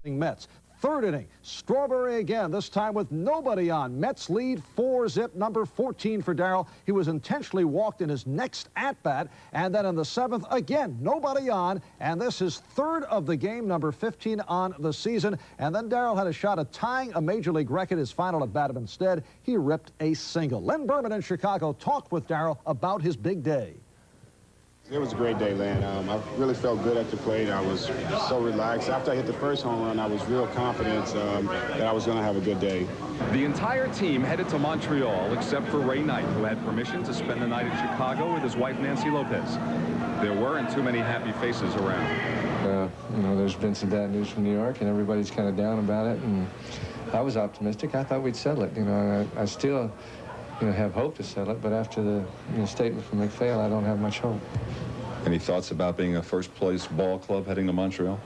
Mets. Third inning, Strawberry again, this time with nobody on. Mets lead 4-zip, number 14 for Darrell. He was intentionally walked in his next at-bat. And then in the seventh, again, nobody on. And this is third of the game, number 15 on the season. And then Darrell had a shot at tying a Major League record, his final at-bat. Instead, he ripped a single. Len Berman in Chicago talked with Darrell about his big day. It was a great day, Len. I really felt good at the plate. I was so relaxed. After I hit the first home run, I was real confident that I was going to have a good day. The entire team headed to Montreal except for Ray Knight, who had permission to spend the night in Chicago with his wife, Nancy Lopez. There weren't too many happy faces around. You know, there's been some bad news from New York, and everybody's kind of down about it. And I was optimistic. I thought we'd settle it. You know, I still, have hope to settle it, but after the statement from McPhail, I don't have much hope. Any thoughts about being a first-place ball club heading to Montreal?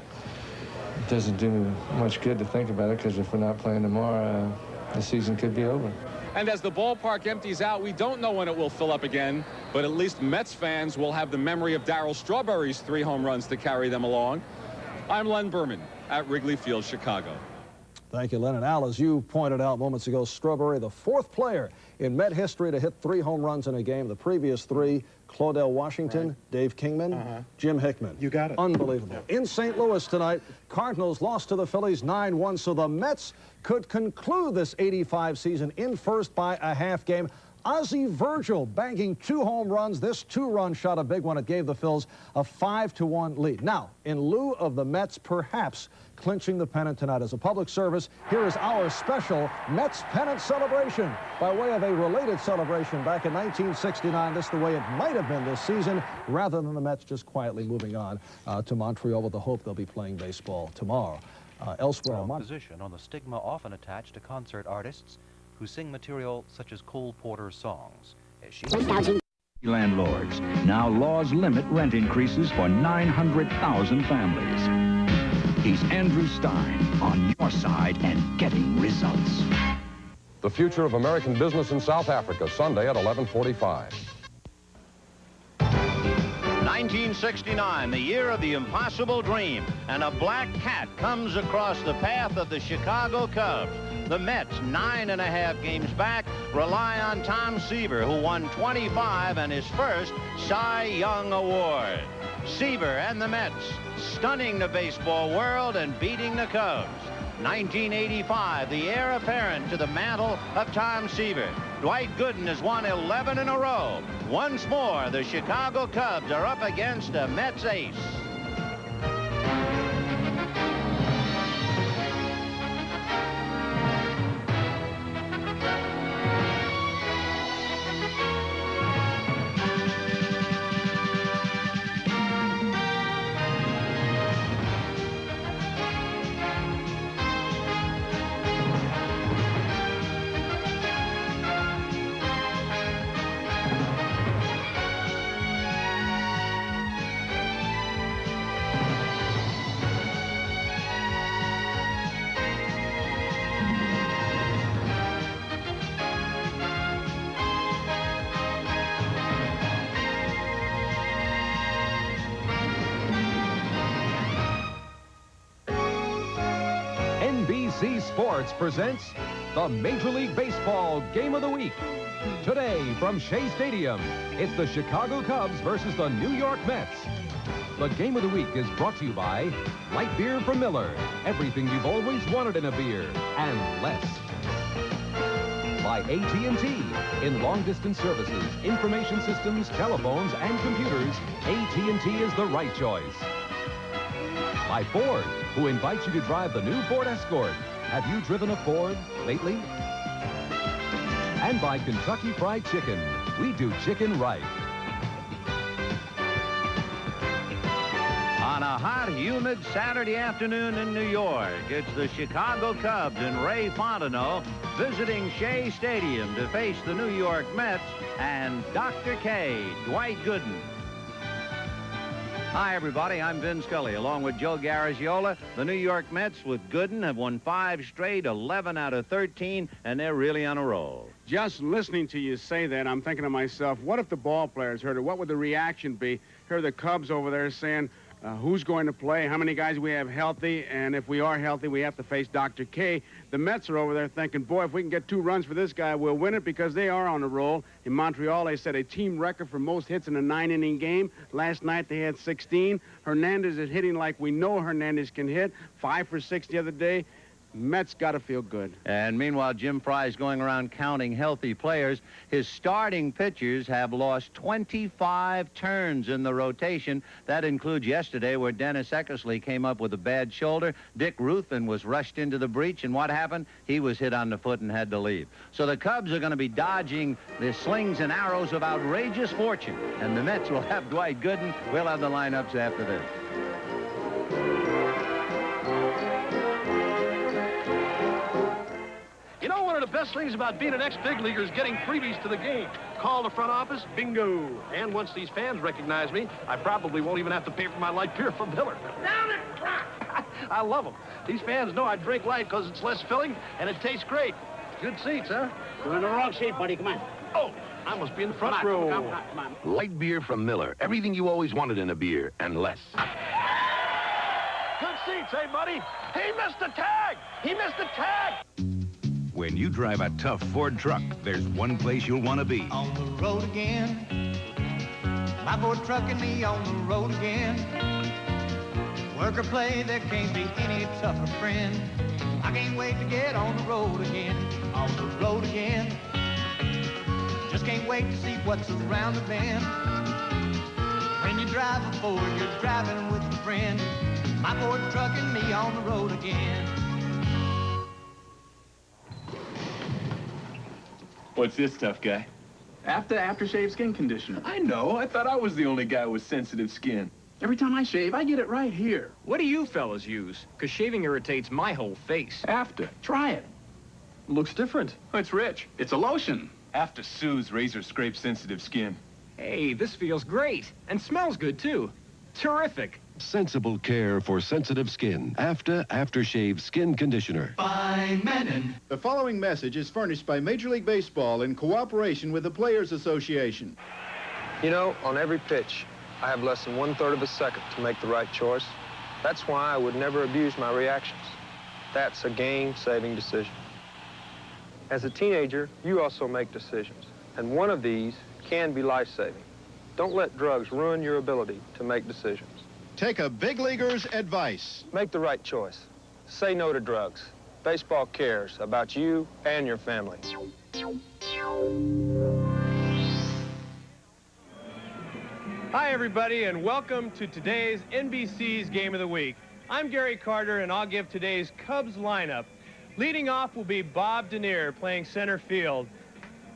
It doesn't do much good to think about it, because if we're not playing tomorrow, the season could be over. And as the ballpark empties out, we don't know when it will fill up again, but at least Mets fans will have the memory of Darrell Strawberry's 3 home runs to carry them along. I'm Len Berman at Wrigley Field, Chicago. Thank you, Len. And Al, as you pointed out moments ago, Strawberry, the 4th player in Met history to hit 3 home runs in a game. The previous 3, Claudell Washington, Dave Kingman, Jim Hickman. You got it. Unbelievable. Yeah. In St. Louis tonight, Cardinals lost to the Phillies 9-1, so the Mets could conclude this 85 season in first by a half game. Ozzie Virgil banking 2 home runs. This 2-run shot, a big one. It gave the Phils a 5-1 lead. Now, in lieu of the Mets perhaps clinching the pennant tonight as a public service, here is our special Mets pennant celebration by way of a related celebration back in 1969. This is the way it might have been this season, rather than the Mets just quietly moving on to Montreal with the hope they'll be playing baseball tomorrow. Elsewhere, position on the stigma often attached to concert artists who sing material such as Cole Porter's songs. Landlords. Now laws limit rent increases for 900,000 families. He's Andrew Stein on your side and getting results. The future of American business in South Africa, Sunday at 11:45. 1969, the year of the impossible dream, and a black cat comes across the path of the Chicago Cubs. The Mets, 9.5 games back, rely on Tom Seaver, who won 25 and his first Cy Young Award. Seaver and the Mets, stunning the baseball world and beating the Cubs. 1985, the heir apparent to the mantle of Tom Seaver. Dwight Gooden has won 11 in a row. Once more, the Chicago Cubs are up against a Mets ace. NBC Sports presents the Major League Baseball Game of the Week. Today from Shea Stadium, it's the Chicago Cubs versus the New York Mets. The Game of the Week is brought to you by light beer from Miller, everything you've always wanted in a beer, and less. By AT&T, in long-distance services, information systems, telephones, and computers, AT&T is the right choice. By Ford, who invites you to drive the new Ford Escort. Have you driven a Ford lately? And by Kentucky Fried Chicken. We do chicken right. On a hot, humid Saturday afternoon in New York, it's the Chicago Cubs and Ray Fontenot visiting Shea Stadium to face the New York Mets and Dr. K, Dwight Gooden. Hi, everybody. I'm Vin Scully, along with Joe Garagiola. The New York Mets with Gooden have won 5 straight, 11 out of 13, and they're really on a roll. Just listening to you say that, I'm thinking to myself, what if the ball players heard it? What would the reaction be? Here are the Cubs over there saying, who's going to play, how many guys we have healthy, and if we are healthy, we have to face Dr. K. The Mets are over there thinking, boy, if we can get 2 runs for this guy, we'll win it, because they are on a roll. In Montreal, they set a team record for most hits in a 9-inning game. Last night, they had 16. Hernandez is hitting like we know Hernandez can hit. 5 for 6 the other day. Mets got to feel good. And meanwhile, Jim Fry's going around counting healthy players. His starting pitchers have lost 25 turns in the rotation. That includes yesterday, where Dennis Eckersley came up with a bad shoulder. Dick Ruthven was rushed into the breach, and what happened? He was hit on the foot and had to leave. So the Cubs are going to be dodging the slings and arrows of outrageous fortune, and the Mets will have Dwight Gooden. We'll have the lineups after this. You know, one of the best things about being an ex-big leaguer is getting freebies to the game. Call the front office, bingo. And once these fans recognize me, I probably won't even have to pay for my light beer from Miller. Down it! I love them. These fans know I drink light because it's less filling and it tastes great. Good seats, huh? You're in the wrong seat, buddy. Come on. Oh, I must be in the front row. Come on. Light beer from Miller. Everything you always wanted in a beer, and less. Good seats, eh, buddy? He missed the tag! He missed the tag! When you drive a tough Ford truck, there's one place you'll want to be. On the road again. My Ford truck and me on the road again. Work or play, there can't be any tougher friend. I can't wait to get on the road again. On the road again. Just can't wait to see what's around the bend. When you drive a Ford, you're driving with a friend. My Ford truck and me on the road again. What's this stuff, guy? Aftershave skin conditioner. I know. I thought I was the only guy with sensitive skin. Every time I shave, I get it right here. What do you fellas use? Because shaving irritates my whole face. After. Try it. Looks different. Oh, it's rich. It's a lotion. After Sue's razor scrape sensitive skin. Hey, this feels great. And smells good, too. Terrific. Sensible care for sensitive skin. Aftershave Skin Conditioner. Fine Menon. The following message is furnished by Major League Baseball in cooperation with the Players Association. You know, on every pitch, I have less than 1/3 of a second to make the right choice. That's why I would never abuse my reactions. That's a game-saving decision. As a teenager, you also make decisions, and one of these can be life-saving. Don't let drugs ruin your ability to make decisions. Take a big leaguer's advice. Make the right choice. Say no to drugs. Baseball cares about you and your family. Hi, everybody, and welcome to today's NBC's Game of the Week. I'm Gary Carter, and I'll give today's Cubs lineup. Leading off will be Bob Denier playing center field.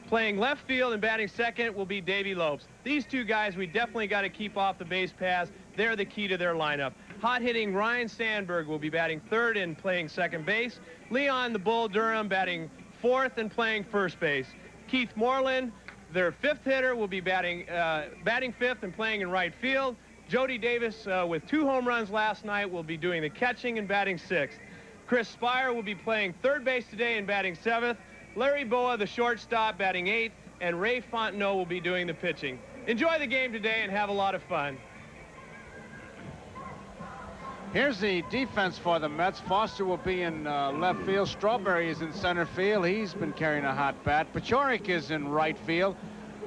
Playing left field and batting second will be Davey Lopes. These two guys we definitely got to keep off the base paths. They're the key to their lineup. Hot-hitting Ryan Sandberg will be batting third and playing second base. Leon the Bull Durham batting fourth and playing first base. Keith Moreland, their fifth hitter, will be batting fifth and playing in right field. Jody Davis, with 2 home runs last night, will be doing the catching and batting sixth. Chris Spire will be playing third base today and batting seventh. Larry Boa, the shortstop, batting eighth, and Ray Fontenot will be doing the pitching. Enjoy the game today and have a lot of fun. Here's the defense for the Mets. Foster will be in left field. Strawberry is in center field. He's been carrying a hot bat. Pachorik is in right field.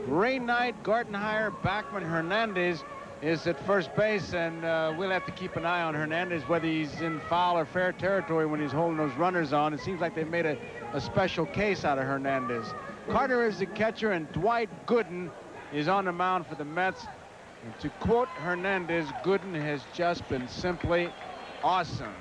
Ray Knight, Gartenhire, Backman, Hernandez is at first base, and we'll have to keep an eye on Hernandez, whether he's in foul or fair territory when he's holding those runners on. It seems like they made a special case out of Hernandez. Carter is the catcher, and Dwight Gooden is on the mound for the Mets. And to quote Hernandez, Gooden has just been simply awesome.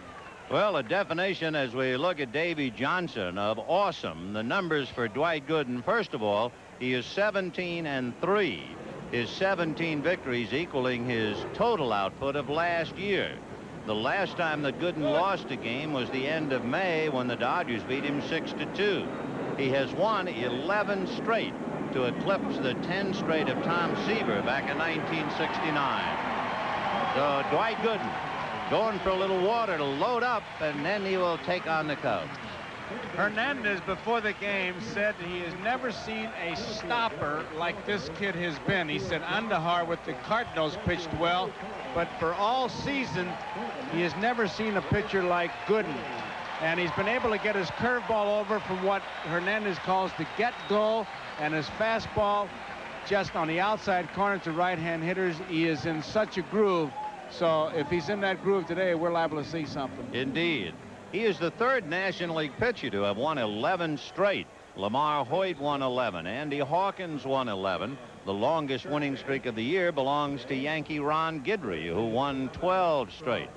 Well, a definition as we look at Davey Johnson of awesome. The numbers for Dwight Gooden, first of all, he is 17-3. His 17 victories equaling his total output of last year. The last time that Gooden lost a game was the end of May when the Dodgers beat him 6-2. He has won 11 straight to eclipse the 10 straight of Tom Seaver back in 1969. So Dwight Gooden going for a little water to load up, and then he will take on the Cubs. Hernandez, before the game, said he has never seen a stopper like this kid has been. He said Andahar with the Cardinals pitched well, but for all season, he has never seen a pitcher like Gooden. And he's been able to get his curveball over from what Hernandez calls the get-go, and his fastball just on the outside corner to right-hand hitters. He is in such a groove. So if he's in that groove today, we're liable to see something. Indeed. He is the third National League pitcher to have won 11 straight. Lamar Hoyt won 11. Andy Hawkins won 11. The longest winning streak of the year belongs to Yankee Ron Guidry, who won 12 straight.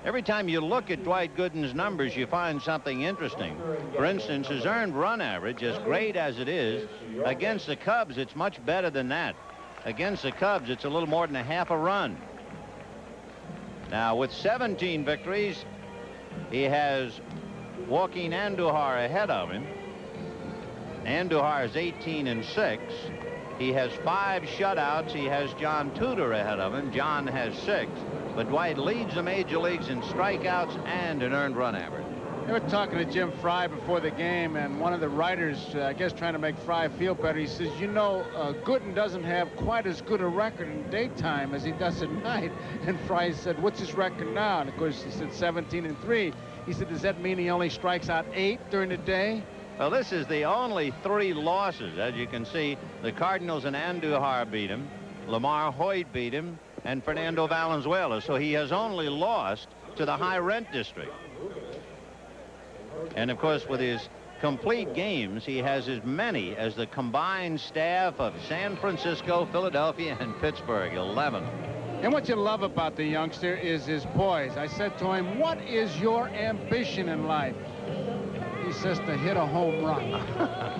Every time you look at Dwight Gooden's numbers, you find something interesting. For instance, his earned run average, as great as it is, against the Cubs, it's much better than that. Against the Cubs, it's a little more than a half a run. Now, with 17 victories, he has Joaquin Andujar ahead of him. Andujar is 18-6. He has 5 shutouts. He has John Tudor ahead of him. John has 6. But Dwight leads the major leagues in strikeouts and an earned run average. They were talking to Jim Fry before the game, and one of the writers, I guess trying to make Fry feel better, he says, you know, Gooden doesn't have quite as good a record in daytime as he does at night. And Fry said, what's his record now? And of course he said 17-3. He said, does that mean he only strikes out 8 during the day? Well, this is the only 3 losses. As you can see, the Cardinals and Andujar beat him. Lamar Hoyt beat him, and Fernando Valenzuela. So he has only lost to the high rent district. And of course, with his complete games, he has as many as the combined staff of San Francisco, Philadelphia, and Pittsburgh, 11. And what you love about the youngster is his poise. I said to him, what is your ambition in life? He says, to hit a home run.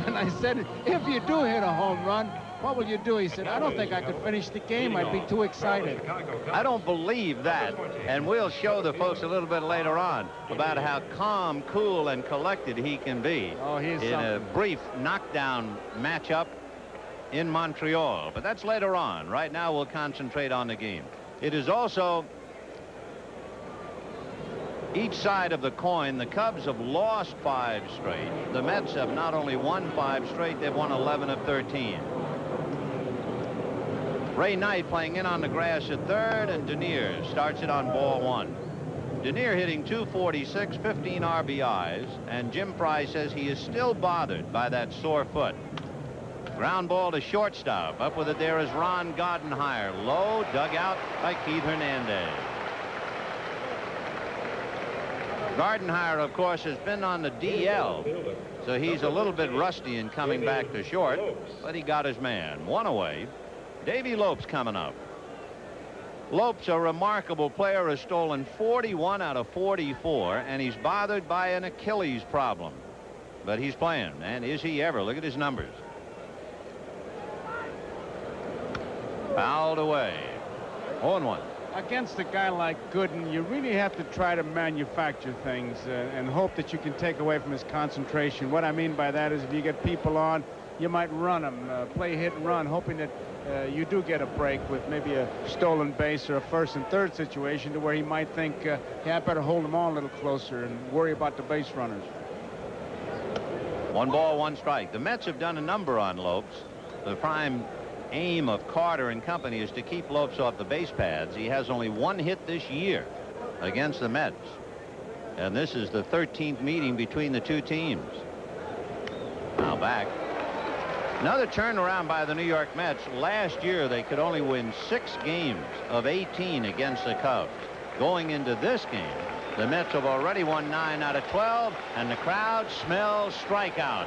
And I said, if you do hit a home run, what will you do? He said, I don't think I could finish the game. I'd be too excited. I don't believe that. And we'll show the folks a little bit later on about how calm, cool, and collected he can be in a brief knockdown matchup in Montreal. But that's later on. Right now, we'll concentrate on the game. It is also each side of the coin. The Cubs have lost 5 straight. The Mets have not only won 5 straight, they've won 11 of 13. Ray Knight playing in on the grass at third, and Denier starts it on ball 1. Denier hitting .246, 15 RBIs, and Jim Fry says he is still bothered by that sore foot. Ground ball to shortstop. Up with it there is Ron Gardenhire. Low, dug out by Keith Hernandez. Gardenhire, of course, has been on the DL, so he's a little bit rusty in coming back to short, but he got his man. 1 away. Davey Lopes coming up. Lopes, a remarkable player, has stolen 41 out of 44, and he's bothered by an Achilles problem. But he's playing, and is he ever? Look at his numbers. Fouled away. 0-1. Against a guy like Gooden, you really have to try to manufacture things and hope that you can take away from his concentration. What I mean by that is if you get people on, you might run them, play hit and run, hoping that you do get a break with maybe a stolen base or a first and third situation to where he might think, yeah, I better hold them on a little closer and worry about the base runners. 1 ball, 1 strike. The Mets have done a number on Lopes. The prime aim of Carter and company is to keep Lopes off the base paths. He has only 1 hit this year against the Mets. And this is the 13th meeting between the 2 teams. Now back. Another turnaround by the New York Mets. Last year, they could only win 6 games of 18 against the Cubs. Going into this game, the Mets have already won 9 out of 12, and the crowd smells strikeout.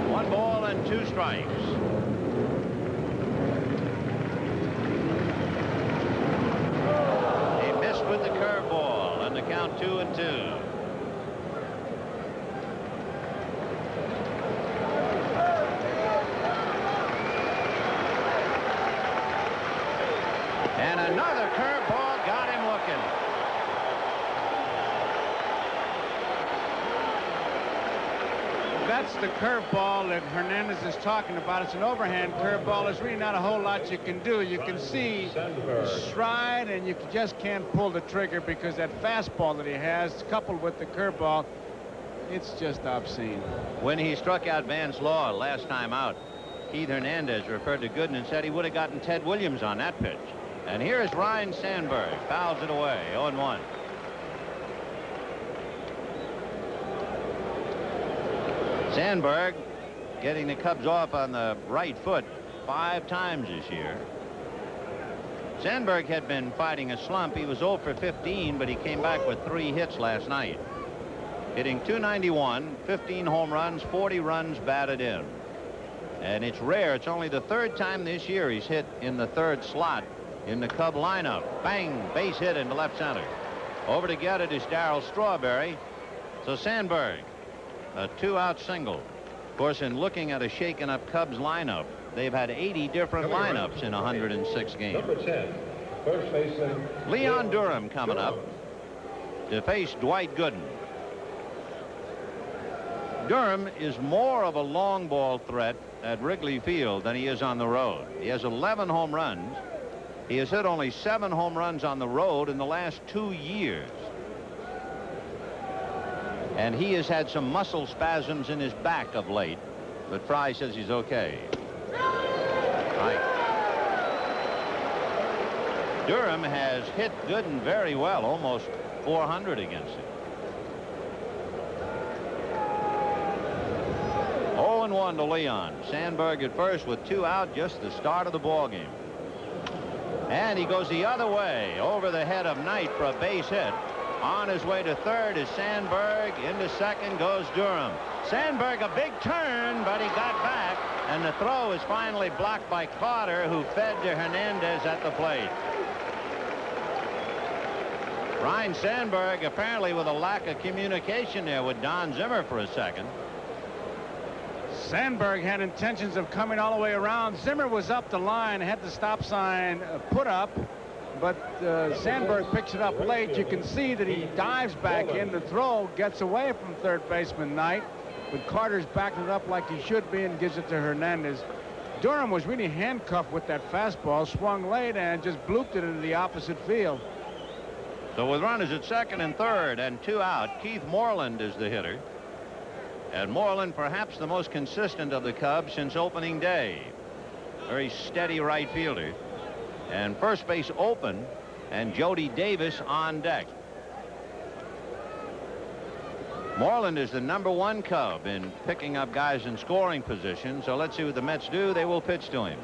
One ball and 2 strikes. With the curveball, and the count 2-2. And another curveball got him looking. That's the curveball that Hernandez is talking about. It's an overhand curveball. There's really not a whole lot you can do. You can see stride, and you just can't pull the trigger because that fastball that he has, coupled with the curveball, it's just obscene. When he struck out Vance Law last time out, Keith Hernandez referred to Gooden and said he would have gotten Ted Williams on that pitch. And here is Ryne Sandberg. Fouls it away. 0-1. Sandberg getting the Cubs off on the right foot 5 times this year. Sandberg had been fighting a slump. He was 0 for 15, but he came back with 3 hits last night. Hitting .291, 15 home runs, 40 runs batted in. And it's rare. It's only the 3rd time this year he's hit in the 3rd slot in the Cub lineup. Bang, base hit into left center. Over to get it is Darryl Strawberry. So Sandberg, a 2-out single. Of course, in looking at a shaken up Cubs lineup, they've had 80 different lineups in 106 games. Number 10, first baseman Leon Durham coming up to face Dwight Gooden. Durham is more of a long ball threat at Wrigley Field than he is on the road. He has 11 home runs. He has hit only 7 home runs on the road in the last 2 years. And he has had some muscle spasms in his back of late, but Fry says he's okay. Right. Durham has hit Gooden very well, almost 400 against him. 0-1 to Leon. Sandberg at first with 2 out, just the start of the ball game. And he goes the other way over the head of Knight for a base hit. On his way to 3rd is Sandberg. Into 2nd goes Durham. Sandberg, a big turn, but he got back, and the throw is finally blocked by Carter, who fed to Hernandez at the plate. Ryne Sandberg apparently with a lack of communication there with Don Zimmer for a second. Sandberg had intentions of coming all the way around. Zimmer was up the line, had the stop sign put up, but Sandberg picks it up late. You can see that he dives back in. The throw gets away from 3rd baseman Knight, but Carter's backing it up like he should be and gives it to Hernandez. Durham was really handcuffed with that fastball, swung late and just blooped it into the opposite field. So with runners at 2nd and 3rd and 2 out, Keith Moreland is the hitter. And Moreland, perhaps the most consistent of the Cubs since opening day. Very steady right fielder. And first base open, and Jody Davis on deck. Moreland is the #1 Cub in picking up guys in scoring position. So let's see what the Mets do. They will pitch to him.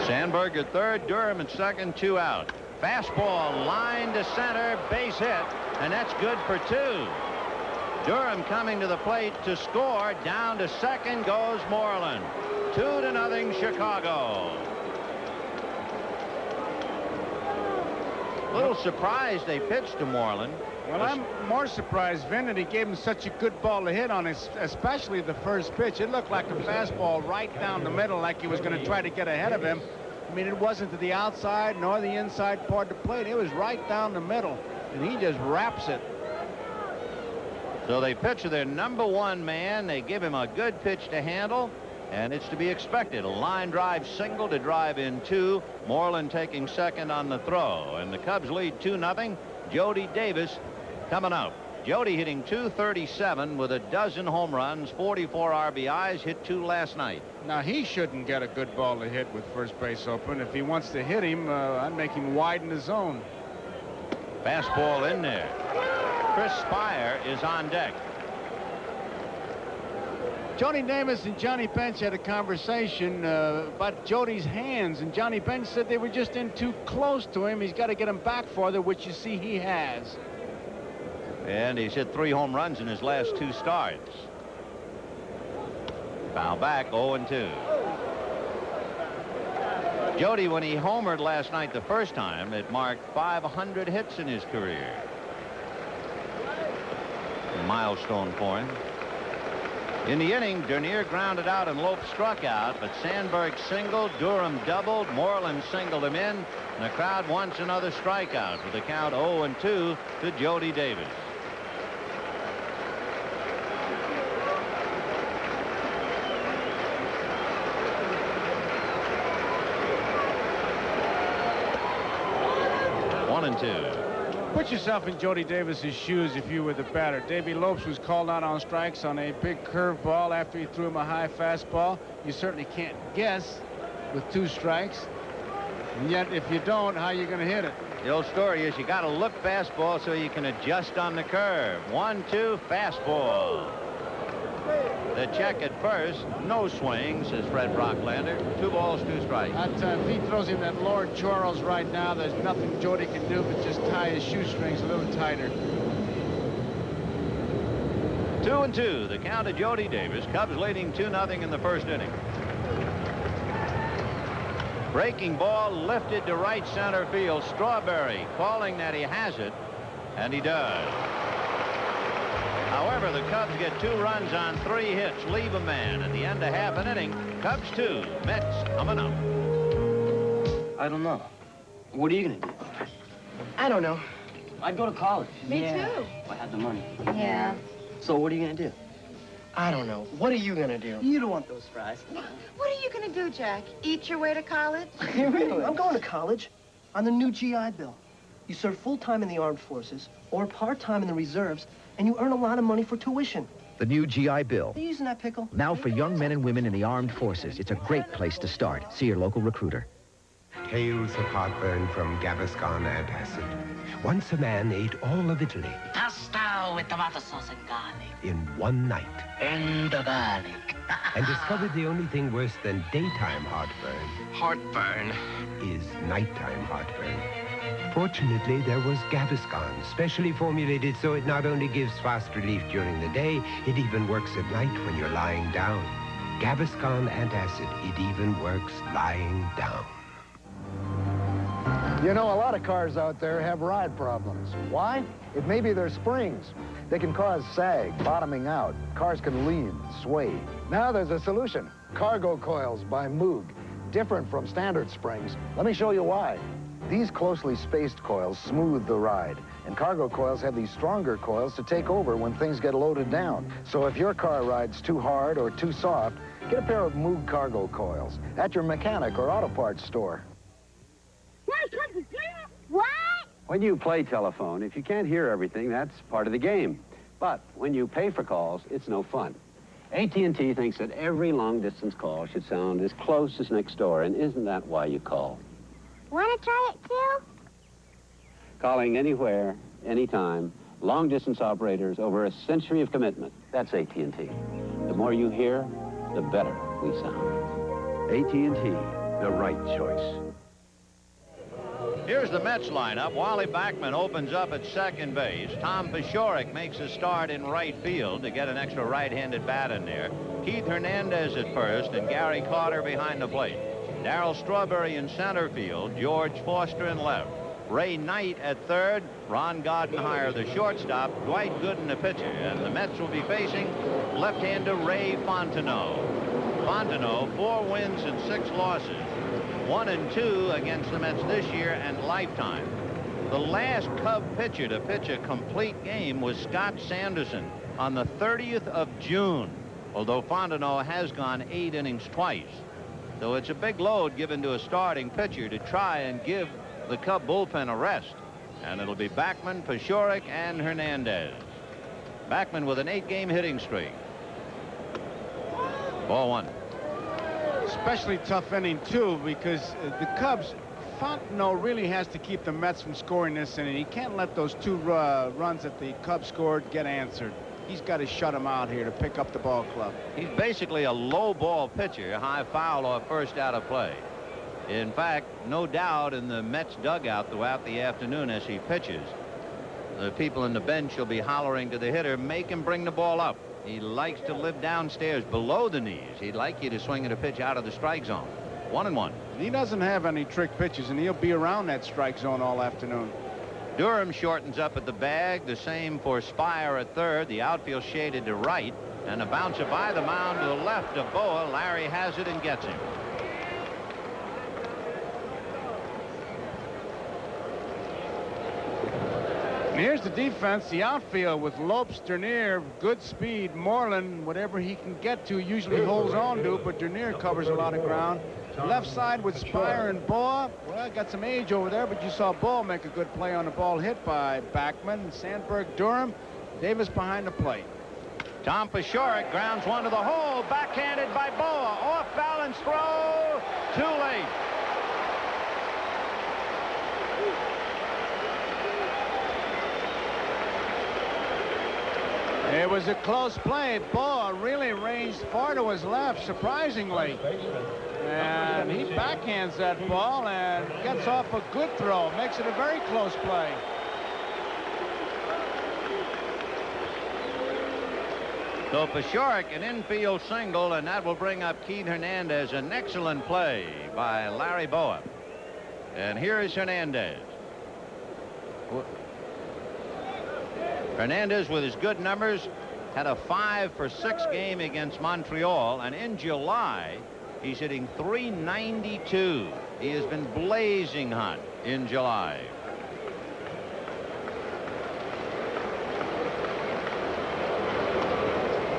Sandberg at 3rd, Durham at 2nd, 2 out. Fastball line to center, base hit, and that's good for 2. Durham coming to the plate to score. Down to 2nd goes Moreland. 2-0 Chicago. A little surprised they pitched to Moreland. Well, I'm more surprised, Vin, that he gave him such a good ball to hit on, especially the first pitch. It looked like a fastball right down the middle, like he was going to try to get ahead of him. I mean, it wasn't to the outside nor the inside part of the plate. It was right down the middle, and he just wraps it. So they pitch to their #1 man. They give him a good pitch to handle, and it's to be expected. A line drive single to drive in 2. Moreland taking 2nd on the throw, and the Cubs lead 2-0. Jody Davis coming up. Jody hitting .237 with 12 home runs, 44 RBIs, hit 2 last night. Now, he shouldn't get a good ball to hit with first base open. If he wants to hit him, I'd make him widen the zone. Fastball in there. Chris Spire is on deck. Jody Davis and Johnny Bench had a conversation about Jody's hands, and Johnny Bench said they were just in too close to him. He's got to get them back farther, which you see he has. And he's hit 3 home runs in his last 2 starts. Foul back, 0-2. Jody, when he homered last night the first time, it marked 500 hits in his career. A milestone for him. In the inning, Dernier grounded out and Lope struck out, but Sandberg singled, Durham doubled, Moreland singled him in, and the crowd wants another strikeout with the count 0-2 to Jody Davis. One and two. Put yourself in Jody Davis's shoes if you were the batter. Davy Lopes was called out on strikes on a big curveball after he threw him a high fastball. You certainly can't guess with 2 strikes. And yet, if you don't, how are you going to hit it? The old story is you got to look fastball so you can adjust on the curve. 1-2 fastball. The check at first, no swing, says Fred Brocklander. 2 balls, 2 strikes. If he throws him that Lord Charles right now, there's nothing Jody can do but just tie his shoestrings a little tighter. 2-2, the count of Jody Davis. Cubs leading 2-0 in the first inning. Breaking ball lifted to right center field. Strawberry calling that he has it, and he does. However, the Cubs get 2 runs on 3 hits, leave a man at the end of half an inning. Cubs 2, Mets coming up. I don't know. What are you gonna do? I don't know. I'd go to college. Me too. If I had the money. Yeah. So what are you gonna do? I don't know. What are you gonna do? You don't want those fries. What are you going to do, Jack? Eat your way to college? Really? I'm going to college on the new GI Bill. You serve full-time in the armed forces or part-time in the reserves, and you earn a lot of money for tuition. The new GI Bill. Are you using that pickle? Now for young men and women in the armed forces. It's a great place to start. See your local recruiter. Tales of heartburn from Gaviscon antacid. Once a man ate all of Italy. Pasta with tomato sauce and garlic. In one night. And the garlic. And discovered the only thing worse than daytime heartburn. Heartburn. Is nighttime heartburn. Fortunately, there was Gaviscon, specially formulated so it not only gives fast relief during the day, it even works at night when you're lying down. Gaviscon antacid, it even works lying down. You know, a lot of cars out there have ride problems. Why? It may be their springs. They can cause sag, bottoming out. Cars can lean, sway. Now there's a solution. Cargo coils by Moog. Different from standard springs. Let me show you why. These closely spaced coils smooth the ride, and cargo coils have these stronger coils to take over when things get loaded down. So if your car rides too hard or too soft, get a pair of Moog cargo coils at your mechanic or auto parts store. What? When you play telephone, if you can't hear everything, that's part of the game. But when you pay for calls, it's no fun. AT&T thinks that every long-distance call should sound as close as next door, and isn't that why you call? Want to try it, Phil? Calling anywhere, anytime, long-distance operators over a century of commitment. That's AT&T. The more you hear, the better we sound. AT&T, the right choice. Here's the Mets lineup. Wally Backman opens up at second base. Tom Paciorek makes a start in right field to get an extra right-handed bat in there. Keith Hernandez at first and Gary Carter behind the plate. Darryl Strawberry in center field. George Foster in left. Ray Knight at third. Ron Gardenhire the shortstop. Dwight Gooden the pitcher. And the Mets will be facing left-hander Ray Fontenot. Fontenot, 4 wins and 6 losses. 1-2 against the Mets this year and lifetime. The last Cub pitcher to pitch a complete game was Scott Sanderson on the 30th of June, although Fontenot has gone 8 innings twice. So it's a big load given to a starting pitcher to try and give the Cub bullpen a rest. And it'll be Backman, Paciorek, and Hernandez. Backman with an 8-game hitting streak. Ball 1. Especially tough inning, too, because the Cubs, Fontenot really has to keep the Mets from scoring this inning. He can't let those 2 runs that the Cubs scored get answered. He's got to shut him out here to pick up the ball club. He's basically a low ball pitcher, high foul or first out of play. In fact, no doubt in the Mets dugout throughout the afternoon as he pitches, the people in the bench will be hollering to the hitter, make him bring the ball up. He likes to live downstairs below the knees. He'd like you to swing at a pitch out of the strike zone. 1-1. He doesn't have any trick pitches, and he'll be around that strike zone all afternoon. Durham shortens up at the bag. The same for Spire at third. The outfield shaded to right. And a bouncer by the mound to the left of Boa. Larry has it and gets him. And here's the defense, the outfield with Lopes, Dernier, good speed. Moreland, whatever he can get to, usually holds on to, but Dernier covers a lot of ground. Left side with Spire and Boa. Well, got some age over there, but you saw Boa make a good play on the ball hit by Backman. Sandberg, Durham, Davis behind the plate. Tom Paciorek grounds one to the hole, backhanded by Boa. Off balance throw, too late. It was a close play. Boa really ranged far to his left, surprisingly. And he backhands that ball and gets off a good throw. Makes it a very close play. So Paciorek, an infield single, and that will bring up Keith Hernandez. An excellent play by Larry Boa. And here is Hernandez. Hernandez, with his good numbers, had a 5-for-6 game against Montreal, and in July he's hitting .392. He has been blazing hot in July.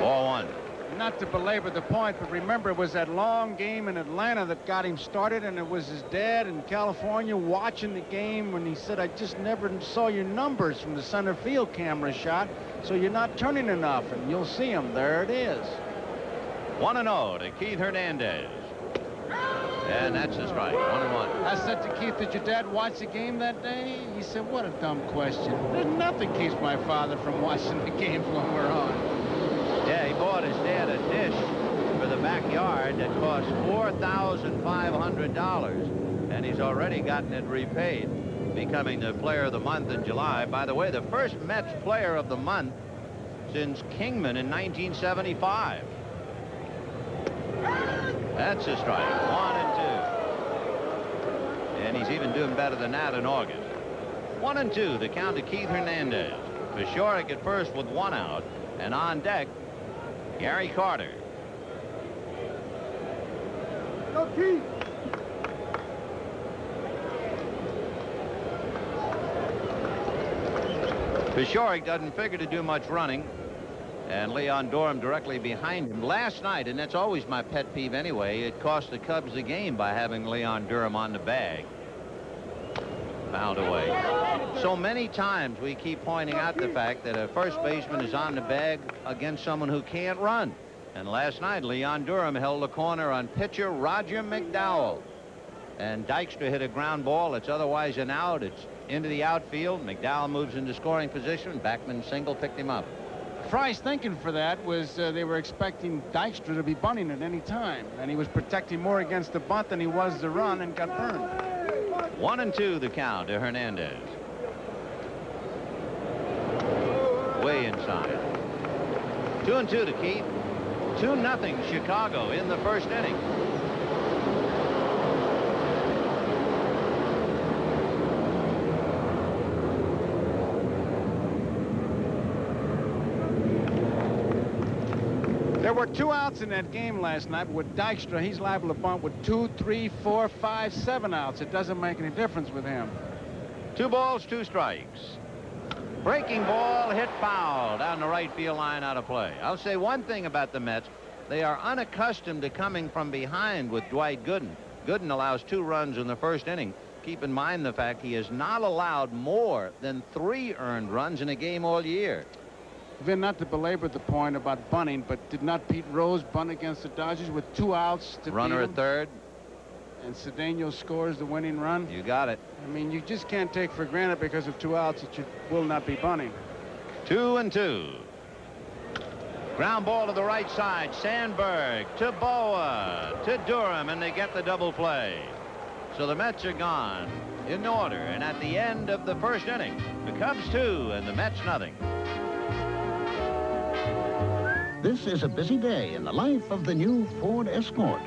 Ball one. Not to belabor the point, but remember, it was that long game in Atlanta that got him started, and it was his dad in California watching the game when he said, I just never saw your numbers from the center field camera shot, so you're not turning enough, and you'll see him. There it is. 1-0 to Keith Hernandez. And that's a strike. 1-1. I said to Keith, did your dad watch the game that day? He said, what a dumb question. There's nothing keeps my father from watching the games when we're on. Yeah, he bought his dad a dish for the backyard that cost $4,500, and he's already gotten it repaid, becoming the player of the month in July. By the way, the first Mets player of the month since Kingman in 1975. That's a strike. 1-2. And he's even doing better than that in August. 1-2, the count to Keith Hernandez. Paciorek at first with one out, and on deck, Gary Carter. Go, Keith. Paciorek doesn't figure to do much running, and Leon Durham directly behind him. Last night, and that's always my pet peeve anyway, it cost the Cubs the game by having Leon Durham on the bag. Fouled away. So many times we keep pointing out the fact that a first baseman is on the bag against someone who can't run. And last night, Leon Durham held the corner on pitcher Roger McDowell. And Dykstra hit a ground ball. It's otherwise an out. It's into the outfield. McDowell moves into scoring position. Backman single picked him up. Fry's thinking for that was they were expecting Dykstra to be bunting at any time. And he was protecting more against the bunt than he was the run, and got burned. 1-2 the count to Hernandez. Way inside. 2-2 to Keith. 2-0 Chicago in the first inning. There were 2 outs in that game last night. With Dykstra, he's liable to bunt with 2, 3, 4, 5, 7 outs. It doesn't make any difference with him. 2 balls, 2 strikes. Breaking ball hit foul down the right field line, out of play. I'll say one thing about the Mets. They are unaccustomed to coming from behind with Dwight Gooden. Gooden allows 2 runs in the first inning. Keep in mind the fact he has not allowed more than 3 earned runs in a game all year. Vin, not to belabor the point about bunting, but did not Pete Rose bunt against the Dodgers with 2 outs to runner at third? And Cedeno scores the winning run? You got it. I mean, you just can't take for granted because of 2 outs that you will not be bunting. 2-2. Ground ball to the right side. Sandberg to Boa to Durham, and they get the double play. So the Mets are gone in order, and at the end of the first inning, the Cubs 2 and the Mets nothing. This is a busy day in the life of the new Ford Escort,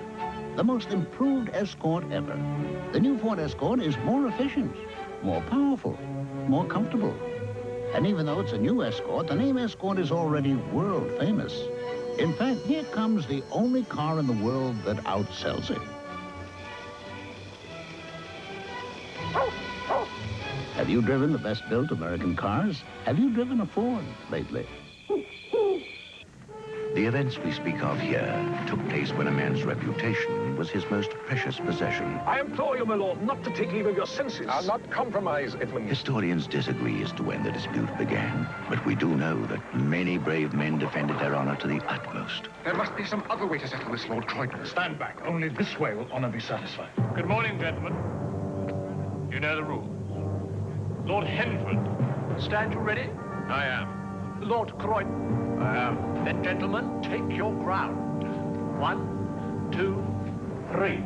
the most improved Escort ever. The new Ford Escort is more efficient, more powerful, more comfortable. And even though it's a new Escort, the name Escort is already world famous. In fact, here comes the only car in the world that outsells it. Have you driven the best-built American cars? Have you driven a Ford lately? The events we speak of here took place when a man's reputation was his most precious possession. I implore you, my lord, not to take leave of your senses. I'll not compromise, Edmund. Historians disagree as to when the dispute began, but we do know that many brave men defended their honor to the utmost. There must be some other way to settle this, Lord Croydon. Stand back. Only this way will honor be satisfied. Good morning, gentlemen. You know the rules. Lord Henford, stand you ready? I am. Lord Croydon. I am. Then, gentlemen, take your ground. 1, 2, 3,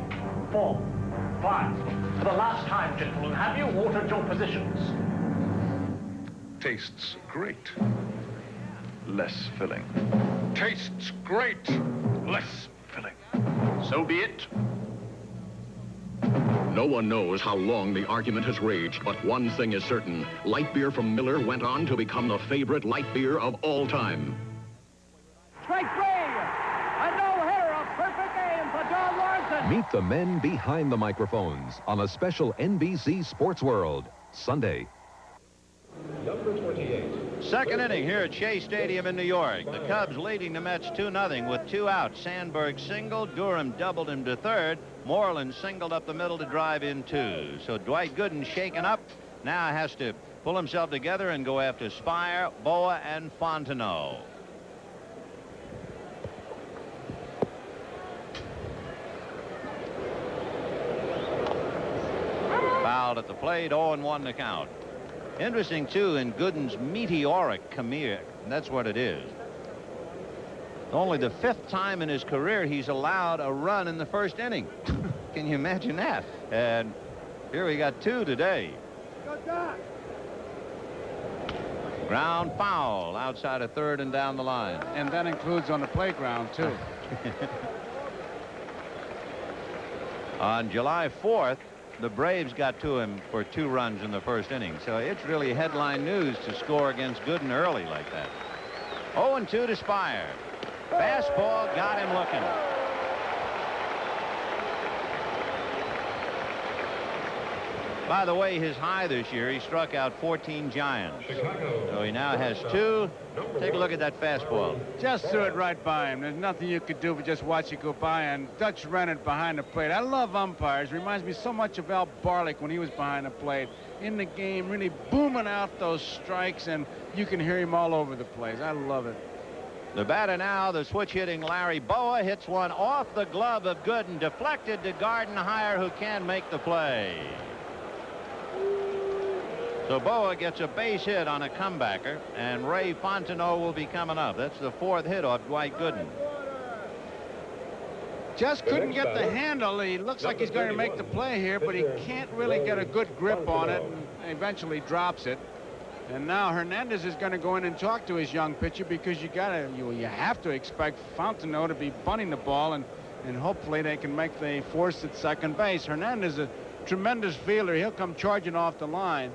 4, 5. For the last time, gentlemen, have you altered your positions? Tastes great. Less filling. Tastes great. Less filling. So be it. No one knows how long the argument has raged, but one thing is certain. Light beer from Miller went on to become the favorite light beer of all time. Strike three! A no-hitter, a perfect game for John Larson! Meet the men behind the microphones on a special NBC Sports World, Sunday. Number 28. Second inning here at Shea Stadium in New York. The Cubs leading the Mets 2-0 with 2 outs. Sandberg singled, Durham doubled him to third. Moreland singled up the middle to drive in 2. So Dwight Gooden shaken up. Now has to pull himself together and go after Spire, Boa, and Fontenot. Fouled at the plate, 0-1 to count. Interesting, too, in Gooden's meteoric career. That's what it is. Only the 5th time in his career he's allowed a run in the first inning. Can you imagine that? And here we got 2 today. Ground foul outside of third and down the line. And that includes on the playground, too. On July 4th, the Braves got to him for 2 runs in the first inning. So it's really headline news to score against Gooden early like that. 0-2 to Spire. Fastball got him looking. By the way, his high this year, he struck out 14 Giants. So he now has 2. Take a look at that fastball. Just threw it right by him. There's nothing you could do but just watch it go by. And Dutch Rennert behind the plate. I love umpires. Reminds me so much of Al Barlick when he was behind the plate. In the game, really booming out those strikes, and you can hear him all over the place. I love it. The batter now, the switch-hitting Larry Boa, hits one off the glove of Gooden, deflected to Gardenhire, who can make the play. So Boa gets a base hit on a comebacker, and Ray Fontenot will be coming up. That's the 4th hit off Dwight Gooden. Just couldn't get the handle. He looks like he's going to make the play here, but he can't really get a good grip on it, and eventually drops it. And now Hernandez is going to go in and talk to his young pitcher, because you have to expect Fontenot to be bunting the ball, and hopefully they can make the force at second base. Hernandez is a tremendous fielder. He'll come charging off the line.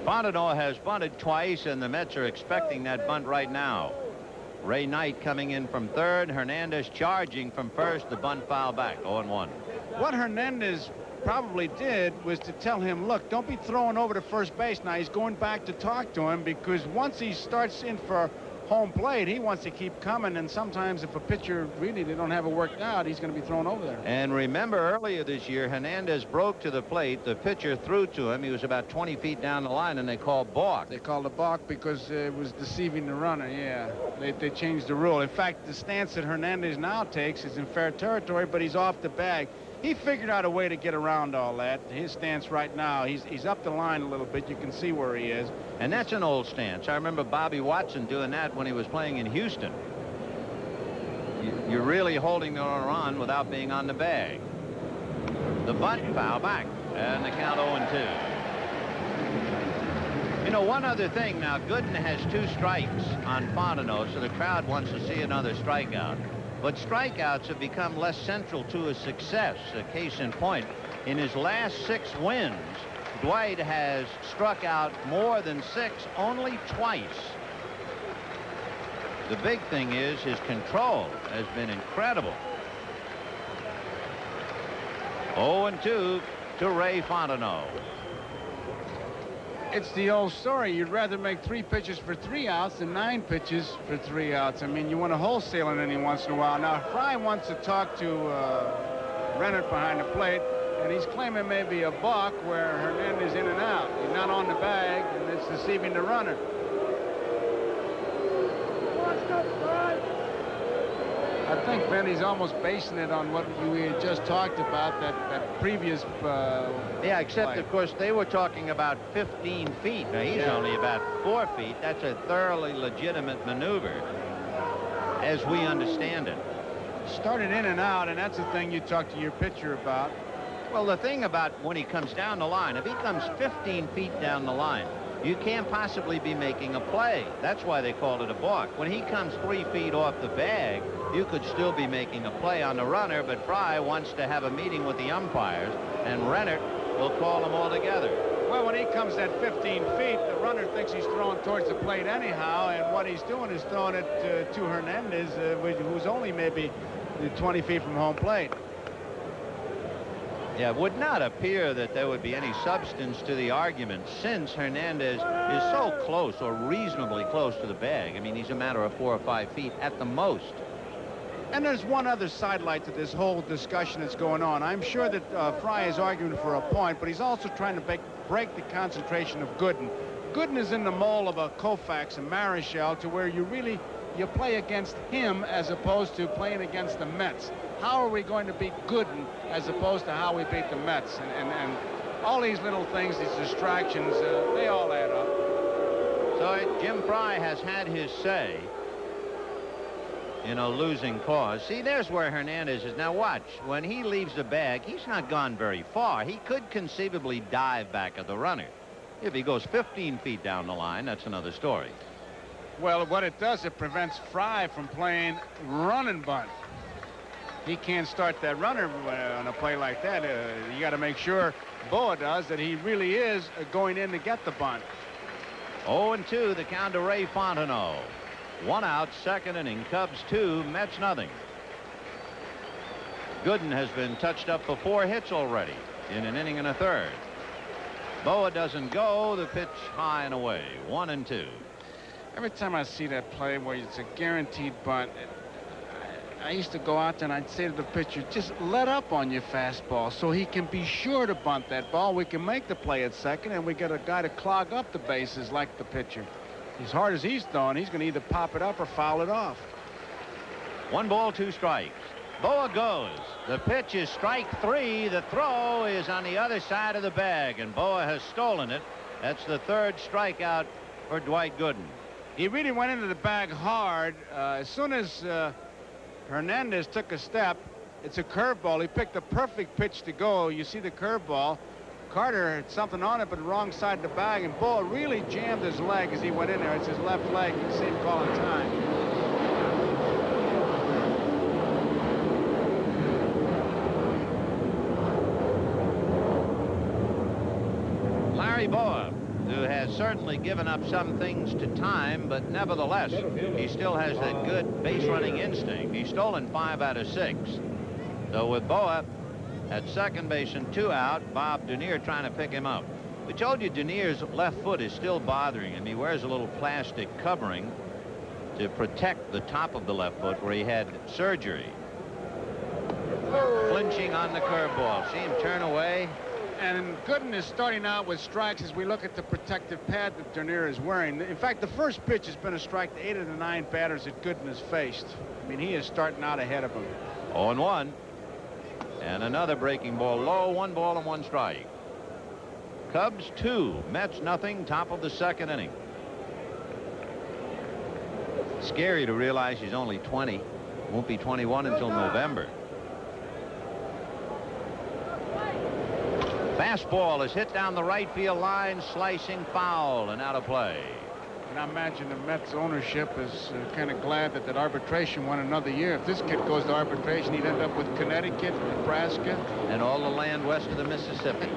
Fontenot has bunted twice, and the Mets are expecting that bunt right now. Ray Knight coming in from third. Hernandez charging from first. The bunt foul back. 0-1. What Hernandez probably did was to tell him, look, don't be throwing over to first base. Now he's going back to talk to him, because once he starts in for home plate, he wants to keep coming, and sometimes if a pitcher really they don't have it worked out, he's going to be thrown over there. And remember, earlier this year, Hernandez broke to the plate. The pitcher threw to him. He was about 20 feet down the line, and they called balk. They called a balk because it was deceiving the runner. Yeah, they changed the rule. In fact, the stance that Hernandez now takes is in fair territory, but he's off the bag. He figured out a way to get around all that. His stance right now, he's up the line a little bit. You can see where he is. And that's an old stance. I remember Bobby Watson doing that when he was playing in Houston. You're really holding the runner on without being on the bag. The bunt foul back, and the count 0-2. You know, one other thing now, Gooden has 2 strikes on Fontenot, so the crowd wants to see another strikeout. But strikeouts have become less central to his success. A case in point, in his last 6 wins, Dwight has struck out more than 6 only twice. The big thing is his control has been incredible. 0-2 to Ray Fontenot. It's the old story. You'd rather make 3 pitches for 3 outs than 9 pitches for 3 outs. I mean, you want to wholesale it any once in a while. Now, Fry wants to talk to Rennert behind the plate, and he's claiming maybe a balk where Hernandez in and out. He's not on the bag, and it's deceiving the runner. I think Benny's almost basing it on what we had just talked about, that previous yeah, except play. of course they were talking about 15 feet. Now he's only about 4 feet. That's a thoroughly legitimate maneuver as we understand it. Started in and out, and that's the thing you talk to your pitcher about. Well, the thing about when he comes down the line, if he comes 15 feet down the line, you can't possibly be making a play. That's why they called it a balk. When he comes 3 feet off the bag, you could still be making a play on the runner, but Fry wants to have a meeting with the umpires, and Rennert will call them all together. Well, when he comes at 15 feet, the runner thinks he's throwing towards the plate anyhow, and what he's doing is throwing it to Hernandez, who's only maybe 20 feet from home plate. Yeah, it would not appear that there would be any substance to the argument since Hernandez is so close, or reasonably close to the bag. I mean, he's a matter of 4 or 5 feet at the most. And there's one other sidelight to this whole discussion that's going on. I'm sure that Fry is arguing for a point, but he's also trying to break the concentration of Gooden. Gooden is in the mold of a Koufax and Marichal, to where you play against him as opposed to playing against the Mets. How are we going to beat Gooden as opposed to how we beat the Mets? And all these little things, these distractions, they all add up. So Jim Fry has had his say in a losing cause. See, there's where Hernandez is. Now watch, when he leaves the bag, he's not gone very far. He could conceivably dive back at the runner. If he goes 15 feet down the line, that's another story. Well, what it does, it prevents Fry from playing run and bunt. He can't start that runner on a play like that. You got to make sure Boa does that he really is going in to get the bunt. 0-2, the count to Ray Fontenot. 1 out, 2nd inning. Cubs 2, Mets nothing. Gooden has been touched up for 4 hits already in an inning and a third. Boa doesn't go. The pitch high and away. 1-2. Every time I see that play where it's a guaranteed bunt, I used to go out there and I'd say to the pitcher, just let up on your fastball so he can be sure to bunt that ball. We can make the play at second, and we get a guy to clog up the bases like the pitcher. As hard as he's throwing, he's going to either pop it up or foul it off. 1 ball, 2 strikes. Boa goes. The pitch is strike 3. The throw is on the other side of the bag, and Boa has stolen it. That's the 3rd strikeout for Dwight Gooden. He really went into the bag hard. As soon as Hernandez took a step, it's a curveball. He picked the perfect pitch to go. You see the curveball. Carter had something on it, but the wrong side of the bag, and Boa really jammed his leg as he went in there. It's his left leg. You can see him calling time. Larry Boa, who has certainly given up some things to time, but nevertheless, he still has that good base running instinct. He's stolen 5 out of 6. So with Boa at second base and 2 out, Bob Denier trying to pick him up. We told you Denier's left foot is still bothering him. He wears a little plastic covering to protect the top of the left foot where he had surgery. Flinching on the curveball. See him turn away. And Gooden is starting out with strikes as we look at the protective pad that Denier is wearing. In fact, the first pitch has been a strike to 8 of the 9 batters that Gooden has faced. I mean, he is starting out ahead of him. 0-1. And another breaking ball low. 1 ball and 1 strike. Cubs 2, Mets nothing, top of the 2nd inning. Scary to realize he's only 20. Won't be 21 until November. Fastball is hit down the right field line, slicing foul and out of play. And I imagine the Mets ownership is kind of glad that arbitration went another year. If this kid goes to arbitration, he'd end up with Connecticut, Nebraska, and all the land west of the Mississippi.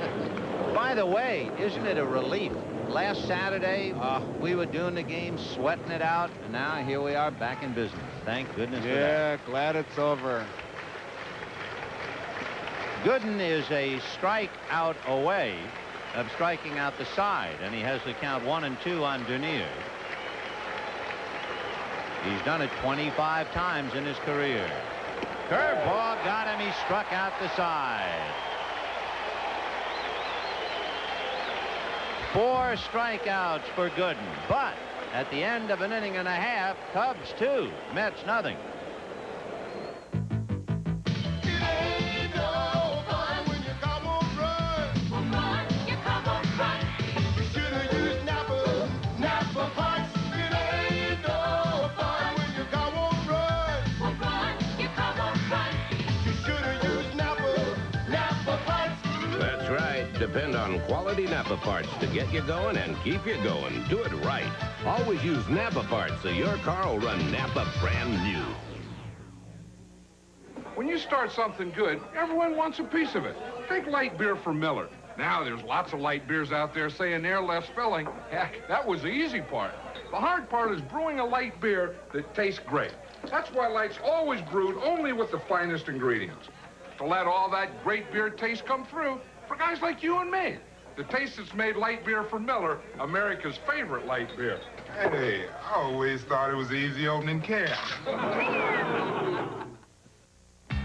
By the way, isn't it a relief last Saturday, we were doing the game, sweating it out, and now here we are back in business. Thank goodness for that. Yeah, glad it's over. Gooden is a strikeout away of striking out the side, and he has to count 1 and 2 on Denier. He's done it 25 times in his career. Curveball got him. He struck out the side. 4 strikeouts for Gooden, but at the end of an inning and a half, Cubs 2, Mets nothing. Depend on quality Napa parts to get you going and keep you going. Do it right. Always use Napa parts so your car will run Napa brand new. When you start something good, everyone wants a piece of it. Take light beer from Miller. Now there's lots of light beers out there saying they're less filling. Heck, that was the easy part. The hard part is brewing a light beer that tastes great. That's why Light's always brewed only with the finest ingredients. To let all that great beer taste come through, for guys like you and me. The taste that's made light beer from Miller, America's favorite light beer. Hey, I always thought it was easy opening can.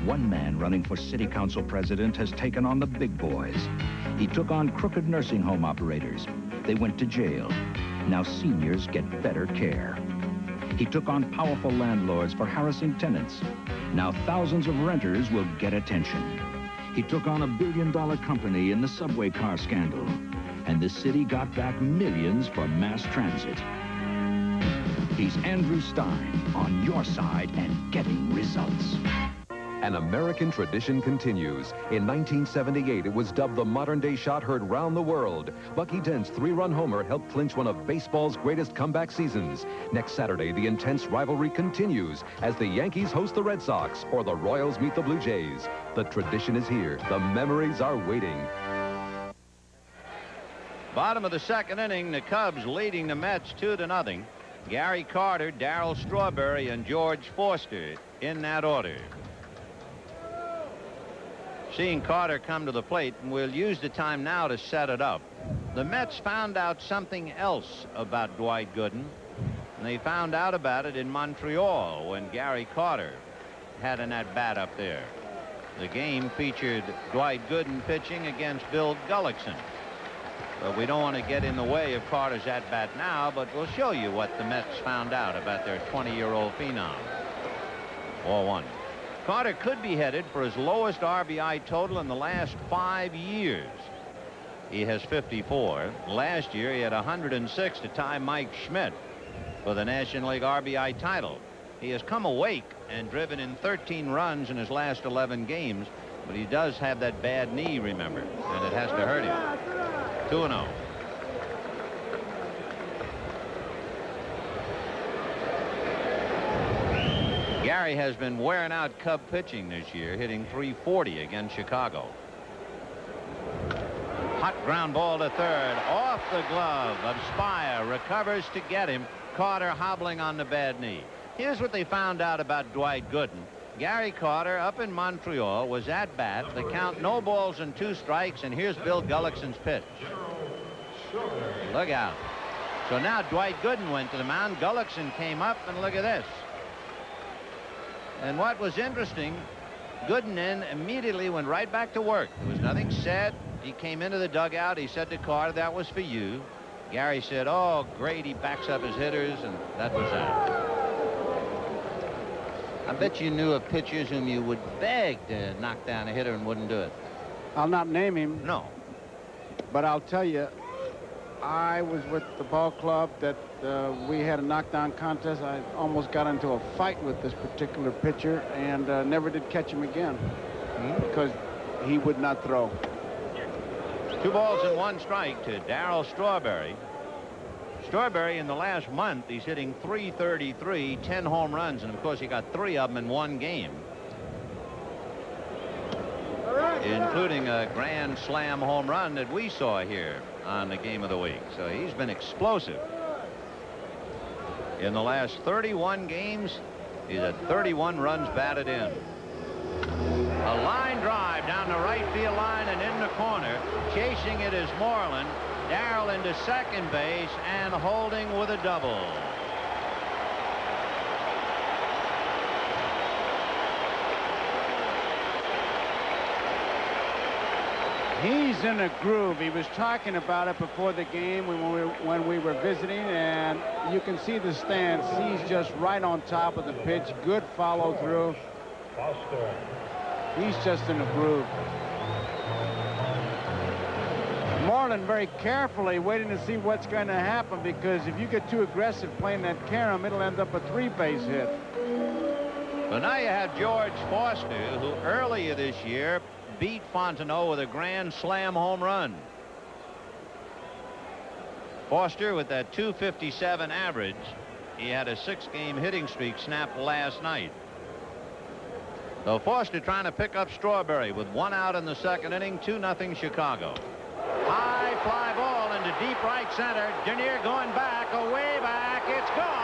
One man running for city council president has taken on the big boys. He took on crooked nursing home operators. They went to jail. Now seniors get better care. He took on powerful landlords for harassing tenants. Now thousands of renters will get attention. He took on $1 billion company in the subway car scandal, and the city got back millions for mass transit. He's Andrew Stein, on your side and getting results. An American tradition continues. In 1978, it was dubbed the modern-day shot heard round the world. Bucky Dent's 3-run homer helped clinch one of baseball's greatest comeback seasons. Next Saturday, the intense rivalry continues as the Yankees host the Red Sox or the Royals meet the Blue Jays. The tradition is here. The memories are waiting. Bottom of the second inning, the Cubs leading the Mets 2-0. Gary Carter, Darryl Strawberry, and George Forster in that order. Seeing Carter come to the plate, and we'll use the time now to set it up. The Mets found out something else about Dwight Gooden, and they found out about it in Montreal when Gary Carter had an at-bat up there. The game featured Dwight Gooden pitching against Bill Gullickson. But we don't want to get in the way of Carter's at-bat now, but we'll show you what the Mets found out about their 20-year-old phenom. 4-1. Carter could be headed for his lowest RBI total in the last 5 years. He has 54. Last year, he had 106 to tie Mike Schmidt for the National League RBI title. He has come awake and driven in 13 runs in his last 11 games, but he does have that bad knee, remember, and it has to hurt him. 2-0. Gary has been wearing out Cub pitching this year, hitting .340 against Chicago. Hot ground ball to third, off the glove of Spire, recovers to get him. Carter hobbling on the bad knee. Here's what they found out about Dwight Gooden. Gary Carter up in Montreal was at bat. The count, no balls and 2 strikes, and here's Bill Gullickson's pitch. Look out. So now Dwight Gooden went to the mound. Gullickson came up, and look at this. And what was interesting, Gooden immediately went right back to work. There was nothing said. He came into the dugout. He said to Carter, "That was for you." Gary said, "Oh, great." He backs up his hitters, and that was that. I bet you knew of pitchers whom you would beg to knock down a hitter and wouldn't do it. I'll not name him. No. But I'll tell you, I was with the ball club that we had a knockdown contest. I almost got into a fight with this particular pitcher and never did catch him again because he would not throw. 2 balls and 1 strike to Darryl Strawberry. Strawberry in the last month, he's hitting .333, 10 home runs, and of course he got 3 of them in 1 game, including a grand slam home run that we saw here on the game of the week. So he's been explosive. In the last 31 games, he's had 31 runs batted in. A line drive down the right field line and in the corner. Chasing it is Moreland. Darrell into second base and holding with a double. He's in a groove. He was talking about it before the game when we were visiting, and you can see the stance. He's just right on top of the pitch. Good follow through. He's just in a groove. Moreland very carefully waiting to see what's going to happen, because if you get too aggressive playing that carom, it'll end up a 3-base hit. But now you have George Foster, who earlier this year beat Fontenot with a grand slam home run. Foster with that .257 average. He had a 6-game hitting streak snapped last night. So Foster trying to pick up Strawberry with 1 out in the second inning. 2-0 Chicago. High fly ball into deep right center. Dernier going back, away back. It's gone.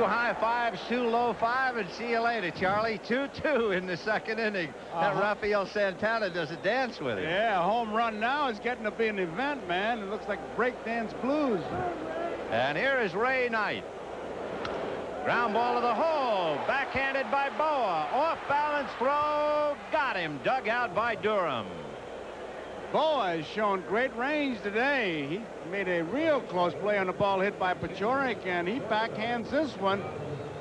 High fives, 2 low 5, and see you later, Charlie. 2-2 in the second inning. That Rafael Santana does a dance with it. Yeah, a home run now is getting to be an event, man. It looks like breakdance blues. And here is Ray Knight. Ground ball to the hole. Backhanded by Boa. Off balance throw. Got him. Dug out by Durham. Boa has shown great range today. He made a real close play on the ball hit by Paciorek, and he backhands this one.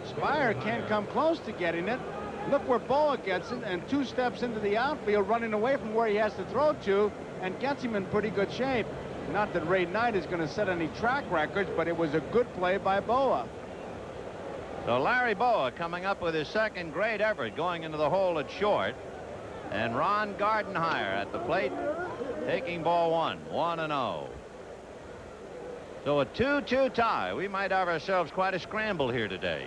Spire can't come close to getting it. Look where Boa gets it, and 2 steps into the outfield, running away from where he has to throw to, and gets him in pretty good shape. Not that Ray Knight is going to set any track records, but it was a good play by Boa. So Larry Boa coming up with his second great effort, going into the hole at short. And Ron Gardenhire at the plate, taking ball 1, 1-0. So a 2-2 tie. We might have ourselves quite a scramble here today.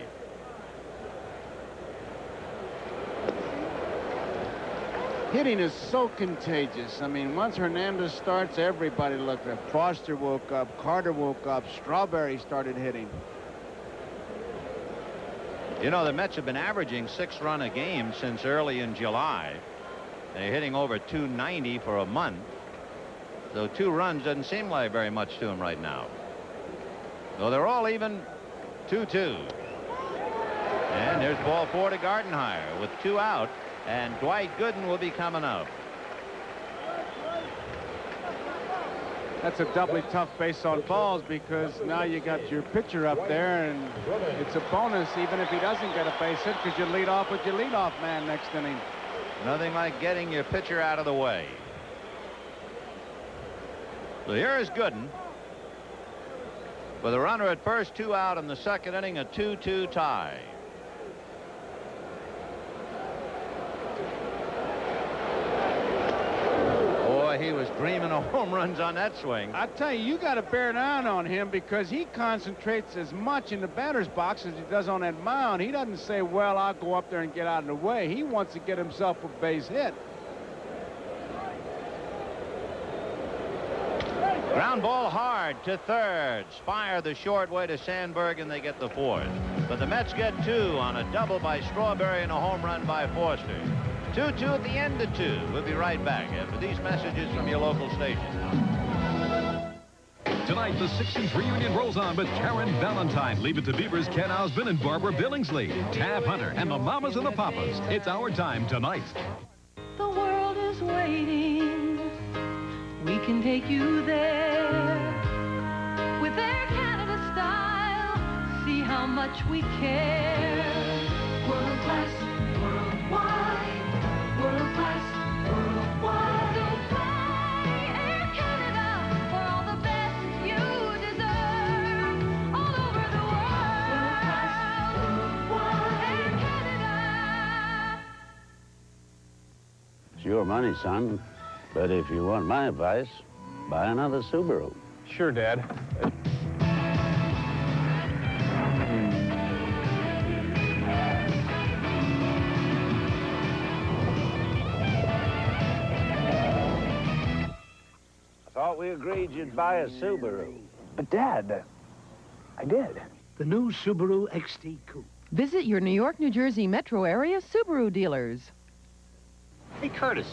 Hitting is so contagious. I mean, once Hernandez starts, everybody looked at. Foster woke up, Carter woke up, Strawberry started hitting. You know, the Mets have been averaging 6 runs a game since early in July. They're hitting over 290 for a month. So 2 runs doesn't seem like very much to them right now. So they're all even 2-2. And there's ball 4 to Gardenhire with 2 out. And Dwight Gooden will be coming up. That's a doubly tough base on balls, because now you got your pitcher up there, and it's a bonus even if he doesn't get a base hit, because you lead off with your leadoff man next inning. Nothing like getting your pitcher out of the way. So here is Gooden. With a runner at first, 2 out in the second inning, a 2-2 tie. Boy, he was dreaming of home runs on that swing. I tell you, you got to bear down on him, because he concentrates as much in the batter's box as he does on that mound. He doesn't say, well, I'll go up there and get out of the way. He wants to get himself a base hit. Ground ball hard to third. Spire the short way to Sandberg, and they get the 4th. But the Mets get 2 on a double by Strawberry and a home run by Foster. 2-2 at the end of 2. We'll be right back after these messages from your local station. Tonight, the 60s reunion rolls on with Karen Valentine, Leave It to Beaver's Ken Osborne and Barbara Billingsley, Tab Hunter, and the Mamas and the Papas. It's our time tonight. The world is waiting. We can take you there with Air Canada style. See how much we care. World class, worldwide. World class, worldwide. So fly Air Canada for all the best you deserve. All over the world. World class, worldwide. Air Canada. It's your money, son. But if you want my advice, buy another Subaru. Sure, Dad. I thought we agreed you'd buy a Subaru. But, Dad, I did. The new Subaru XT Coupe. Visit your New York, New Jersey metro area Subaru dealers. Hey, Curtis.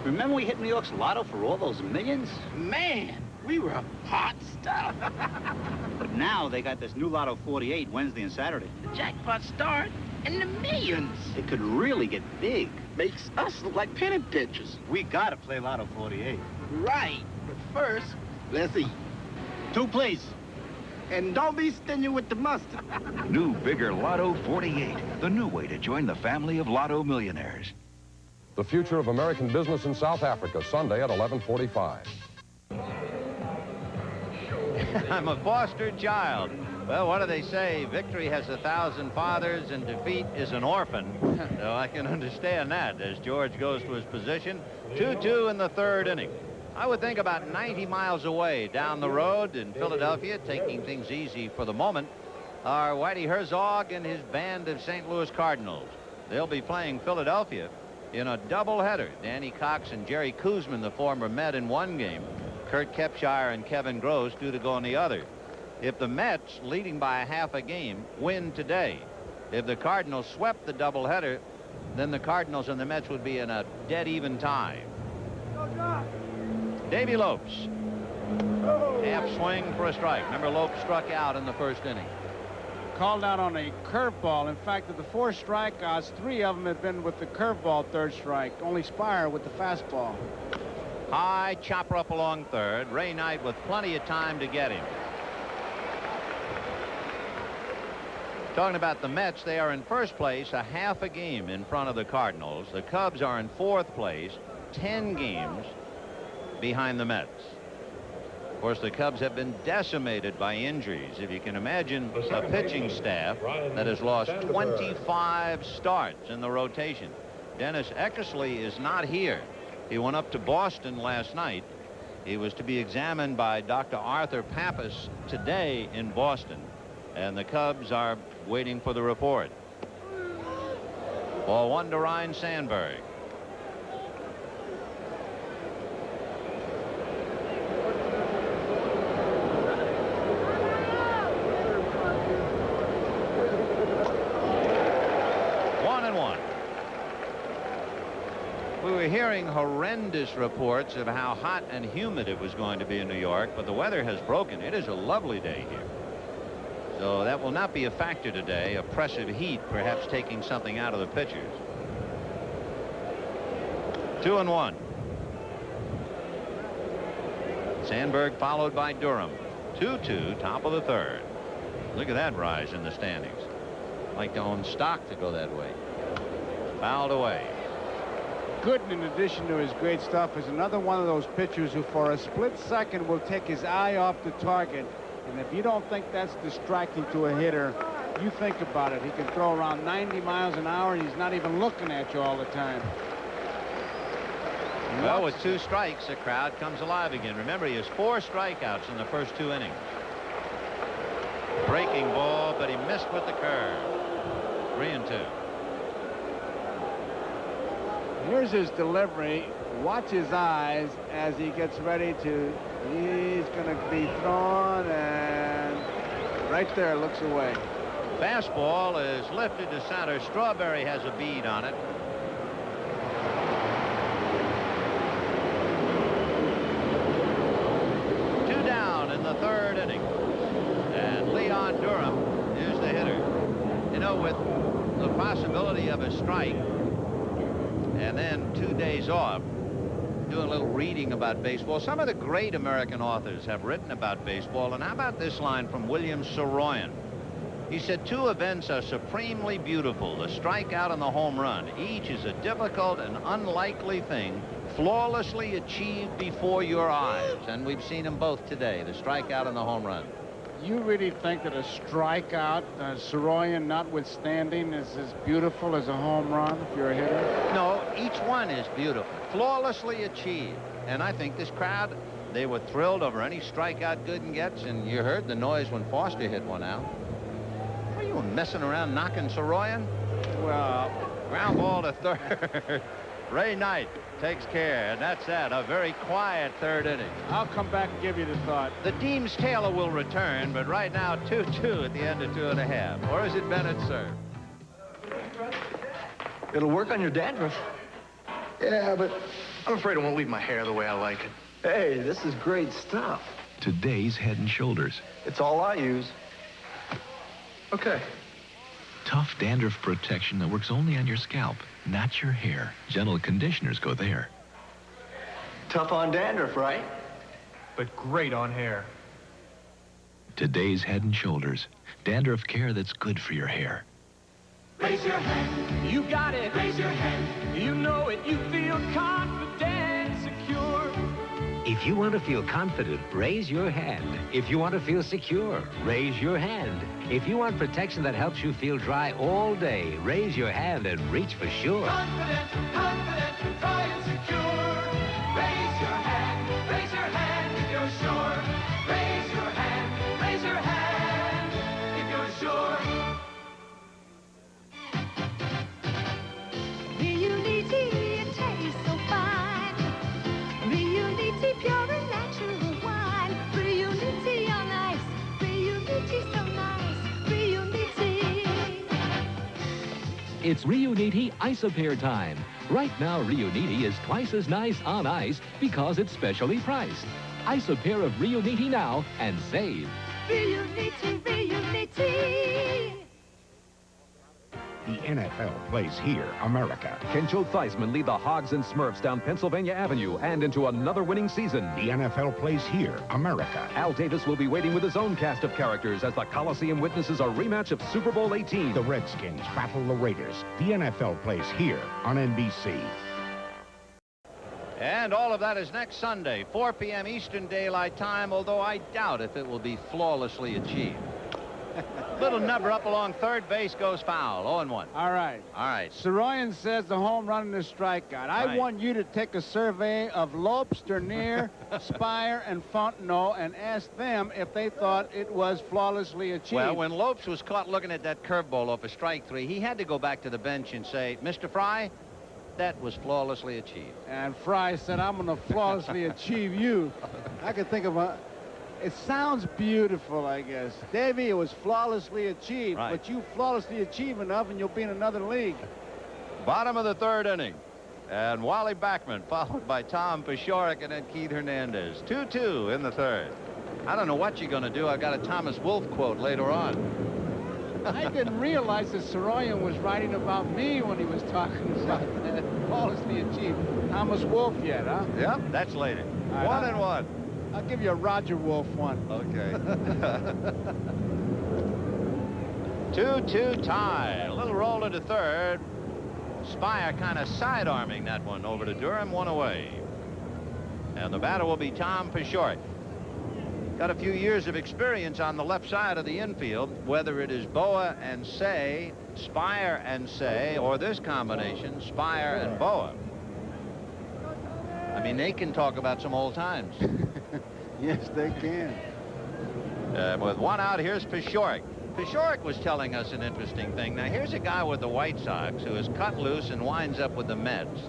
Remember we hit New York's lotto for all those millions? Man, we were hot stuff. But now they got this new Lotto 48 Wednesday and Saturday. The jackpot start and the millions. It could really get big. Makes us look like penny pitchers. We gotta play Lotto 48. Right, but first, let's eat. 2, please. And don't be stingy with the mustard. New, bigger Lotto 48. The new way to join the family of Lotto millionaires. The future of American business in South Africa, Sunday at 11:45. I'm a foster child. Well, what do they say? Victory has 1,000 fathers and defeat is an orphan. So I can understand that as George goes to his position. 2-2 in the 3rd inning. I would think about 90 miles away down the road in Philadelphia, taking things easy for the moment, are Whitey Herzog and his band of St. Louis Cardinals. They'll be playing Philadelphia in a doubleheader. Danny Cox and Jerry Koosman, the former Met, in one game. Kurt Kepshire and Kevin Gross due to go in the other. If the Mets, leading by a half a game, win today, if the Cardinals swept the doubleheader, then the Cardinals and the Mets would be in a dead-even tie. Davy Lopes. Half swing for a strike. Remember, Lopes struck out in the 1st inning. Called out on a curveball. In fact, of the 4 strikeouts, 3 of them have been with the curveball 3rd strike. Only Spire with the fastball. High chopper up along 3rd. Ray Knight with plenty of time to get him. Talking about the Mets, they are in 1st place, a half a game in front of the Cardinals. The Cubs are in 4th place, 10 games behind the Mets. Of course, the Cubs have been decimated by injuries. If you can imagine a pitching staff that has lost 25 starts in the rotation. Dennis Eckersley is not here. He went up to Boston last night. He was to be examined by Dr. Arthur Pappas today in Boston. And the Cubs are waiting for the report. Ball 1 to Ryan Sandberg. We were hearing horrendous reports of how hot and humid it was going to be in New York, but the weather has broken. It is a lovely day here. So that will not be a factor today. Oppressive heat perhaps taking something out of the pitchers. 2-1. Sandberg followed by Durham. 2-2, top of the 3rd. Look at that rise in the standings. Like to own stock to go that way. Fouled away. Gooden, in addition to his great stuff, is another one of those pitchers who for a split second will take his eye off the target. And if you don't think that's distracting to a hitter, you think about it. He can throw around 90 miles an hour and he's not even looking at you all the time. Well, with 2 strikes, the crowd comes alive again. Remember, he has 4 strikeouts in the first 2 innings. Breaking ball, but he missed with the curve. 3-2. Here's his delivery. Watch his eyes as he gets ready to. He's going to be thrown, and right there, looks away. Fastball is lifted to center. Strawberry has a bead on it. the third inning. And Leon Durham is the hitter. You know, with the possibility of a strike and then 2 days off, doing a little reading about baseball. Some of the great American authors have written about baseball. And how about this line from William Saroyan? He said, 2 events are supremely beautiful, the strikeout and the home run. Each is a difficult and unlikely thing, flawlessly achieved before your eyes. And we've seen them both today, the strikeout and the home run. You really think that a strikeout, Saroyan notwithstanding, is as beautiful as a home run if you're a hitter? No, each one is beautiful, flawlessly achieved. And I think this crowd, they were thrilled over any strikeout Gooden gets, and you heard the noise when Foster hit one out. Are you messing around knocking Saroyan? Well, ground ball to third. Ray Knight takes care, and that's that. A very quiet third inning. I'll come back and give you the thought. The Deems Taylor will return, but right now 2-2 at the end of 2.5. Or is it Bennett serve? It'll work on your dandruff. Yeah, but I'm afraid it won't leave my hair the way I like it. Hey, this is great stuff. Today's Head and Shoulders. It's all I use. Okay. Tough dandruff protection that works only on your scalp, not your hair. Gentle conditioners go there. Tough on dandruff, right? But great on hair. Today's Head and Shoulders. Dandruff care that's good for your hair. Raise your hand. You got it. Raise your hand. You know it. You feel confident, secure. If you want to feel confident, raise your hand. If you want to feel secure, raise your hand. If you want protection that helps you feel dry all day, raise your hand and reach for sure. Confident, confident, dry and secure. Raise your hand if you're sure. Raise your hand if you're sure. Reunity, it tastes so fine. Reunity, pure and natural wine. Reunity on ice. Reunity so nice. Reunity. It's Reuniti Ice-A-Pair time. Right now, Reuniti is twice as nice on ice because it's specially priced. Ice-A-Pair of Reuniti now and save. Reunity, Reunity. The NFL plays here, America. Can Joe Theismann lead the Hogs and Smurfs down Pennsylvania Avenue and into another winning season? The NFL plays here, America. Al Davis will be waiting with his own cast of characters as the Coliseum witnesses a rematch of Super Bowl 18. The Redskins battle the Raiders. The NFL plays here on NBC. And all of that is next Sunday, 4 p.m. Eastern Daylight Time, although I doubt if it will be flawlessly achieved. Little number up along third base goes foul. 0-1. All right. All right. Saroyan says the home run and the strikeout. I want you to take a survey of Lopes, Dernier, Spire, and Fontenot and ask them if they thought it was flawlessly achieved. Well, when Lopes was caught looking at that curveball off a strike 3, he had to go back to the bench and say, Mr. Fry, that was flawlessly achieved. And Fry said, I'm going to flawlessly achieve you. I could think of a... It sounds beautiful, I guess. Davey, it was flawlessly achieved, but you flawlessly achieve enough and you'll be in another league. Bottom of the third inning. And Wally Backman followed by Tom Paciorek and then Keith Hernandez. 2-2 in the third. I don't know what you're going to do. I've got a Thomas Wolfe quote later on. I didn't realize that Saroyan was writing about me when he was talking about that. Flawlessly achieved. Thomas Wolfe yet, huh? Yep, that's later. Right, 1-1. I'll give you a Roger Wolf one. Okay. 2-2 tie. A little roll into third. Spire kind of side-arming that one over to Durham, 1 away. And the batter will be Tom Paciorek. Got a few years of experience on the left side of the infield, whether it is Boa and Say, Spire and Say, or this combination, Spire and Boa. I mean, they can talk about some old times. Yes, they can. With one out, here's Paciorek. Paciorek was telling us an interesting thing. Now, here's a guy with the White Sox who is cut loose and winds up with the Mets.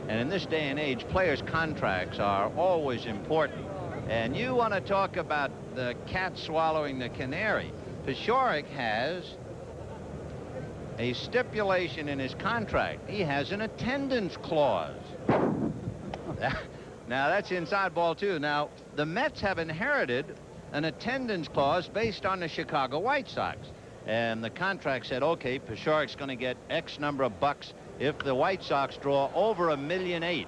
And in this day and age, players' contracts are always important. And you want to talk about the cat swallowing the canary. Paciorek has a stipulation in his contract. He has an attendance clause. Now, that's inside ball, too. Now, the Mets have inherited an attendance clause based on the Chicago White Sox. And the contract said, okay, Pashorik's going to get X number of bucks if the White Sox draw over $1.8 million.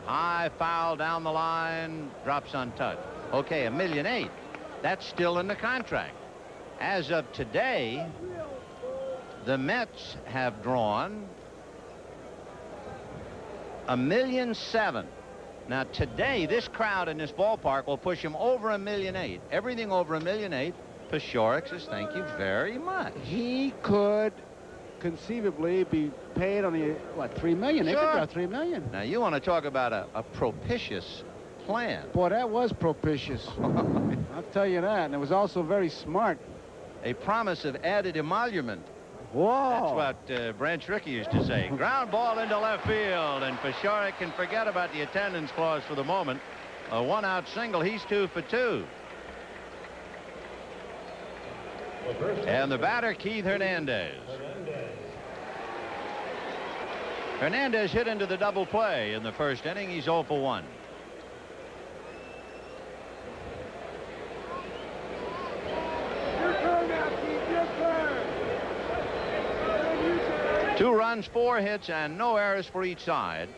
High foul down the line, drops untouched. Okay, $1.8 million. That's still in the contract. As of today, the Mets have drawn $1.7 million. Now today, this crowd in this ballpark will push him over $1.8 million. Everything over $1.8 million. Pashorik says, thank you very much. He could conceivably be paid on the, what, $3 million? They could draw $3 million. Now you want to talk about a propitious plan. Boy, that was propitious. I'll tell you that. And it was also very smart. A promise of added emolument. Whoa. That's what Branch Rickey used to say. Ground ball into left field, and Pashorik can forget about the attendance clause for the moment. A one-out single. He's 2 for 2. And the batter, Keith Hernandez. Hernandez hit into the double play in the first inning. He's 0 for 1. Two runs, 4 hits, and no errors for each side.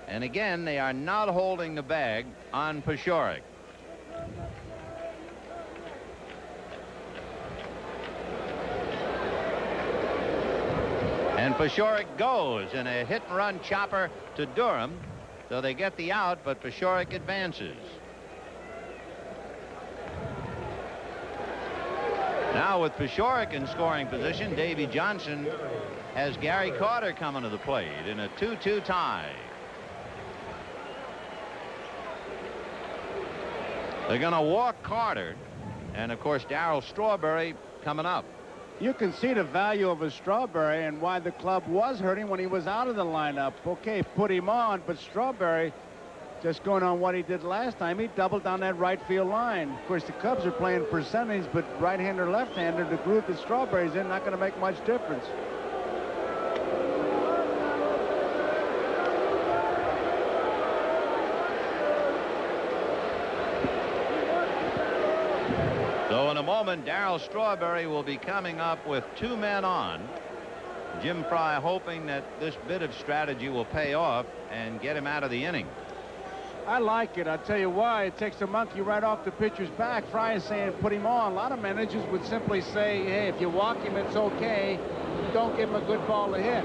And again, they are not holding the bag on Pashorik. And Pashorik goes in a hit-and-run chopper to Durham. So they get the out, but Pashorik advances. Now with Pashorik in scoring position, Davy Johnson has Gary Carter coming to the plate in a 2-2 tie. They're going to walk Carter, and of course Darryl Strawberry coming up. You can see the value of a Strawberry and why the club was hurting when he was out of the lineup. Okay, put him on, but Strawberry, just going on what he did last time, he doubled down that right field line. Of course, the Cubs are playing percentage, but right-hander, left-hander, the group that Strawberry's in, not going to make much difference. So in a moment, Darryl Strawberry will be coming up with 2 men on. Jim Fry hoping that this bit of strategy will pay off and get him out of the inning. I like it. I'll tell you why. It takes the monkey right off the pitcher's back. Fry is saying put him on. A lot of managers would simply say, hey, if you walk him, it's okay. Don't give him a good ball to hit.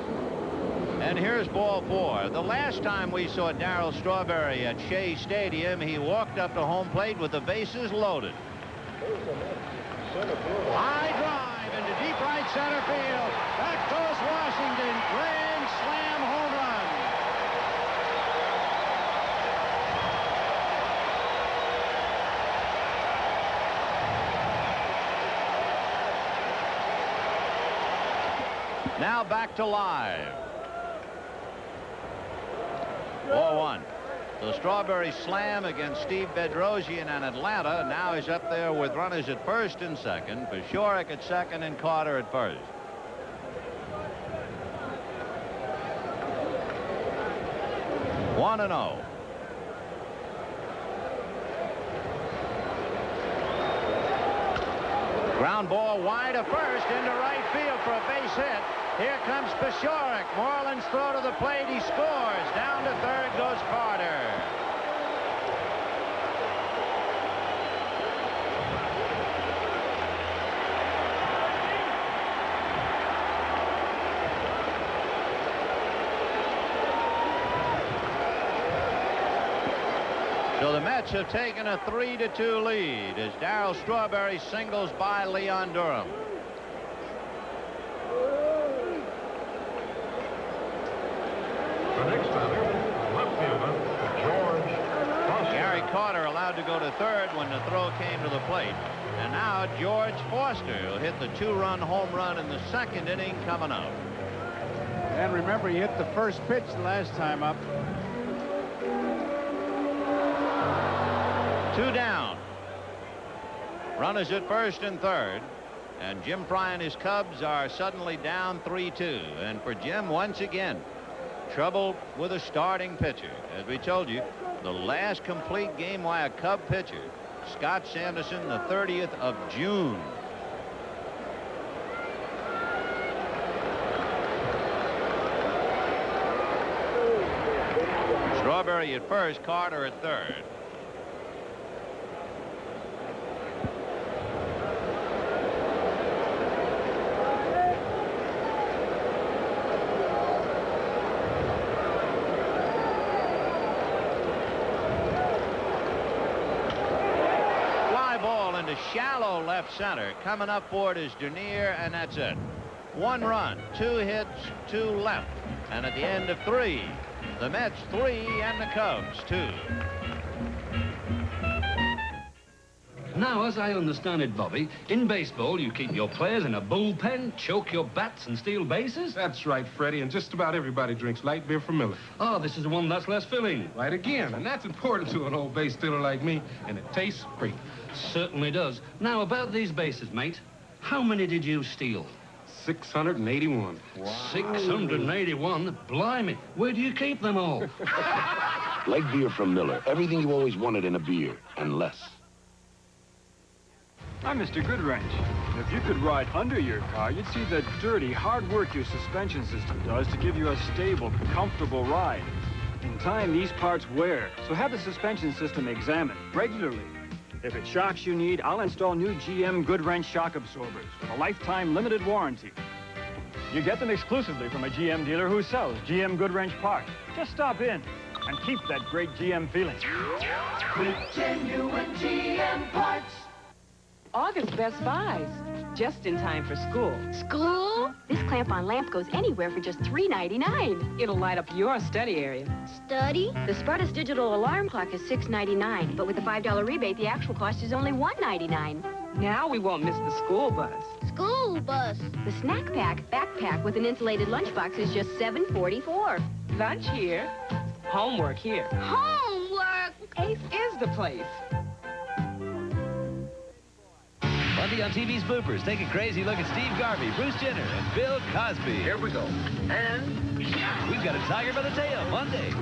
And here's ball 4. The last time we saw Darryl Strawberry at Shea Stadium, he walked up to home plate with the bases loaded. High drive into deep right center field. Back goes Washington. Grand slam home run. Now back to live. Ball 1. The Strawberry slam against Steve Bedrosian in Atlanta. Now he's up there with runners at first and second. Pashorik at second and Carter at first. One and 0. Ground ball wide of first into right field for a base hit. Here comes Pashorik. Moreland's throw to the plate. He scores. Down to third goes Carter. So the Mets have taken a 3-2 lead as Darryl Strawberry singles by Leon Durham. The next batter, left fielder, George Foster. Gary Carter allowed to go to third when the throw came to the plate. And now George Foster will hit the 2-run home run in the second inning coming up. And remember, he hit the first pitch the last time up. 2 down. Runners at first and third. And Jim Fry and his Cubs are suddenly down 3-2. And for Jim, once again, trouble with a starting pitcher. As we told you, the last complete game by a Cub pitcher Scott Sanderson, the 30th of June. Strawberry at first, Carter at third. Shallow left center. Coming up for it is Dernier, and that's it. 1 run, 2 hits, 2 left. And at the end of 3, the Mets 3 and the Cubs 2. Now, as I understand it, Bobby, in baseball, you keep your players in a bullpen, choke your bats, and steal bases? That's right, Freddie, and just about everybody drinks light beer from Miller. Oh, this is the one that's less filling. Right again, and that's important to an old base stealer like me, and it tastes great. Certainly does. Now, about these bases, mate, how many did you steal? 681. Wow. 681? Blimey, where do you keep them all? Light beer from Miller. Everything you always wanted in a beer, and less. I'm Mr. Goodwrench. If you could ride under your car, you'd see the dirty, hard work your suspension system does to give you a stable, comfortable ride. In time, these parts wear, so have the suspension system examined regularly. If it's shocks you need, I'll install new GM Goodwrench shock absorbers with a lifetime limited warranty. You get them exclusively from a GM dealer who sells GM Goodwrench parts. Just stop in and keep that great GM feeling. With genuine GM parts. August Best Buys. Just in time for school. School? This clamp-on lamp goes anywhere for just $3.99. It'll light up your study area. Study? The Spartus digital alarm clock is $6.99, but with a $5 rebate, the actual cost is only $1.99. Now we won't miss the school bus. School bus? The snack pack backpack with an insulated lunchbox is just $7.44. Lunch here, homework here. Homework? Ace is the place. Monday on TV's Bloopers, take a crazy look at Steve Garvey, Bruce Jenner, and Bill Cosby. Here we go. And we've got a tiger by the tail Monday.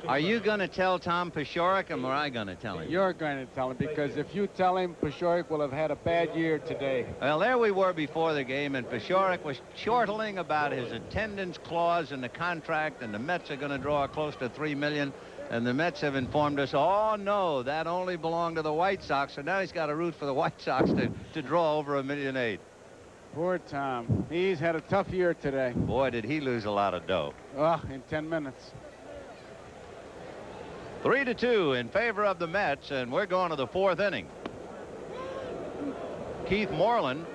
Are you going to tell Tom Paciorek, or am I going to tell him? You're going to tell him, because if you tell him, Paciorek will have had a bad year today. Well, there we were before the game, and Paciorek was chortling about his attendance clause in the contract, and the Mets are going to draw close to $3 million. And the Mets have informed us, oh, no, that only belonged to the White Sox. So now he's got to root for the White Sox to draw over $1.8 million. Poor Tom. He's had a tough year today. Boy, did he lose a lot of dough. Oh, in 10 minutes. 3-2 in favor of the Mets, and we're going to the 4th inning. Keith Moreland.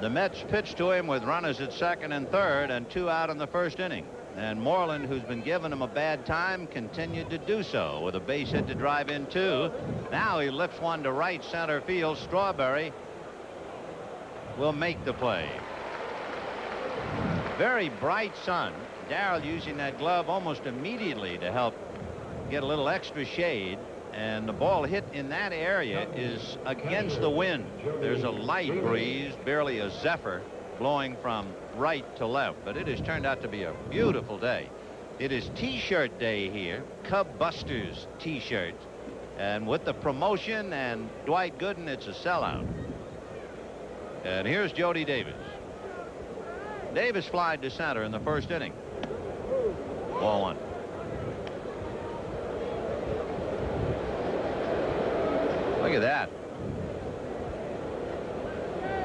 The Mets pitched to him with runners at 2nd and 3rd and 2 out in the 1st inning. And Moreland, who's been giving him a bad time, continued to do so with a base hit to drive in 2. Now he lifts one to right center field. Strawberry will make the play. Very bright sun. Darrell using that glove almost immediately to help get a little extra shade. And the ball hit in that area is against the wind. There's a light breeze, barely a zephyr, blowing from right to left, but it has turned out to be a beautiful day. It is T-shirt day here, Cub Busters T-shirt, and with the promotion and Dwight Gooden, it's a sellout. And here's Jody Davis. Davis flied to center in the 1st inning. Ball 1. Look at that.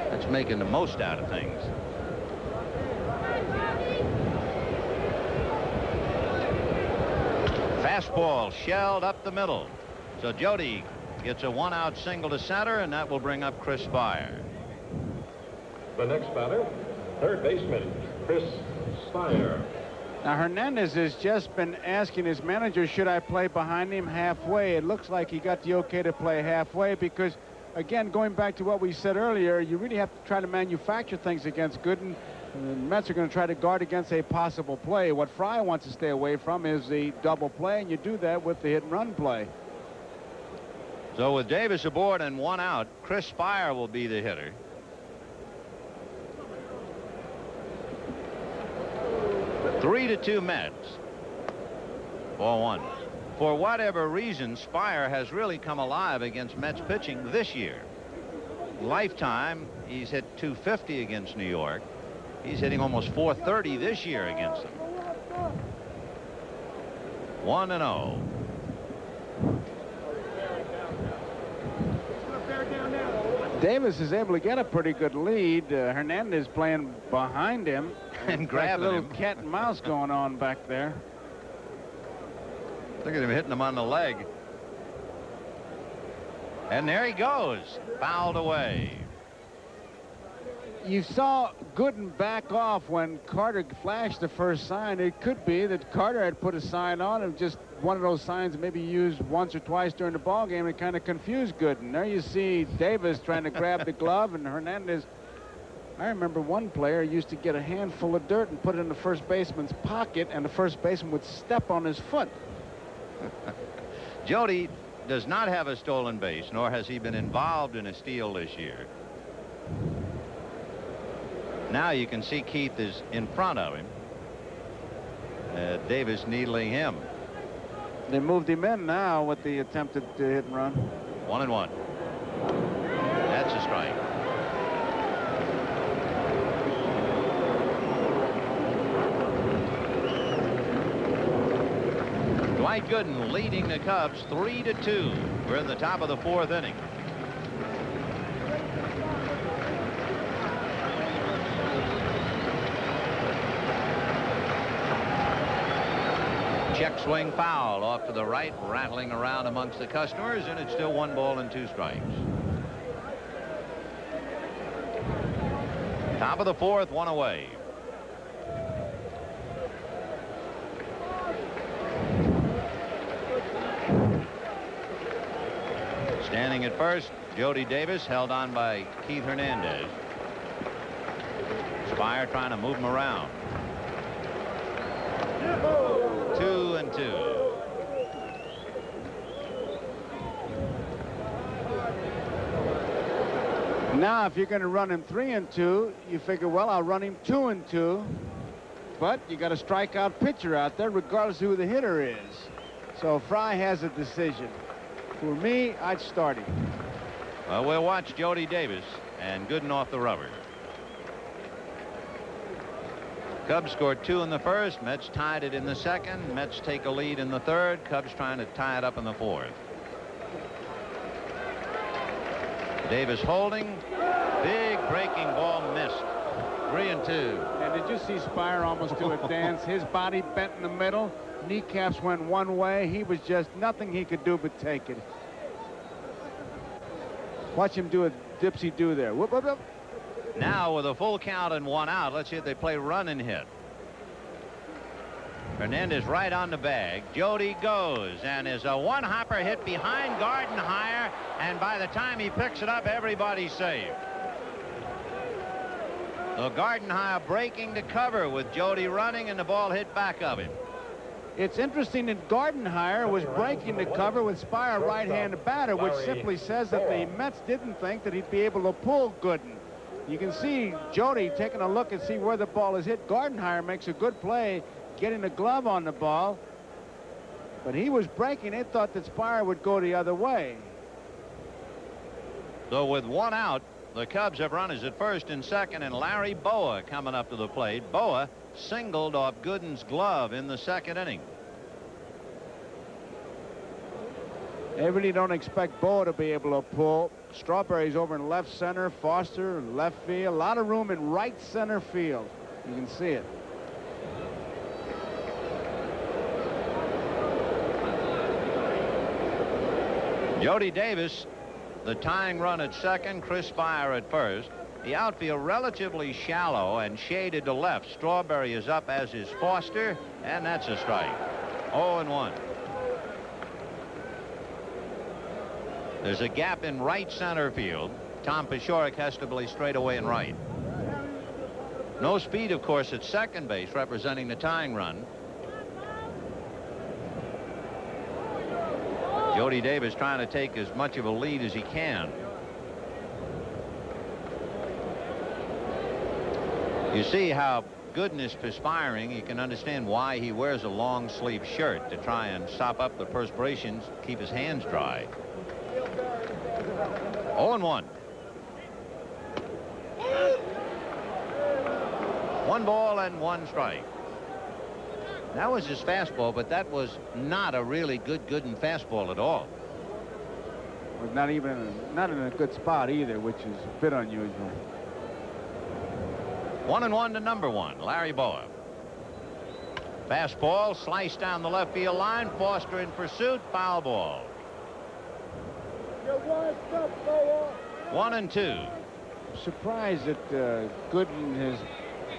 That's making the most out of things. Fastball shelled up the middle. So Jody gets a 1-out single to center, and that will bring up Chris Spire. The next batter, 3rd baseman, Chris Spire. Now, Hernandez has just been asking his manager, should I play behind him halfway? It looks like he got the okay to play halfway because, again, going back to what we said earlier, you really have to try to manufacture things against Gooden. The Mets are going to try to guard against a possible play. What Fry wants to stay away from is the double play, and you do that with the hit-and-run play. So with Davis aboard and 1 out, Chris Spire will be the hitter. The 3-2 Mets. Ball 1. For whatever reason, Spire has really come alive against Mets pitching this year. Lifetime, he's hit .250 against New York. He's hitting almost .430 this year against them. 1-0. Davis is able to get a pretty good lead. Hernandez playing behind him. And grabbing him. A little cat and mouse going on back there. Look at him hitting him on the leg. And there he goes. Fouled away. You saw Gooden back off when Carter flashed the first sign. It could be that Carter had put a sign on and just one of those signs maybe used once or twice during the ball game and kind of confused Gooden. There you see Davis trying to grab the glove, and Hernandez. I remember one player used to get a handful of dirt and put it in the first baseman's pocket, and the first baseman would step on his foot. Jody does not have a stolen base, nor has he been involved in a steal this year. Now you can see Keith is in front of him. Davis needling him. They moved him in now with the attempted hit and run. 1-1. That's a strike. Dwight Gooden leading the Cubs 3-2. We're in the top of the fourth inning. Check swing foul off to the right, rattling around amongst the customers, and it's still 1 ball and 2 strikes. Top of the fourth, 1 away. Standing at first, Jody Davis, held on by Keith Hernandez. Spire trying to move him around. 2-2. Now, if you're going to run him 3-2, you figure, well, I'll run him 2-2. But you got a strikeout pitcher out there, regardless of who the hitter is. So Fry has a decision. For me, I'd start him. Well, we'll watch Jody Davis and Gooden off the rubber. Cubs scored 2 in the first. Mets tied it in the second. Mets take a lead in the third. Cubs trying to tie it up in the fourth. Davis holding. Big breaking ball missed. 3-2. And did you see Spire almost do a dance? His body bent in the middle. Kneecaps went one way. He was just nothing he could do but take it. Watch him do a dipsy-do there. Whoop, whoop, whoop. Now with a full count and 1 out, let's see if they play run and hit. Hernandez right on the bag. Jody goes and is a one-hopper hit behind Gardenhire, and by the time he picks it up, everybody's saved. So Gardenhire breaking to cover with Jody running, and the ball hit back of him. It's interesting that Gardenhire was breaking the cover with Spire right-handed batter, which simply says that the Mets didn't think that he'd be able to pull Gooden. You can see Jody taking a look and see where the ball is hit. Gardenhire makes a good play getting the glove on the ball, but he was breaking it, thought that Spire would go the other way. So with 1 out, the Cubs have runners at first and second, and Larry Boa coming up to the plate. Boa singled off Gooden's glove in the second inning. They really don't expect Boa to be able to pull. Strawberry's over in left center, Foster left field, a lot of room in right center field. You can see it. Jody Davis, the tying run at second, Chris Spire at first. The outfield relatively shallow and shaded to left. Strawberry is up, as is Foster, and that's a strike. 0-1. There's a gap in right center field. Tom Paciorek has to play straight away and right. No speed, of course, at second base, representing the tying run. Jody Davis trying to take as much of a lead as he can. You see how Gooden is perspiring, you can understand why he wears a long sleeve shirt, to try and sop up the perspiration, keep his hands dry. 0-1. 1 ball and 1 strike. That was his fastball, but that was not a really good Gooden fastball at all. Was not in a good spot either, which is a bit unusual. 1-1 to number 1, Larry Bowa. Fastball sliced down the left field line. Foster in pursuit. Foul ball. 1-2. Surprised that Gooden has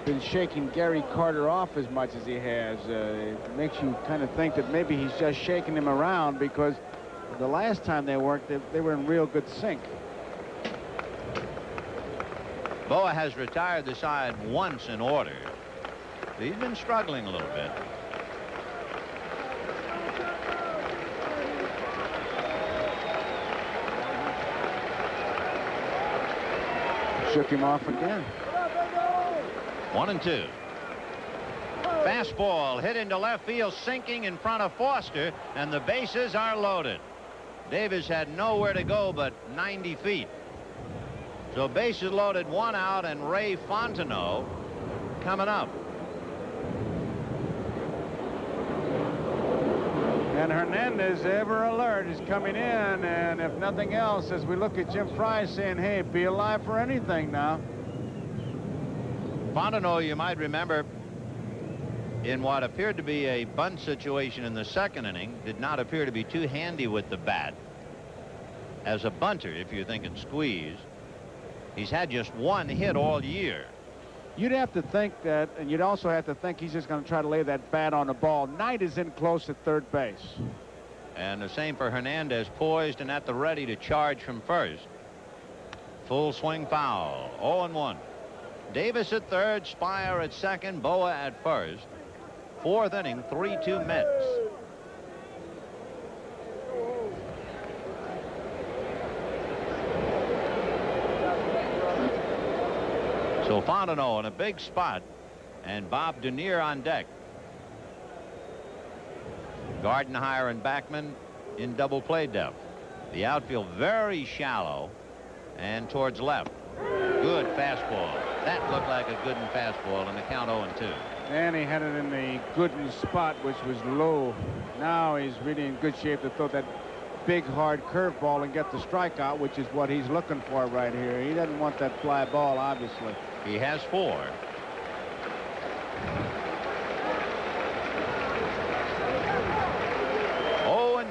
been shaking Gary Carter off as much as he has. It makes you kind of think that maybe he's just shaking him around, because the last time they worked, they were in real good sync. Bowa has retired the side once in order. He's been struggling a little bit. Shook him off again. 1-2. Fastball hit into left field, sinking in front of Foster, and the bases are loaded. Davis had nowhere to go but 90 feet. So bases loaded, 1 out, and Ray Fontenot coming up. And Hernandez, ever alert, is coming in, and if nothing else, as we look at Jim Fry saying, hey, be alive for anything now. Fontenot, you might remember, in what appeared to be a bunt situation in the second inning, did not appear to be too handy with the bat. As a bunter, if you're thinking squeeze, he's had just 1 hit all year. You'd have to think that, and you'd also have to think he's just going to try to lay that bat on the ball. Knight is in close at third base. And the same for Hernandez, poised and at the ready to charge from first. Full swing foul. 0-1. Davis at third, Spire at second, Bowa at first. 4th inning, 3-2 Mets. So Fontenot in a big spot, and Bob Denier on deck. Gardenhire and Backman in double play depth. The outfield very shallow and towards left. Good fastball. That looked like a Gooden fastball, and the count 0-2. And he had it in the Gooden spot, which was low. Now he's really in good shape to throw that big hard curveball and get the strikeout, which is what he's looking for right here. He doesn't want that fly ball, obviously. He has 4.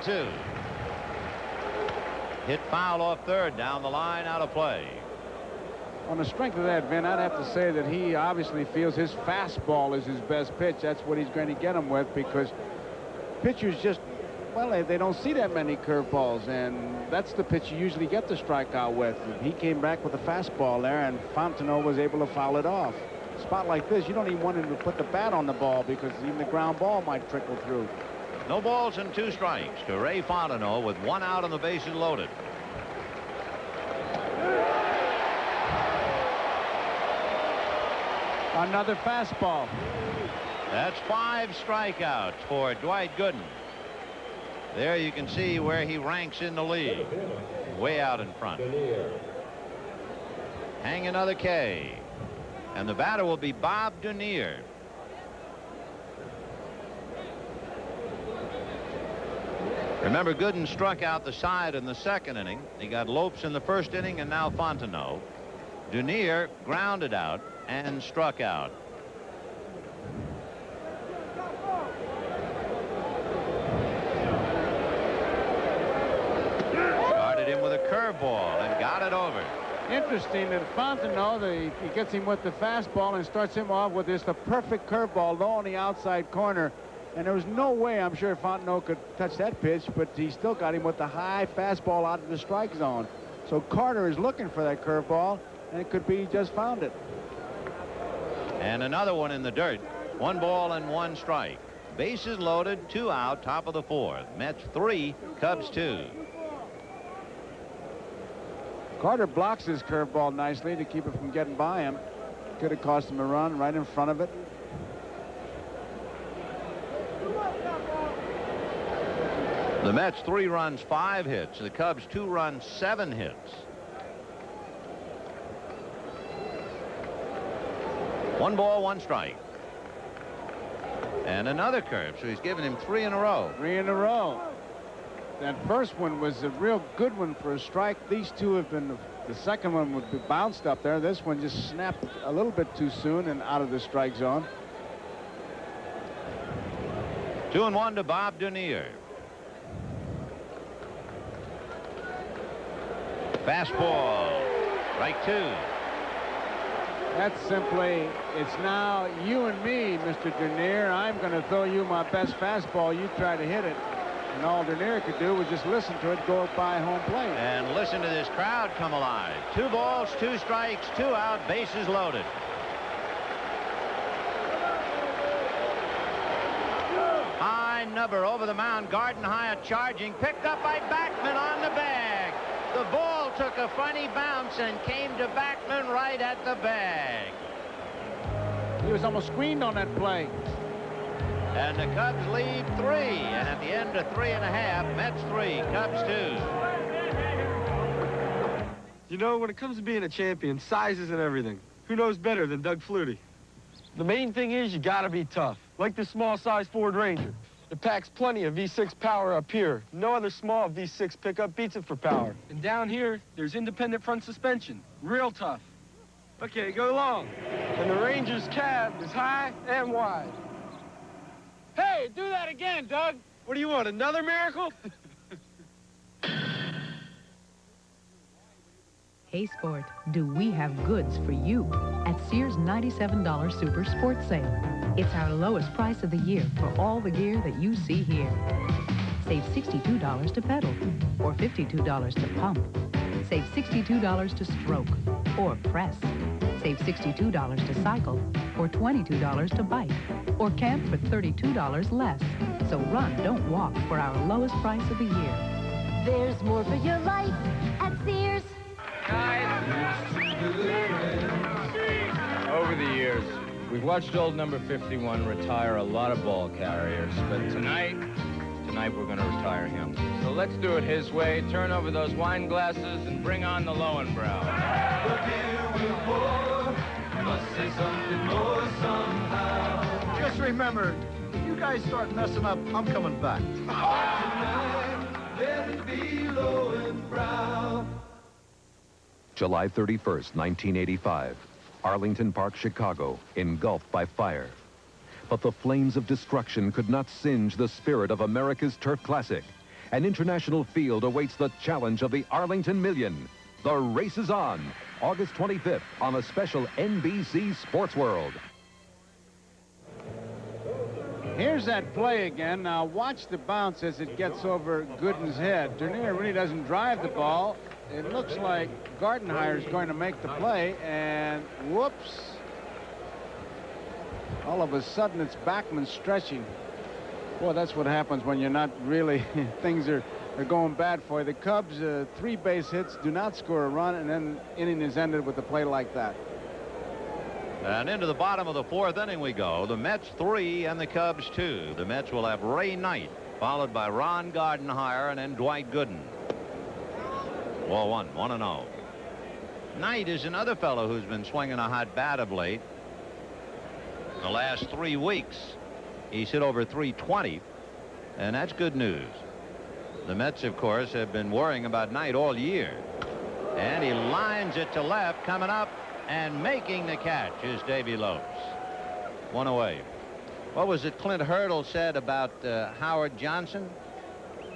Two. Hit foul off third, down the line, out of play. On the strength of that, Vin, I'd have to say that he obviously feels his fastball is his best pitch. That's what he's going to get him with, because pitchers just, well, they don't see that many curveballs, and that's the pitch you usually get the strikeout with. And he came back with a fastball there, and Fontenot was able to foul it off. A spot like this, you don't even want him to put the bat on the ball, because even the ground ball might trickle through. No balls and 2 strikes to Ray Fontenot with 1 out and the bases loaded. Another fastball. That's 5 strikeouts for Dwight Gooden. There you can see where he ranks in the league. Way out in front. Hang another K. And the batter will be Bob Denier. Remember, Gooden struck out the side in the second inning. He got Lopes in the first inning, and now Fontenot. Denier grounded out and struck out. Started him with a curveball and got it over. Interesting that Fontenot, he gets him with the fastball and starts him off with just a perfect curveball low on the outside corner. And there was no way, I'm sure, Fontenot could touch that pitch, but he still got him with the high fastball out of the strike zone. So Carter is looking for that curveball, and it could be he just found it. And another one in the dirt. 1 ball and 1 strike. Bases loaded, 2 out, top of the 4th. Mets 3, Cubs 2. Carter blocks his curveball nicely to keep it from getting by him. Could have cost him a run right in front of it. The Mets 3 runs, 5 hits. The Cubs 2 runs, 7 hits. One ball, 1 strike. And another curve, so he's given him 3 in a row. 3 in a row. That first one was a real good one for a strike. These two have been, the second one would be bounced up there. This one just snapped a little bit too soon and out of the strike zone. 2-1 to Bob Denier. Fastball, strike 2. That's simply, it's now you and me, Mr. Denier. I'm going to throw you my best fastball. You try to hit it. And all Denier could do was just listen to it go by home plate. And listen to this crowd come alive. 2 balls, 2 strikes, 2 out, bases loaded. High number over the mound. Gardenhire charging, picked up by Backman on the bag. The ball took a funny bounce and came to Backman right at the bag. He was almost screened on that play. And the Cubs lead 3. And at the end of 3.5, Mets 3, Cubs 2. You know, when it comes to being a champion, size isn't everything. Who knows better than Doug Flutie? The main thing is you gotta be tough, like the small-size Ford Ranger. It packs plenty of V6 power up here. No other small V6 pickup beats it for power. And down here, there's independent front suspension. Real tough. Okay, go long. And the Ranger's cab is high and wide. Hey, do that again, Doug. What do you want, another miracle? Hey Sport, do we have goods for you at Sears' $97 Super Sports Sale. It's our lowest price of the year for all the gear that you see here. Save $62 to pedal or $52 to pump. Save $62 to stroke or press. Save $62 to cycle or $22 to bike or camp for $32 less. So run, don't walk for our lowest price of the year. There's more for your life at Sears. Over the years, we've watched old number 51 retire a lot of ball carriers, but tonight we're going to retire him. So let's do it his way. Turn over those wine glasses and bring on the Lowenbrow. Must say something more somehow. Just remember, if you guys start messing up, I'm coming back. Let it be Lowenbrow. July 31st, 1985. Arlington Park, Chicago, engulfed by fire. But the flames of destruction could not singe the spirit of America's Turf Classic. An international field awaits the challenge of the Arlington Million. The race is on, August 25th on a special NBC Sports World. Here's that play again. Now watch the bounce as it gets over Gooden's head. Dernier really doesn't drive the ball. It looks like Gardenhire is going to make the play, and whoops. All of a sudden, it's Backman stretching. Boy, that's what happens when you're not really, things are going bad for you. The Cubs, 3 base hits, do not score a run, and then inning is ended with a play like that. And into the bottom of the 4th inning we go. The Mets 3 and the Cubs 2. The Mets will have Ray Knight, followed by Ron Gardenhire, and then Dwight Gooden. Ball 1, 1-0. Knight is another fellow who's been swinging a hot bat of late. The last 3 weeks, he's hit over 320, and that's good news. The Mets, of course, have been worrying about Knight all year. And he lines it to left, coming up and making the catch is Davy Lopes. 1 away. What was it Clint Hurdle said about Howard Johnson?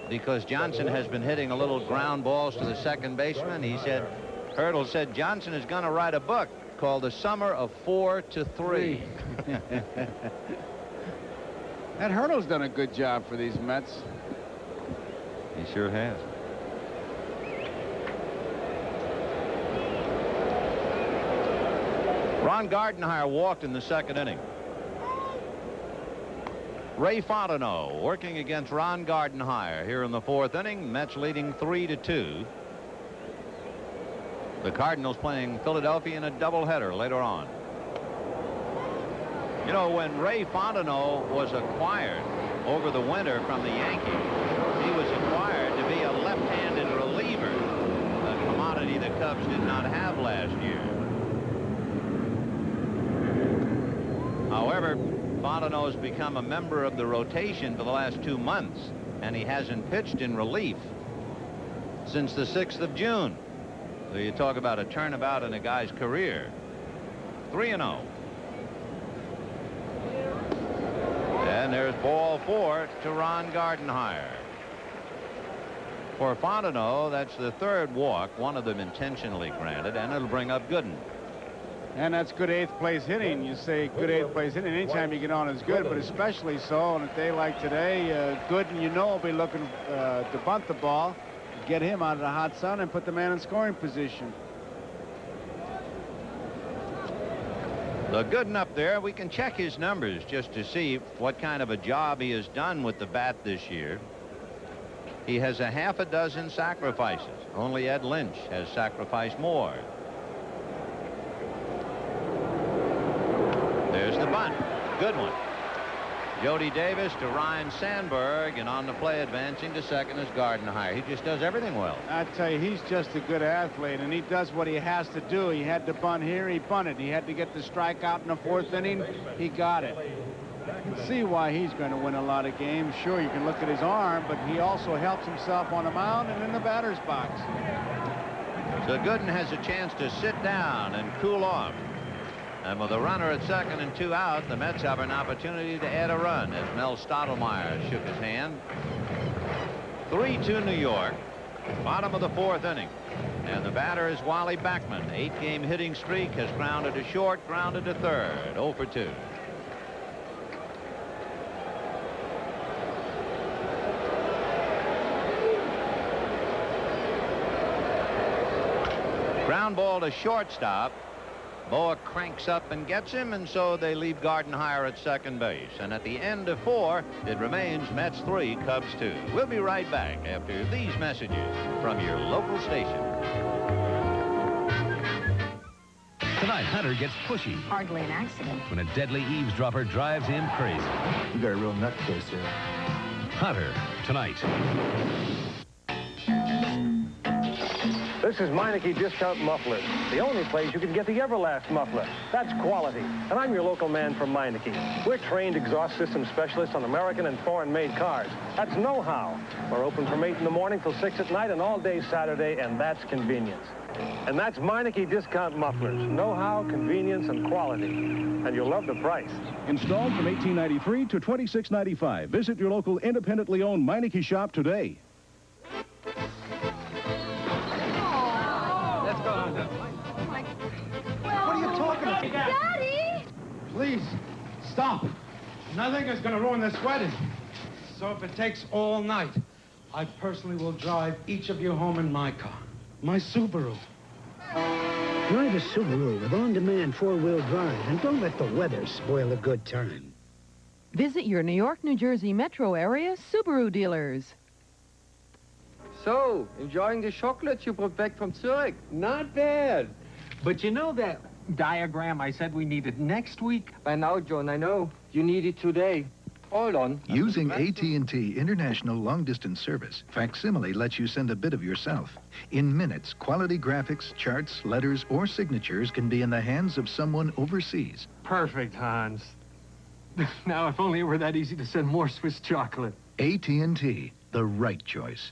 Because Johnson has been hitting a little ground balls to the second baseman. He said, Hurdle said, Johnson is going to write a book called The Summer of 4 to 3. That Hurdle's done a good job for these Mets. He sure has. Ron Gardenhire walked in the 2nd inning. Ray Fontenot working against Ron Gardenhire here in the 4th inning. Mets leading 3-2. The Cardinals playing Philadelphia in a doubleheader later on. You know, when Ray Fontenot was acquired over the winter from the Yankees, he was acquired to be a left-handed reliever, a commodity the Cubs did not have last year. However, Fontenot has become a member of the rotation for the last 2 months, and he hasn't pitched in relief since the 6th of June. So you talk about a turnabout in a guy's career. 3-0. And there's ball 4 to Ron Gardenhire. For Fontenot, that's the 3rd walk, one of them intentionally granted, and it'll bring up Gooden. And that's good 8th place hitting. You say good 8th place hitting. Anytime you get on is good, but especially so on a day like today. Gooden, you know, will be looking to bunt the ball, get him out of the hot sun, and put the man in scoring position. So Gooden up there, we can check his numbers just to see what kind of a job he has done with the bat this year. He has a half a dozen sacrifices. Only Ed Lynch has sacrificed more. There's the bunt. Good one. Jody Davis to Ryan Sandberg, and on the play advancing to second is Gardenhire. He just does everything well. I tell you, he's just a good athlete, and he does what he has to do. He had to bunt here, he bunted. He had to get the strikeout in the 4th inning, he got it. You can see why he's going to win a lot of games. Sure, you can look at his arm, but he also helps himself on the mound and in the batter's box. So Gooden has a chance to sit down and cool off. And with a runner at second and 2 out, the Mets have an opportunity to add a run as Mel Stottlemyre shook his hand. 3-2 New York. Bottom of the 4th inning. And the batter is Wally Backman. 8-game hitting streak, has grounded to short, grounded to third. 0 for 2. Ground ball to shortstop. Boa cranks up and gets him, and so they leave Gardenhire at second base. And at the end of 4, it remains Mets 3, Cubs 2. We'll be right back after these messages from your local station. Tonight, Hunter gets pushy Hardly an accident. when a deadly eavesdropper drives him crazy. You got a real nutcase here. Hunter, tonight. This is Meineke Discount Mufflers, the only place you can get the Everlast muffler. That's quality. And I'm your local man from Meineke. We're trained exhaust system specialists on American and foreign-made cars. That's know-how. We're open from 8 in the morning till 6 at night and all day Saturday, and that's convenience. And that's Meineke Discount Mufflers. Know-how, convenience, and quality. And you'll love the price. Installed from $18.93 to $26.95. Visit your local independently owned Meineke shop today. What are you talking about? Daddy! Please, stop. Nothing is going to ruin this wedding. So if it takes all night, I personally will drive each of you home in my car. My Subaru. Drive a Subaru with on-demand 4-wheel drive, and don't let the weather spoil a good time. Visit your New York, New Jersey metro area Subaru dealers. So, enjoying the chocolates you brought back from Zurich? Not bad. But you know that diagram I said we needed next week? By now, John, I know. You need it today. Hold on. Using AT&T International Long-Distance Service, Facsimile lets you send a bit of yourself. In minutes, quality graphics, charts, letters, or signatures can be in the hands of someone overseas. Perfect, Hans. Now, if only it were that easy to send more Swiss chocolate. AT&T, the right choice.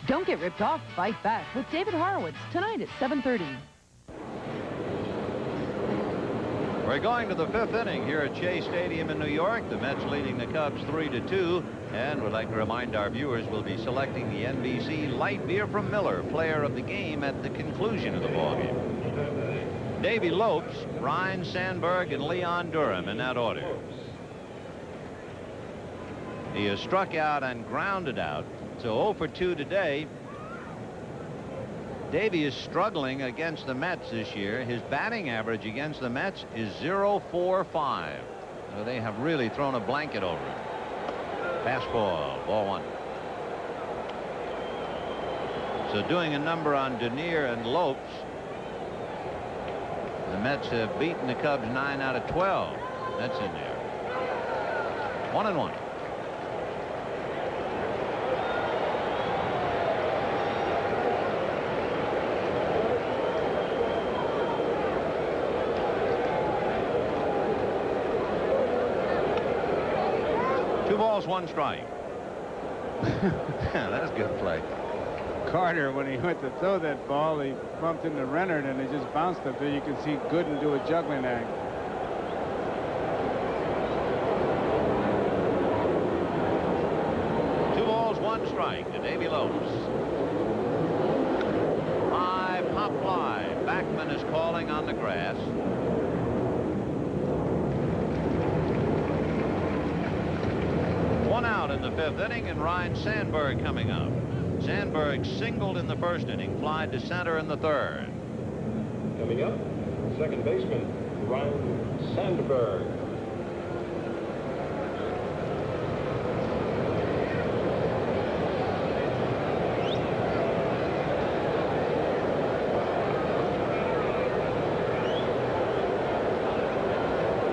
Don't get ripped off. Fight back with David Horowitz tonight at 7:30. We're going to the 5th inning here at Shea Stadium in New York. The Mets leading the Cubs 3-2. And we'd like to remind our viewers we'll be selecting the NBC Light Beer from Miller player of the game at the conclusion of the ballgame. Davy Lopes, Ryan Sandberg, and Leon Durham in that order. He has struck out and grounded out. So 0 for 2 today. Davy is struggling against the Mets this year. His batting average against the Mets is .045. So they have really thrown a blanket over him. Fastball, ball 1. So doing a number on Denier and Lopes. The Mets have beaten the Cubs 9 out of 12. That's in there. 1-1. Two balls, one strike. That was good play. Carter, when he went to throw that ball, he bumped into Renner, and it just bounced up there. You can see Gooden do a juggling act. Two balls, one strike to Davy Lopes. High pop fly. Backman is calling on the grass. One out in the fifth inning, and Ryan Sandberg coming up. Sandberg singled in the first inning, flied to center in the third. Coming up, second baseman, Ryan Sandberg.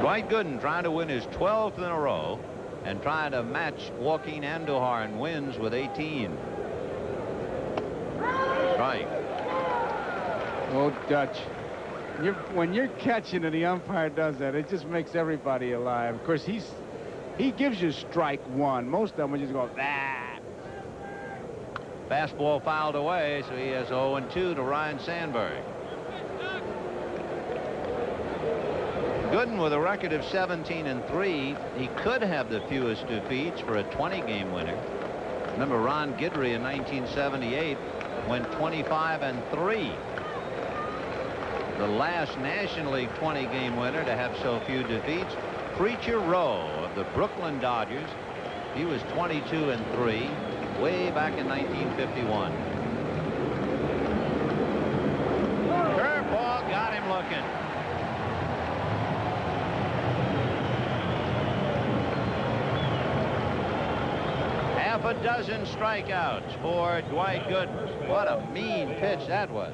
Dwight Gooden trying to win his 12th in a row and trying to match Joaquin Andujar in wins with 18. Strike. Oh, Dutch. When you're catching and the umpire does that, it just makes everybody alive. Of course, he gives you strike one. Most of them will just go, ah. Fastball fouled away, so he has 0-2 to Ryan Sandberg. Gooden with a record of 17-3. He could have the fewest defeats for a 20-game winner. Remember, Ron Guidry in 1978 went 25-3. The last National League 20-game winner to have so few defeats, Preacher Rowe of the Brooklyn Dodgers. He was 22-3 way back in 1951. Curveball got him looking. Half a dozen strikeouts for Dwight Gooden. What a mean pitch that was.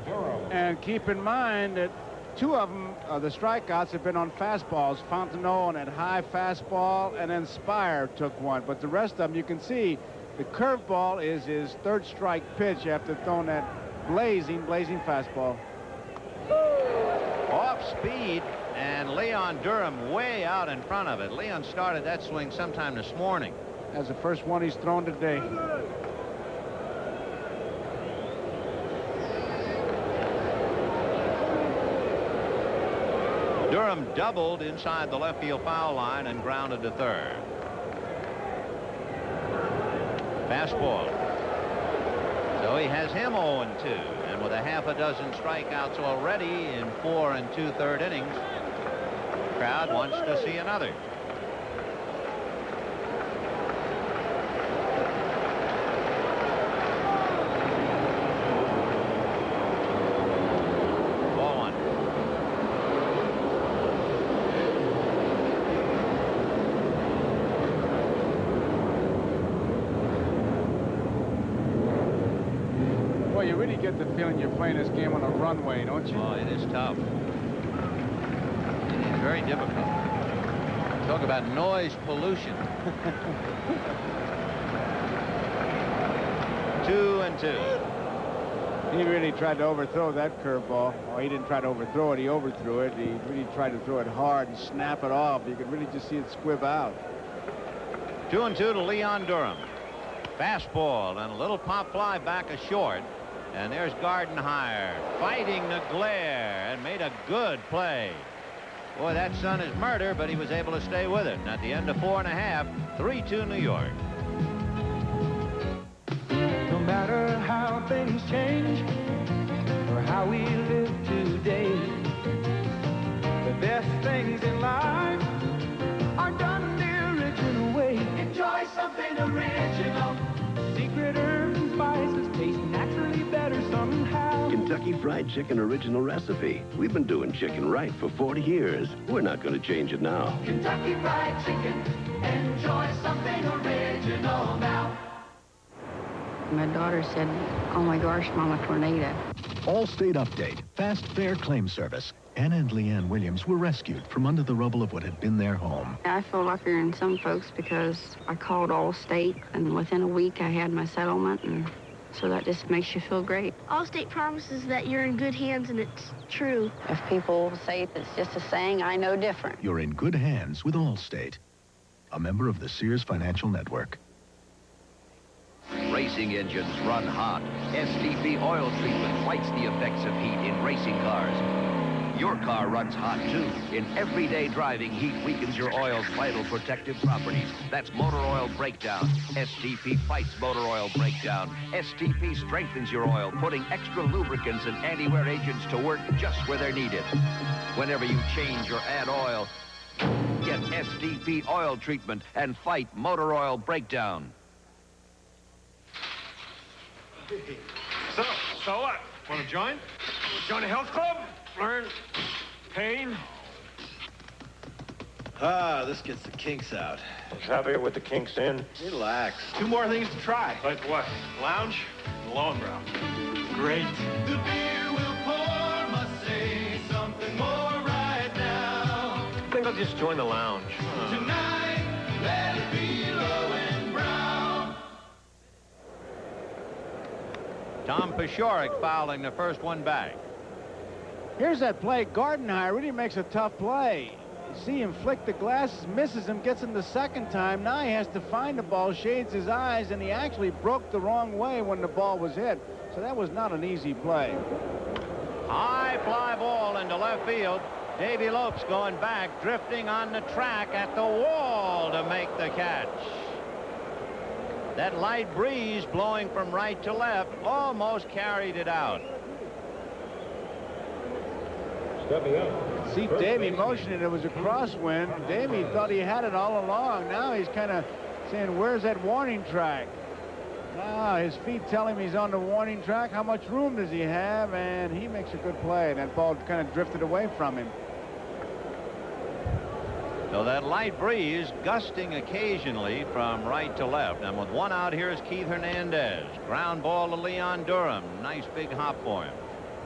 And keep in mind that two of them, the strikeouts, have been on fastballs. Fontenot on that high fastball, and then Spire took one. But the rest of them, you can see the curveball is his third strike pitch after throwing that blazing fastball. Off speed, and Leon Durham way out in front of it. Leon started that swing sometime this morning. That's the first one he's thrown today. Durham doubled inside the left field foul line and grounded to third. Fastball. So he has him 0-2, and with a half a dozen strikeouts already in 4 2/3 innings, the crowd wants to see another. You really get the feeling you're playing this game on a runway, don't you? Oh, it is tough. It is very difficult. Talk about noise pollution. 2-2. He really tried to overthrow that curveball. Oh, he didn't try to overthrow it. He overthrew it. He really tried to throw it hard and snap it off. You could really just see it squib out. 2-2 to Leon Durham. Fastball and a little pop fly back a short. And there's Gardenhire fighting the glare and made a good play. Boy, that sun is murder, but he was able to stay with it. And at the end of 4 1/2, 3-2 New York. No matter how things change or how we live today, the best things in life are done the original way. Enjoy something original. Secret herbs and spices taste naturally better somehow. Kentucky Fried Chicken original recipe. We've been doing chicken right for 40 years. We're not going to change it now. Kentucky Fried Chicken. Enjoy something original now. My daughter said, "Oh my gosh, Mama, tornado." Allstate Update. Fast, fair claim service. Anna and Leanne Williams were rescued from under the rubble of what had been their home. I feel luckier than some folks because I called Allstate, and within a week I had my settlement, and so that just makes you feel great. Allstate promises that you're in good hands, and it's true. If people say it's just a saying, I know different. You're in good hands with Allstate, a member of the Sears Financial Network. Racing engines run hot. STP oil treatment fights the effects of heat in racing cars. Your car runs hot, too. In everyday driving, heat weakens your oil's vital protective properties. That's motor oil breakdown. STP fights motor oil breakdown. STP strengthens your oil, putting extra lubricants and anti-wear agents to work just where they're needed. Whenever you change or add oil, get STP oil treatment and fight motor oil breakdown. So what? Want to join? Join a health club? Learn pain? This gets the kinks out. It's happier with the kinks in. Relax. 2 more things to try. Like what? Lounge and Lowenbrow. Great. The beer will pour, must say something more right now. I think I'll just join the lounge. Tonight, let it be Lowenbrow. Tom Paciorek fouling the first one back. Here's that play. Gardenhire really makes a tough play. You see him flick the glasses, misses him, gets him the second time. Now he has to find the ball, shades his eyes, and he actually broke the wrong way when the ball was hit. So that was not an easy play. High fly ball into left field. Davy Lopes going back, drifting on the track at the wall to make the catch. That light breeze blowing from right to left almost carried it out. See Davy motioning. It was a crosswind. Davy thought he had it all along. Now he's kind of saying, where's that warning track? Now his feet tell him he's on the warning track. How much room does he have? And he makes a good play. That ball kind of drifted away from him. So that light breeze gusting occasionally from right to left. And with one out, here is Keith Hernandez. Ground ball to Leon Durham. Nice big hop for him.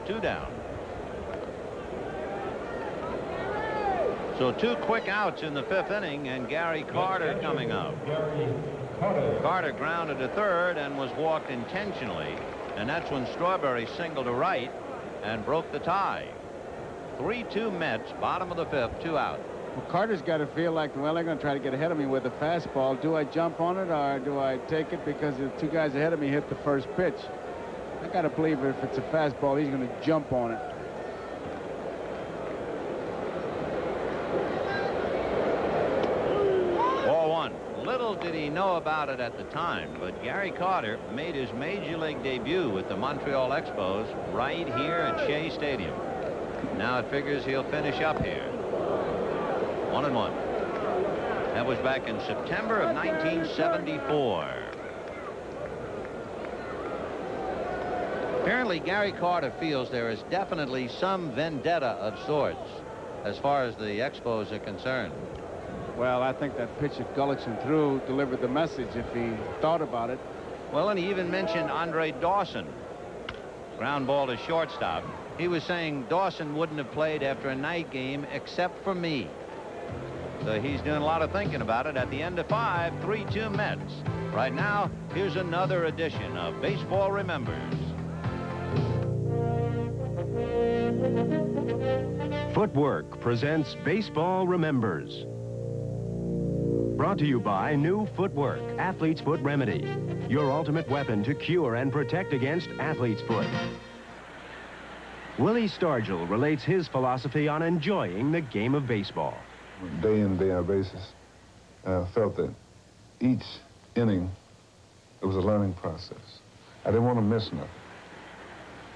2 down. So 2 quick outs in the 5th inning, and Gary Carter coming up. Carter grounded to third and was walked intentionally, and that's when Strawberry singled to right and broke the tie. 3-2 Mets, bottom of the 5th, 2 out. Well, Carter's got to feel like, well, they're going to try to get ahead of me with a fastball. Do I jump on it or do I take it because the 2 guys ahead of me hit the first pitch? I got to believe if it's a fastball, he's going to jump on it. Little did he know about it at the time, but Gary Carter made his major league debut with the Montreal Expos right here at Shea Stadium. Now it figures he'll finish up here. 1-1. That was back in September of 1974. Apparently Gary Carter feels there is definitely some vendetta of sorts as far as the Expos are concerned. Well, I think that pitch that Gullickson threw delivered the message if he thought about it. Well, and he even mentioned Andre Dawson. Ground ball to shortstop. He was saying Dawson wouldn't have played after a night game except for me. So he's doing a lot of thinking about it. At the end of 5, 3-2 Mets. Right now, here's another edition of Baseball Remembers. Footwork presents Baseball Remembers. Brought to you by New Footwork, Athlete's Foot Remedy. Your ultimate weapon to cure and protect against athlete's foot. Willie Stargell relates his philosophy on enjoying the game of baseball. Day in, day out basis, I felt that each inning, it was a learning process. I didn't want to miss nothing.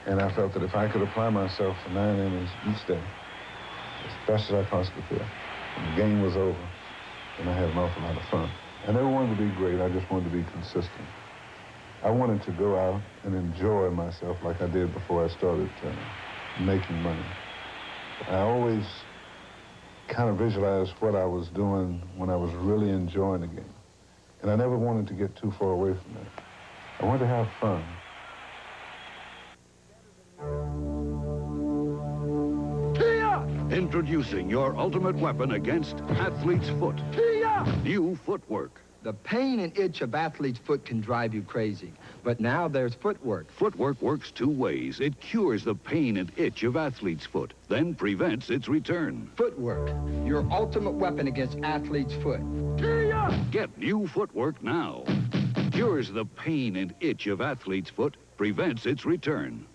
And I felt that if I could apply myself for 9 innings each day, as best as I possibly could, when the game was over, and I had an awful lot of fun. I never wanted to be great, I just wanted to be consistent. I wanted to go out and enjoy myself like I did before I started making money. I always kind of visualized what I was doing when I was really enjoying the game. And I never wanted to get too far away from that. I wanted to have fun. Introducing your ultimate weapon against athlete's foot. New footwork. The pain and itch of athlete's foot can drive you crazy. But now there's footwork. Footwork works two ways. It cures the pain and itch of athlete's foot, then prevents its return. Footwork, your ultimate weapon against athlete's foot. Get new footwork now. Cures the pain and itch of athlete's foot, prevents its return.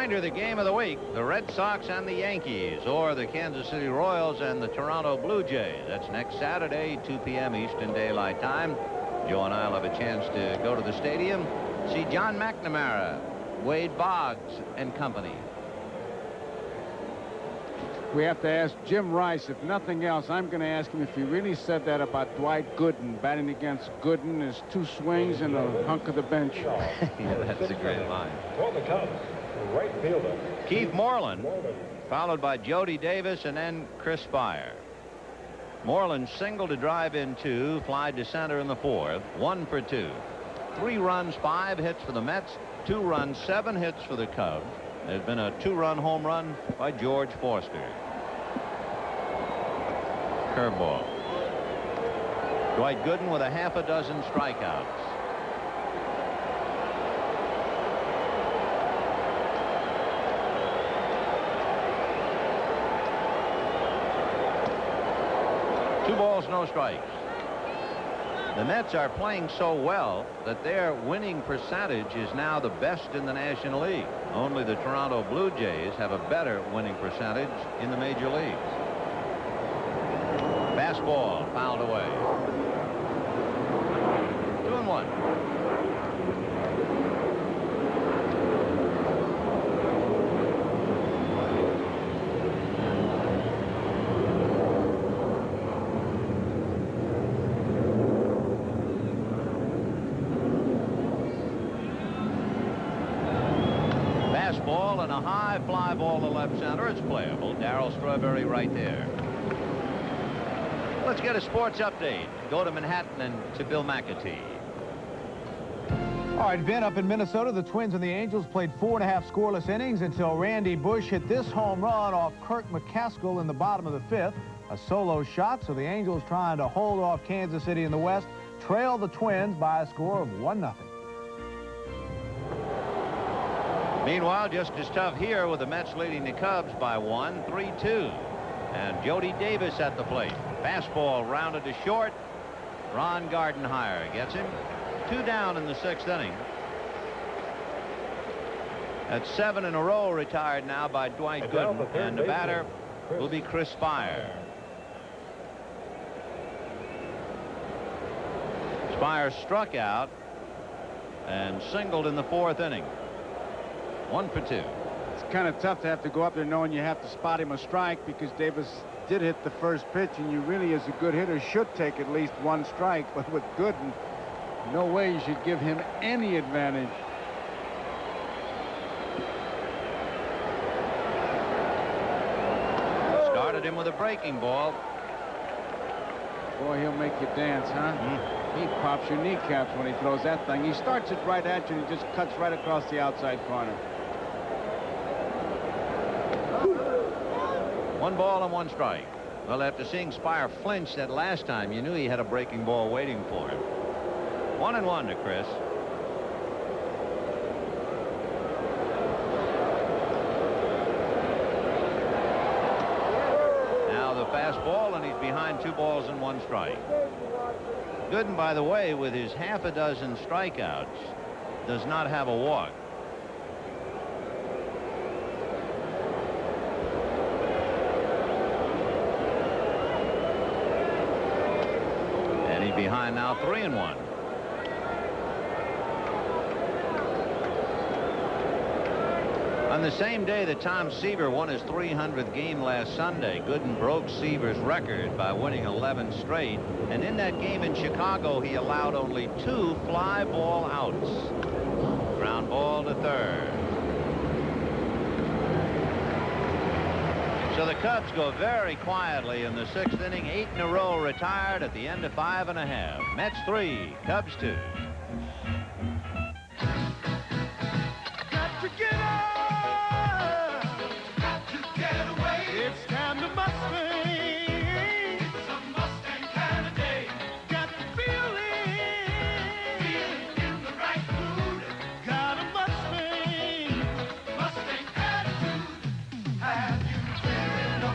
The game of the week, the Red Sox and the Yankees, or the Kansas City Royals and the Toronto Blue Jays. That's next Saturday, 2 p.m. Eastern Daylight Time. Joe and I will have a chance to go to the stadium, see John McNamara, Wade Boggs, and company. We have to ask Jim Rice, if nothing else, I'm going to ask him if he really said that about Dwight Gooden, batting against Gooden, his 2 swings and a hunk of the bench. Yeah, that's a great line. For the Cubs, right fielder Keith Moreland, followed by Jody Davis and then Chris Spire. Moreland singled to drive in 2, flied to center in the 4th, 1 for 2. 3 runs, 5 hits for the Mets, 2 runs, 7 hits for the Cubs. There's been a 2-run home run by George Foster. Curveball. Dwight Gooden with a half a dozen strikeouts. Two balls, no strikes. The Mets are playing so well that their winning percentage is now the best in the National League. Only the Toronto Blue Jays have a better winning percentage in the major leagues. Fastball fouled away. 2-1. Fastball and a high fly ball to left center. It's playable. Darryl Strawberry right there. Let's get a sports update. Go to Manhattan and to Bill McAtee. All right, Ben, up in Minnesota, the Twins and the Angels played 4.5 scoreless innings until Randy Bush hit this home run off Kirk McCaskill in the bottom of the 5th. A solo shot, so the Angels trying to hold off Kansas City in the West, trail the Twins by a score of 1-0. Meanwhile, just as tough here with the Mets leading the Cubs by 1, 3-2. And Jody Davis at the plate. Fastball rounded to short. Ron Gardenhire gets him. 2 down in the 6th inning. That's 7 in a row retired now by Dwight Gooden. And the batter will be Chris Spire. Spire struck out and singled in the 4th inning. 1 for 2. It's kind of tough to have to go up there knowing you have to spot him a strike, because Davis did hit the first pitch, and you really, as a good hitter, should take at least 1 strike. But with Gooden, no way you should give him any advantage. Started him with a breaking ball. Boy, he'll make you dance, huh? He pops your kneecaps when he throws that thing. He starts it right at you, and he just cuts right across the outside corner. 1 ball and 1 strike. Well, after seeing Spire flinch that last time, you knew he had a breaking ball waiting for him. 1-1 to Chris. Now the fastball, and he's behind 2 balls and 1 strike. Gooden, by the way, with his half a dozen strikeouts, does not have a walk. Behind now 3-1. On the same day that Tom Seaver won his 300th game last Sunday, Gooden broke Seaver's record by winning 11 straight. And in that game in Chicago, he allowed only 2 fly ball outs. Ground ball to third. So the Cubs go very quietly in the 6th inning. 8 in a row retired at the end of 5 1/2. Mets 3, Cubs 2. Got to get up. Got to get away. It's time to Mustang. It's a Mustang kind of day. Got the feeling. Feeling in the right mood. Got a Mustang. Mustang attitude. Have you driven a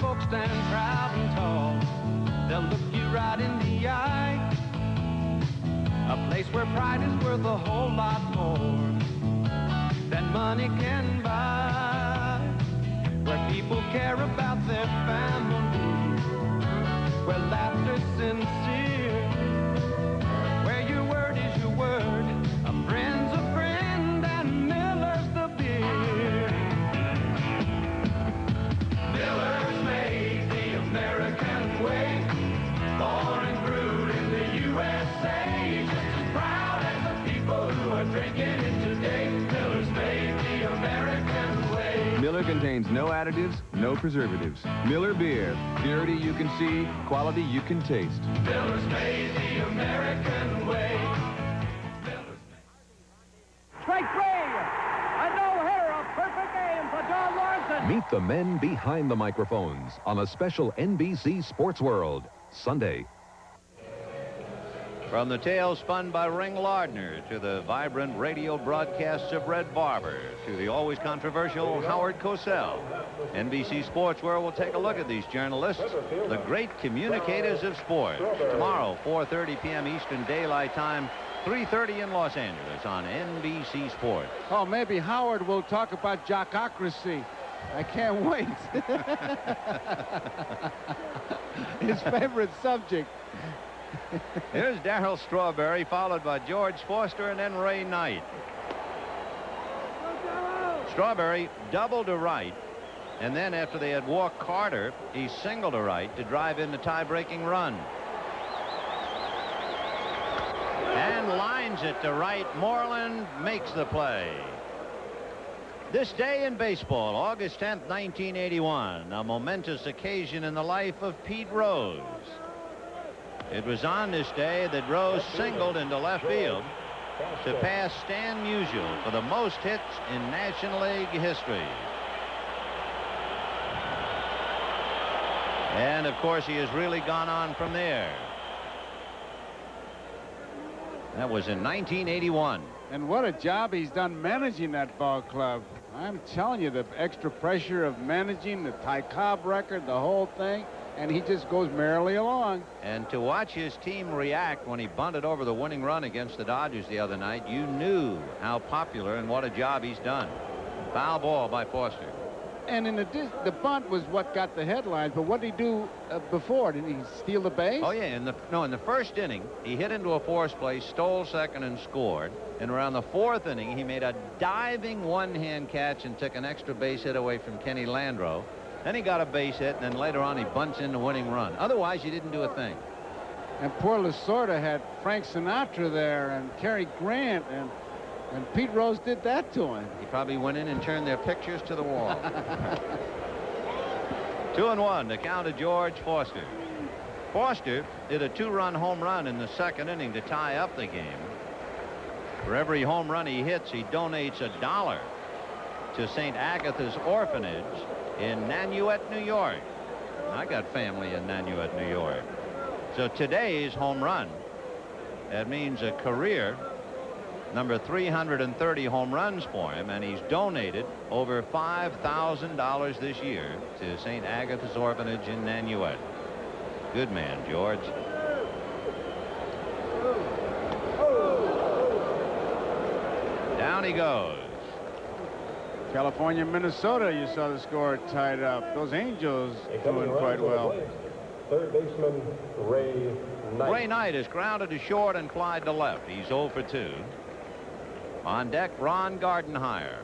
folks stand proud and tall. They'll look you right in the eye. A place where pride is worth a whole lot more than money can buy. Where people care about their family. Where laughter's sincere. Where your word is your word. A friend's a friend and Miller's the beer. Miller's made the American way. Born and brewed in the USA. Just as proud as the people who are drinking it today. Miller's made the American way. Miller contains no additives, no preservatives. Miller Beer. Purity you can see, quality you can taste. Miller's made the American way. Strike three! A no-hitter, a perfect game for Don Lawrence. Meet the men behind the microphones on a special NBC Sports World, Sunday. From the tale spun by Ring Lardner to the vibrant radio broadcasts of Red Barber to the always controversial Howard Cosell, NBC Sports World will take a look at these journalists, the great communicators of sport. Tomorrow, 4:30 p.m. Eastern Daylight Time, 3:30 in Los Angeles on NBC Sports. Oh, maybe Howard will talk about jockocracy. I can't wait. His favorite subject. Here's Darryl Strawberry, followed by George Foster and then Ray Knight. Strawberry doubled to right, and then after they had walked Carter, he singled to right to drive in the tie-breaking run. And lines it to right. Moreland makes the play. This day in baseball, August 10th, 1981, a momentous occasion in the life of Pete Rose. It was on this day that Rose singled into left field to pass Stan Musial for the most hits in National League history. And of course he has really gone on from there. That was in 1981. And what a job he's done managing that ball club. I'm telling you, the extra pressure of managing the Ty Cobb record, the whole thing, and he just goes merrily along. And to watch his team react when he bunted over the winning run against the Dodgers the other night, you knew how popular and what a job he's done. Foul ball by Foster. And in the bunt was what got the headlines, but what did he do before? Did he steal the base? Oh, yeah. In the first inning, he hit into a force play, stole second, and scored. And around the 4th inning, he made a diving one-hand catch and took an extra base hit away from Kenny Landreau. Then he got a base hit, and then later on, he bunts in the winning run. Otherwise, he didn't do a thing. And poor Lasorda had Frank Sinatra there and Cary Grant, and Pete Rose did that to him. He probably went in and turned their pictures to the wall. 2-1 to count to George Foster. Foster did a 2-run home run in the 2nd inning to tie up the game. For every home run he hits, he donates $1 to St. Agatha's Orphanage in Nanuet, New York. I got family in Nanuet, New York. So today's home run, that means a career number 330 home runs for him, and he's donated over $5,000 this year to St. Agatha's Orphanage in Nanuet. Good man, George. Down he goes. California, Minnesota, you saw the score tied up. Those Angels doing quite well. Third baseman Ray Knight. Ray Knight is grounded to short and flied to left. He's 0 for 2. On deck, Ron Gardenhire.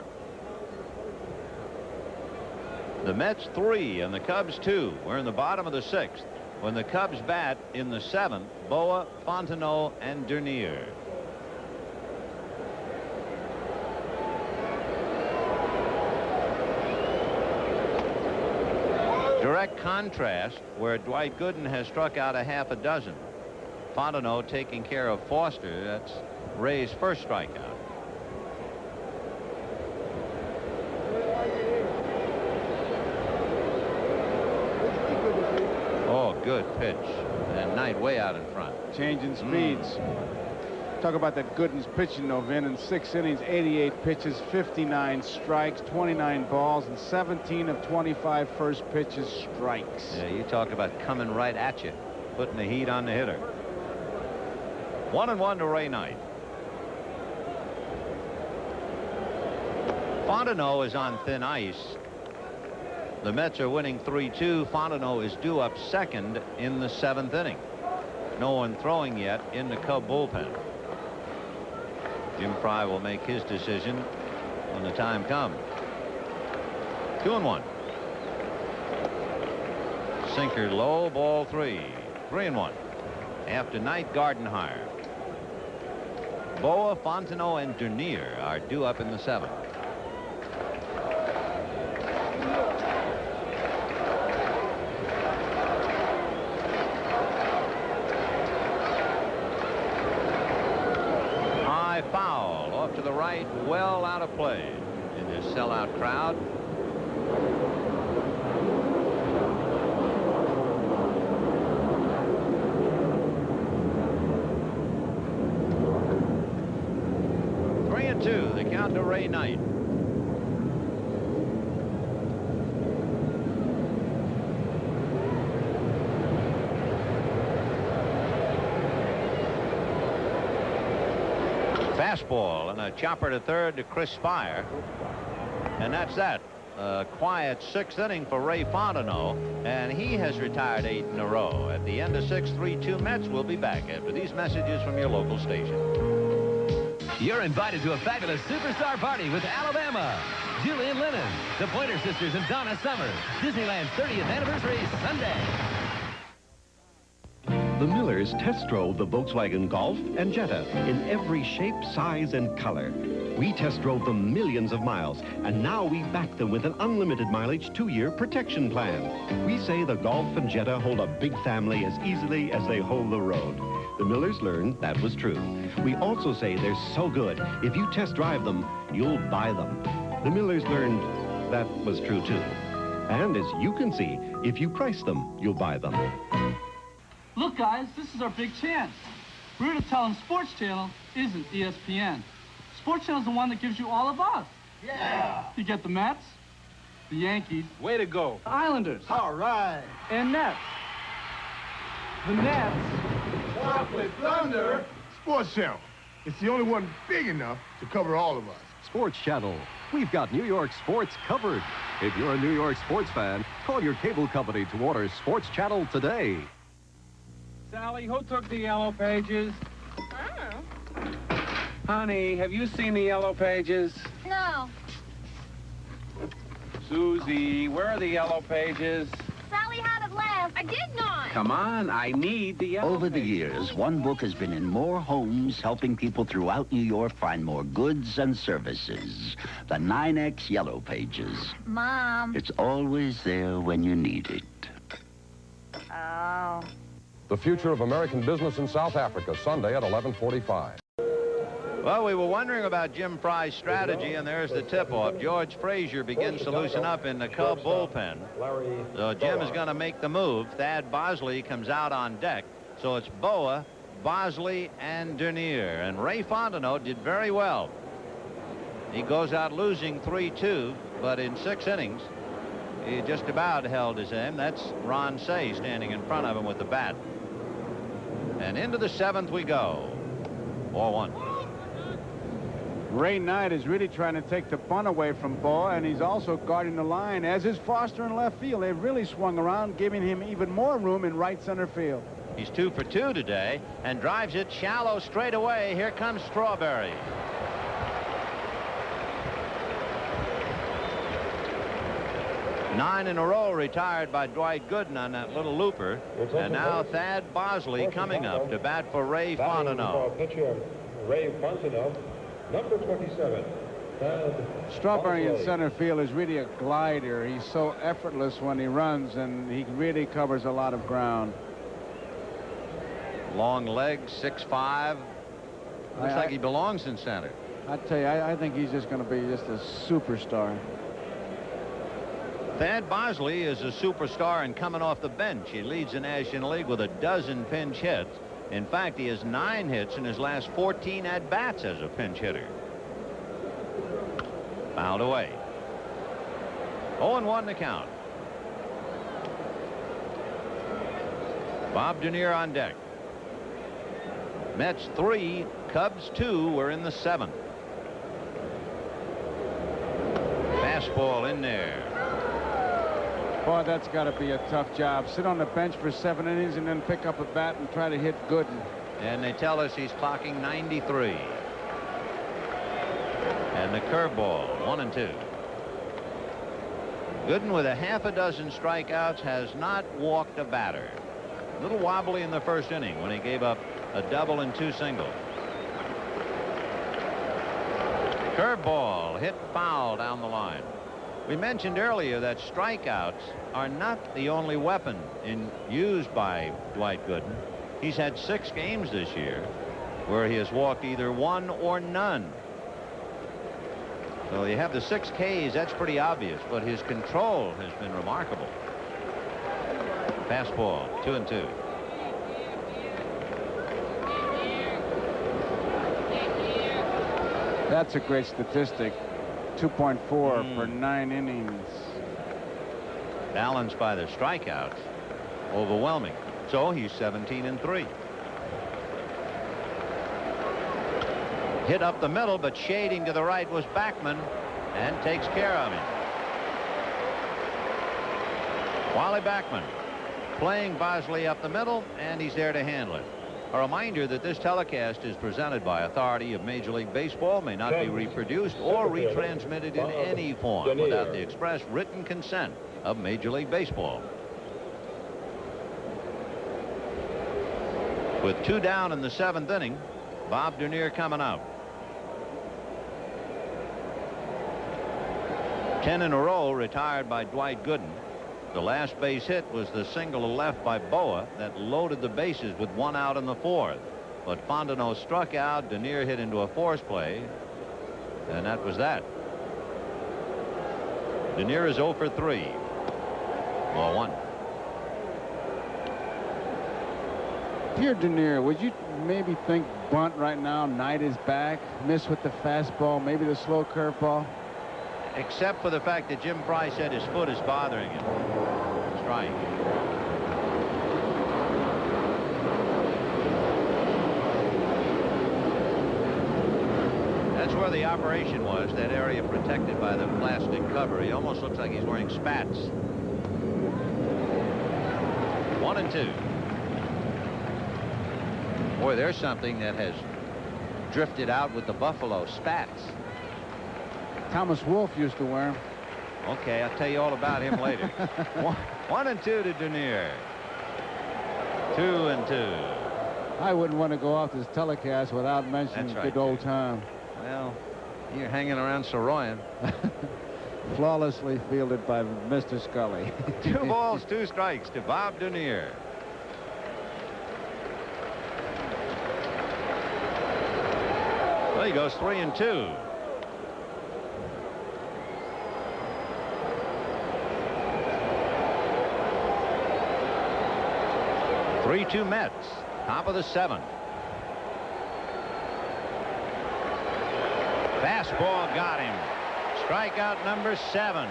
The Mets 3 and the Cubs 2. We're in the bottom of the 6th when the Cubs bat in the 7th. Boa, Fontenot, and Dernier. Direct contrast where Dwight Gooden has struck out a half a dozen. Fontenot taking care of Foster. That's Ray's first strikeout. Oh, good pitch. And Knight way out in front. Changing speeds. Talk about that Gooden's pitching, though, Vin. In 6 innings, 88 pitches, 59 strikes, 29 balls, and 17 of 25 first pitches strikes. Yeah, you talk about coming right at you, putting the heat on the hitter. 1-1 to Ray Knight. Fontenot is on thin ice. The Mets are winning 3-2. Fontenot is due up second in the 7th inning. No one throwing yet in the Cub bullpen. Jim Fry will make his decision when the time comes. 2-1. Sinker low, ball 3. 3-1. After Knight, Gardenhire. Boa, Fontenot, and Dernier are due up in the 7th. Foul off to the right, well out of play in this sellout crowd. Three and 2, the count to Ray Knight. Fastball and a chopper to third to Chris Spire. And that's that. A quiet 6th inning for Ray Fontenot, and he has retired 8 in a row. At the end of 6, 3-2 Mets. We'll be back after these messages from your local station. You're invited to a fabulous superstar party with Alabama. Julian Lennon, the Pointer Sisters, and Donna Summer. Disneyland's 30th anniversary Sunday. The Millers test drove the Volkswagen Golf and Jetta in every shape, size, and color. We test drove them millions of miles, and now we back them with an unlimited mileage 2-year protection plan. We say the Golf and Jetta hold a big family as easily as they hold the road. The Millers learned that was true. We also say they're so good, if you test drive them, you'll buy them. The Millers learned that was true too. And as you can see, if you price them, you'll buy them. Look, guys, this is our big chance. We're here to tell them Sports Channel isn't ESPN. Sports Channel's the one that gives you all of us. Yeah! You get the Mets, the Yankees. Way to go. The Islanders. All right. And Nets. The Nets. Chocolate Thunder. Sports Channel. It's the only one big enough to cover all of us. Sports Channel. We've got New York sports covered. If you're a New York sports fan, call your cable company to order Sports Channel today. Sally, who took the yellow pages? Oh. Honey, have you seen the yellow pages? No. Susie, where are the yellow pages? Sally had it last. I did not. Come on, I need the yellow Over the years, one book has been in more homes, helping people throughout New York find more goods and services. The 9X Yellow Pages. Mom. It's always there when you need it. Oh. The Future of American Business in South Africa, Sunday at 11:45. Well, we were wondering about Jim Fry's strategy, and there's the tip-off. George Frazier begins to loosen up in the Cub bullpen. So Jim is going to make the move. Thad Bosley comes out on deck. So it's Boa, Bosley, and Dernier. And Ray Fontenot did very well. He goes out losing 3-2, but in 6 innings, he just about held his aim. That's Ron Say standing in front of him with the bat. And into the 7th we go. 4-1. Ray Knight is really trying to take the bunt away from Boa, and he's also guarding the line, as is Foster in left field. They've really swung around, giving him even more room in right center field. He's 2 for 2 today and drives it shallow straight away. Here comes Strawberry. 9 in a row retired by Dwight Gooden on that little looper. And now Thad Bosley coming up to bat for Ray Fontenot. Pitcher Ray Fontenot, number 27. Strawberry in center field is really a glider. He's so effortless when he runs, and he really covers a lot of ground. Long legs, 6'5". Looks like he belongs in center. I tell you, I think he's just going to be just a superstar. Thad Bosley is a superstar and coming off the bench. He leads the National League with a dozen pinch hits. In fact, he has 9 hits in his last 14 at-bats as a pinch hitter. Fouled away. 0-1 the count. Bob Dernier on deck. Mets 3, Cubs 2. We're in the 7th. Fastball in there. Boy, that's got to be a tough job. Sit on the bench for 7 innings and then pick up a bat and try to hit Gooden. And they tell us he's clocking 93. And the curveball, 1-2. Gooden with a half a dozen strikeouts has not walked a batter. A little wobbly in the first inning when he gave up a double and 2 singles. Curveball hit foul down the line. We mentioned earlier that strikeouts are not the only weapon used by Dwight Gooden. He's had 6 games this year where he has walked either 1 or none. So you have the 6 Ks, that's pretty obvious, but his control has been remarkable. Fastball, 2-2. That's a great statistic. 2.4 for 9 innings. Balanced by the strikeouts. Overwhelming. So he's 17-3. Hit up the middle, but shading to the right was Backman, and takes care of him. Wally Backman playing Bosley up the middle, and he's there to handle it. A reminder that this telecast is presented by authority of Major League Baseball, may not be reproduced or retransmitted in any form without the express written consent of Major League Baseball. With 2 down in the 7th inning, Bob Dernier coming out. 10 in a row retired by Dwight Gooden. The last base hit was the single left by Boa that loaded the bases with 1 out in the 4th. But Fontenot struck out. Dernier hit into a force play, and that was that. Dernier is 0 for 3. Ball 1. Dear Dernier, would you maybe think bunt right now? Knight is back. Miss with the fastball, maybe the slow curveball. Except for the fact that Jim Price said his foot is bothering him. Strike. That's where the operation was, that area protected by the plastic cover. He almost looks like he's wearing spats. 1-2. Boy, there's something that has drifted out with the Buffalo, spats. Thomas Wolfe used to wear them. Okay, I'll tell you all about him later. 1-2 to Dernier. 2-2. I wouldn't want to go off this telecast without mentioning good old time. Well, you're hanging around Soroyan. Flawlessly fielded by Mr. Scully. 2 balls, 2 strikes to Bob Dernier. Well, he goes 3-2. 3-2 Mets. Top of the 7th. Fastball got him. Strikeout number 7.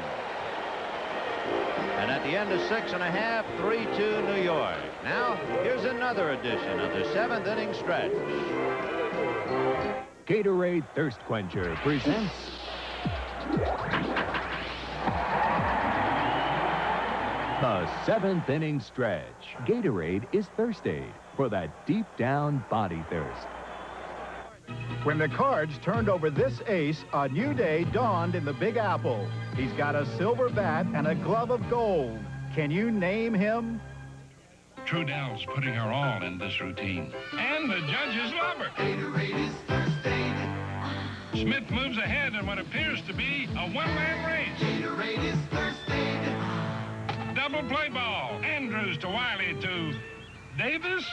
And at the end of 6½, 3-2 New York. Now, here's another edition of the 7th inning stretch. Gatorade Thirst Quencher presents the 7th inning stretch. Gatorade is thirst aid for that deep down body thirst. When the Cards turned over this ace, a new day dawned in the Big Apple. He's got a silver bat and a glove of gold. Can you name him? Trudell's putting her all in this routine. And the judges love her. Gatorade is thirsty. Smith moves ahead in what appears to be a one-man race. Gatorade is thirsty. Double play ball. Andrews to Wiley to Davis.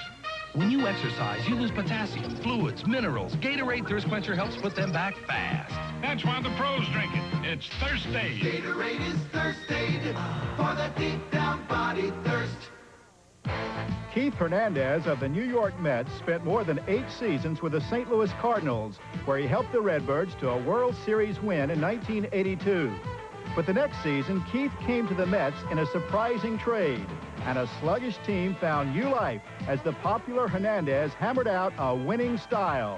When you exercise, you lose potassium, fluids, minerals. Gatorade Thirst Quencher helps put them back fast. That's why the pros drink it. It's Thirst Aid. Gatorade is Thirst Aid for the deep down body thirst. Keith Hernandez of the New York Mets spent more than 8 seasons with the St. Louis Cardinals, where he helped the Redbirds to a World Series win in 1982. But the next season, Keith came to the Mets in a surprising trade, and a sluggish team found new life as the popular Hernandez hammered out a winning style.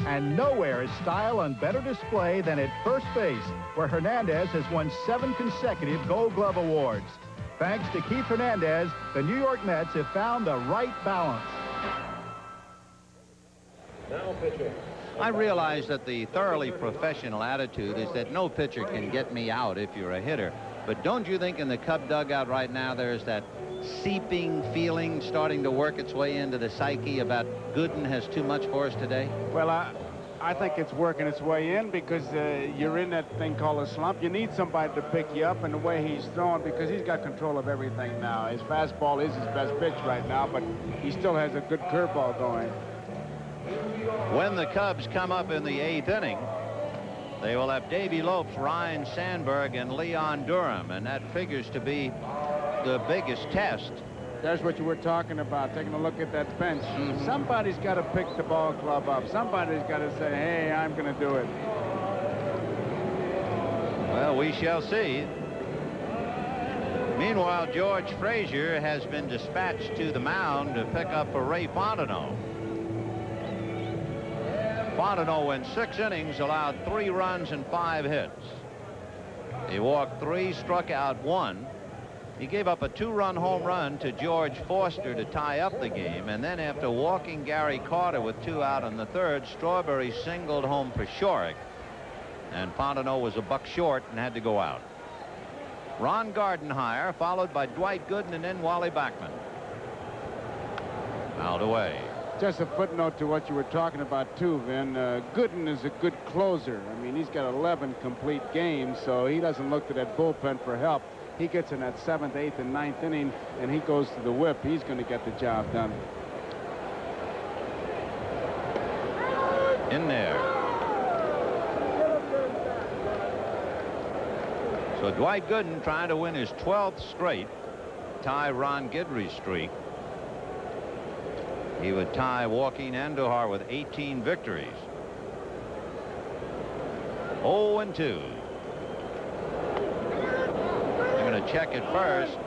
And nowhere is style on better display than at first base, where Hernandez has won 7 consecutive Gold Glove awards. Thanks to Keith Hernandez, the New York Mets have found the right balance. Now pitching. I realize that the thoroughly professional attitude is that no pitcher can get me out if you're a hitter. But don't you think in the Cub dugout right now there's that seeping feeling starting to work its way into the psyche about Gooden has too much for us today? Well, I think it's working its way in because you're in that thing called a slump. You need somebody to pick you up, and the way he's throwing, because he's got control of everything now. His fastball is his best pitch right now, but he still has a good curveball going. When the Cubs come up in the 8th inning, they will have Davy Lopes, Ryan Sandberg, and Leon Durham, and that figures to be the biggest test. That's what you were talking about, taking a look at that bench. Somebody's got to pick the ball club up. Somebody's got to say, hey, I'm going to do it. Well, we shall see. Meanwhile, George Frazier has been dispatched to the mound to pick up for Ray Fontenot. Fontenot in 6 innings allowed 3 runs and 5 hits. He walked 3, struck out 1. He gave up a 2-run home run to George Foster to tie up the game, and then after walking Gary Carter with 2 out in the 3rd, Strawberry singled home for Shorrock, and Fontenot was a buck short and had to go out. Ron Gardenhire followed by Dwight Gooden and then Wally Backman. Fouled away. Just a footnote to what you were talking about, too, Vin. Gooden is a good closer. I mean, he's got 11 complete games, so he doesn't look to that bullpen for help. He gets in that 7th, 8th, and 9th inning, and he goes to the whip. He's going to get the job done. In there. So Dwight Gooden trying to win his 12th straight, tie Ron Guidry's streak. He would tie Joaquin Andujar with 18 victories. 0-2. They're going to check it first.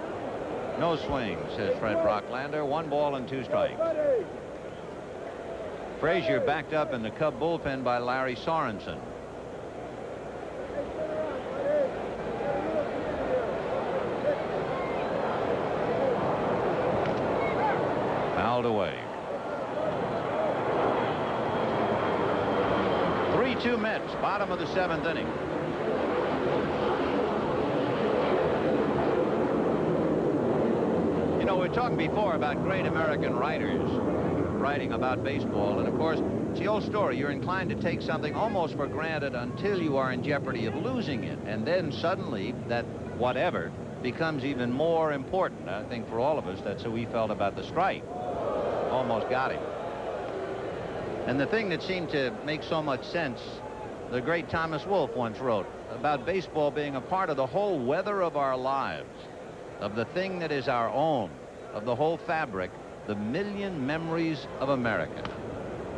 No swing, says Fred Rocklander. 1 ball and 2 strikes. Frazier backed up in the Cub bullpen by Larry Sorensen. Fouled away. 3-2 Mets, bottom of the 7th inning. You know, we were talking before about great American writers writing about baseball, and of course it's the old story. You're inclined to take something almost for granted until you are in jeopardy of losing it, and then suddenly that whatever becomes even more important. I think for all of us that's how we felt about the strike. Almost got him. And the thing that seemed to make so much sense, the great Thomas Wolfe once wrote about baseball being a part of the whole weather of our lives, of the thing that is our own, of the whole fabric, the million memories of America.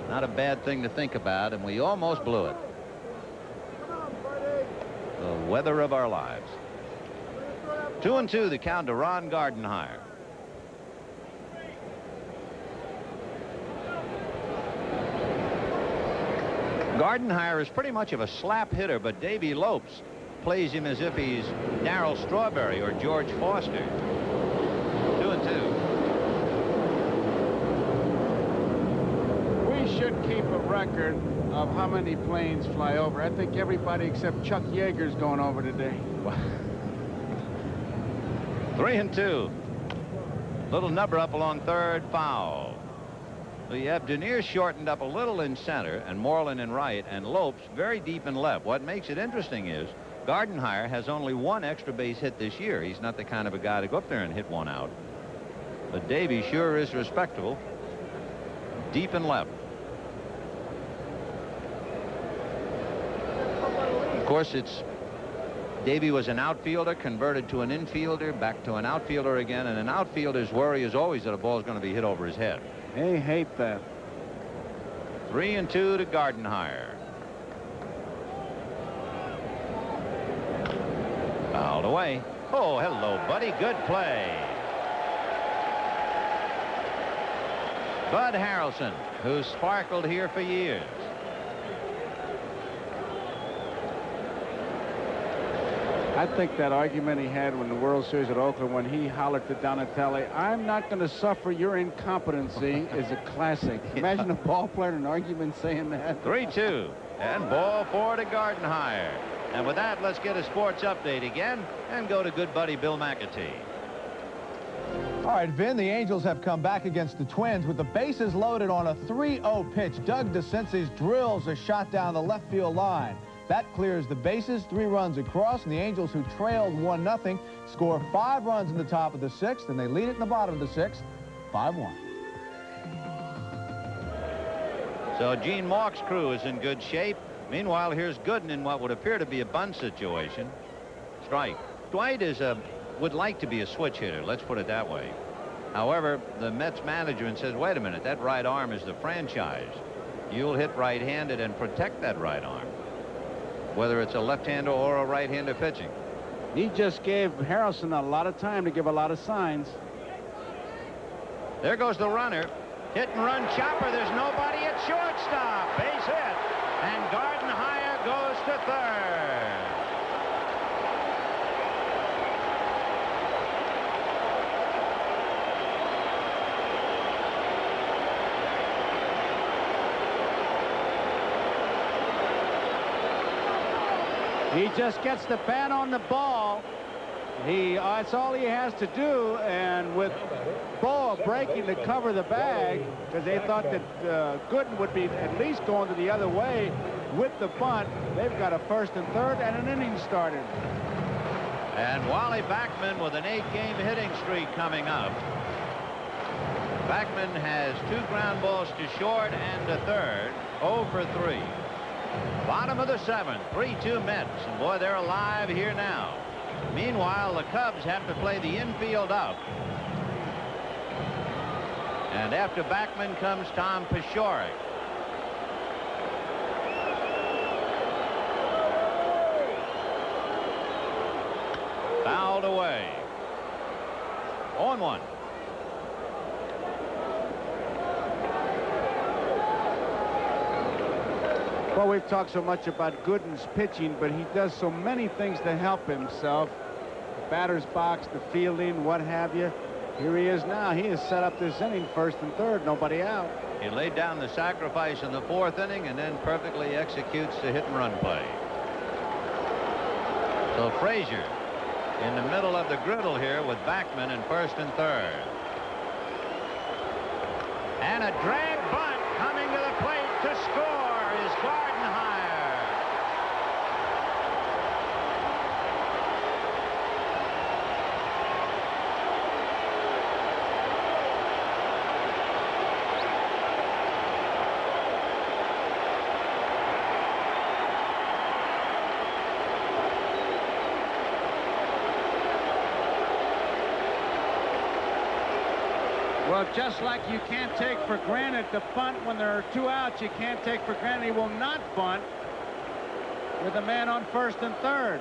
Not a bad thing to think about, and we almost blew it. The weather of our lives. 2-2 the count to Ron Gardenhire. Gardenhire is pretty much of a slap hitter, but Davy Lopes plays him as if he's Darryl Strawberry or George Foster. 2-2. We should keep record of how many planes fly over. I think everybody except Chuck Yeager's going over today. 3-2. Little number up along third, foul. So you have Denier shortened up a little in center and Moreland in right and Lopes very deep in left. What makes it interesting is Gardenhire has only one extra base hit this year. He's not the kind of a guy to go up there and hit one out. But Davy sure is respectable. Deep in left. Of course, Davy was an outfielder, converted to an infielder, back to an outfielder again, and an outfielder's worry is always that a ball is going to be hit over his head. They hate that. 3-2 to Gardenhire. Fouled away. Oh, hello, buddy. Good play. Bud Harrelson, who sparkled here for years. I think that argument he had when the World Series at Oakland when he hollered to Donatelli, "I'm not going to suffer your incompetency," is a classic. Imagine a ball player in an argument saying that. 3-2 and ball 4 to Gardenhire. And with that, let's get a sports update again and go to good buddy Bill McAtee. All right, Vin, the Angels have come back against the Twins with the bases loaded on a 3-0 pitch. Doug DeCinces drills a shot down the left field line. That clears the bases, 3 runs across, and the Angels, who trailed 1-0, score 5 runs in the top of the 6th, and they lead it in the bottom of the 6th, 5-1. So Gene Mauch's crew is in good shape. Meanwhile, here's Gooden in what would appear to be a bunt situation. Strike. Dwight would like to be a switch hitter, let's put it that way. However, the Mets management says, wait a minute, that right arm is the franchise. You'll hit right-handed and protect that right arm, whether it's a left-hander or a right-hander pitching. He just gave Harrelson a lot of time to give a lot of signs. There goes the runner. Hit and run chopper. There's nobody at shortstop. Base hit. And Gardenhire goes to third. He just gets the bat on the ball. That's all he has to do. And with Boa breaking to cover the bag, because they thought that Gooden would be at least going to the other way with the bunt, they've got a first and third and an inning started. And Wally Backman with an 8-game hitting streak coming up. Backman has 2 ground balls to short and to third, 0 for 3. Bottom of the 7th, 3-2 Mets, and boy, they're alive here now. Meanwhile, the Cubs have to play the infield up. And after Backman comes Tom Paciorek. Fouled away. 0-1. Well, we've talked so much about Gooden's pitching, but he does so many things to help himself. The batter's box, the fielding, what have you. Here he is now. He has set up this inning, first and third, nobody out. He laid down the sacrifice in the 4th inning and then perfectly executes the hit-and-run play. So Frazier in the middle of the griddle here with Backman in first and third. And a drag bunt coming to the plate to score is Gardenhire. Well, just like you can't take for granted the bunt when there are 2 outs, you can't take for granted he will not bunt with a man on first and third.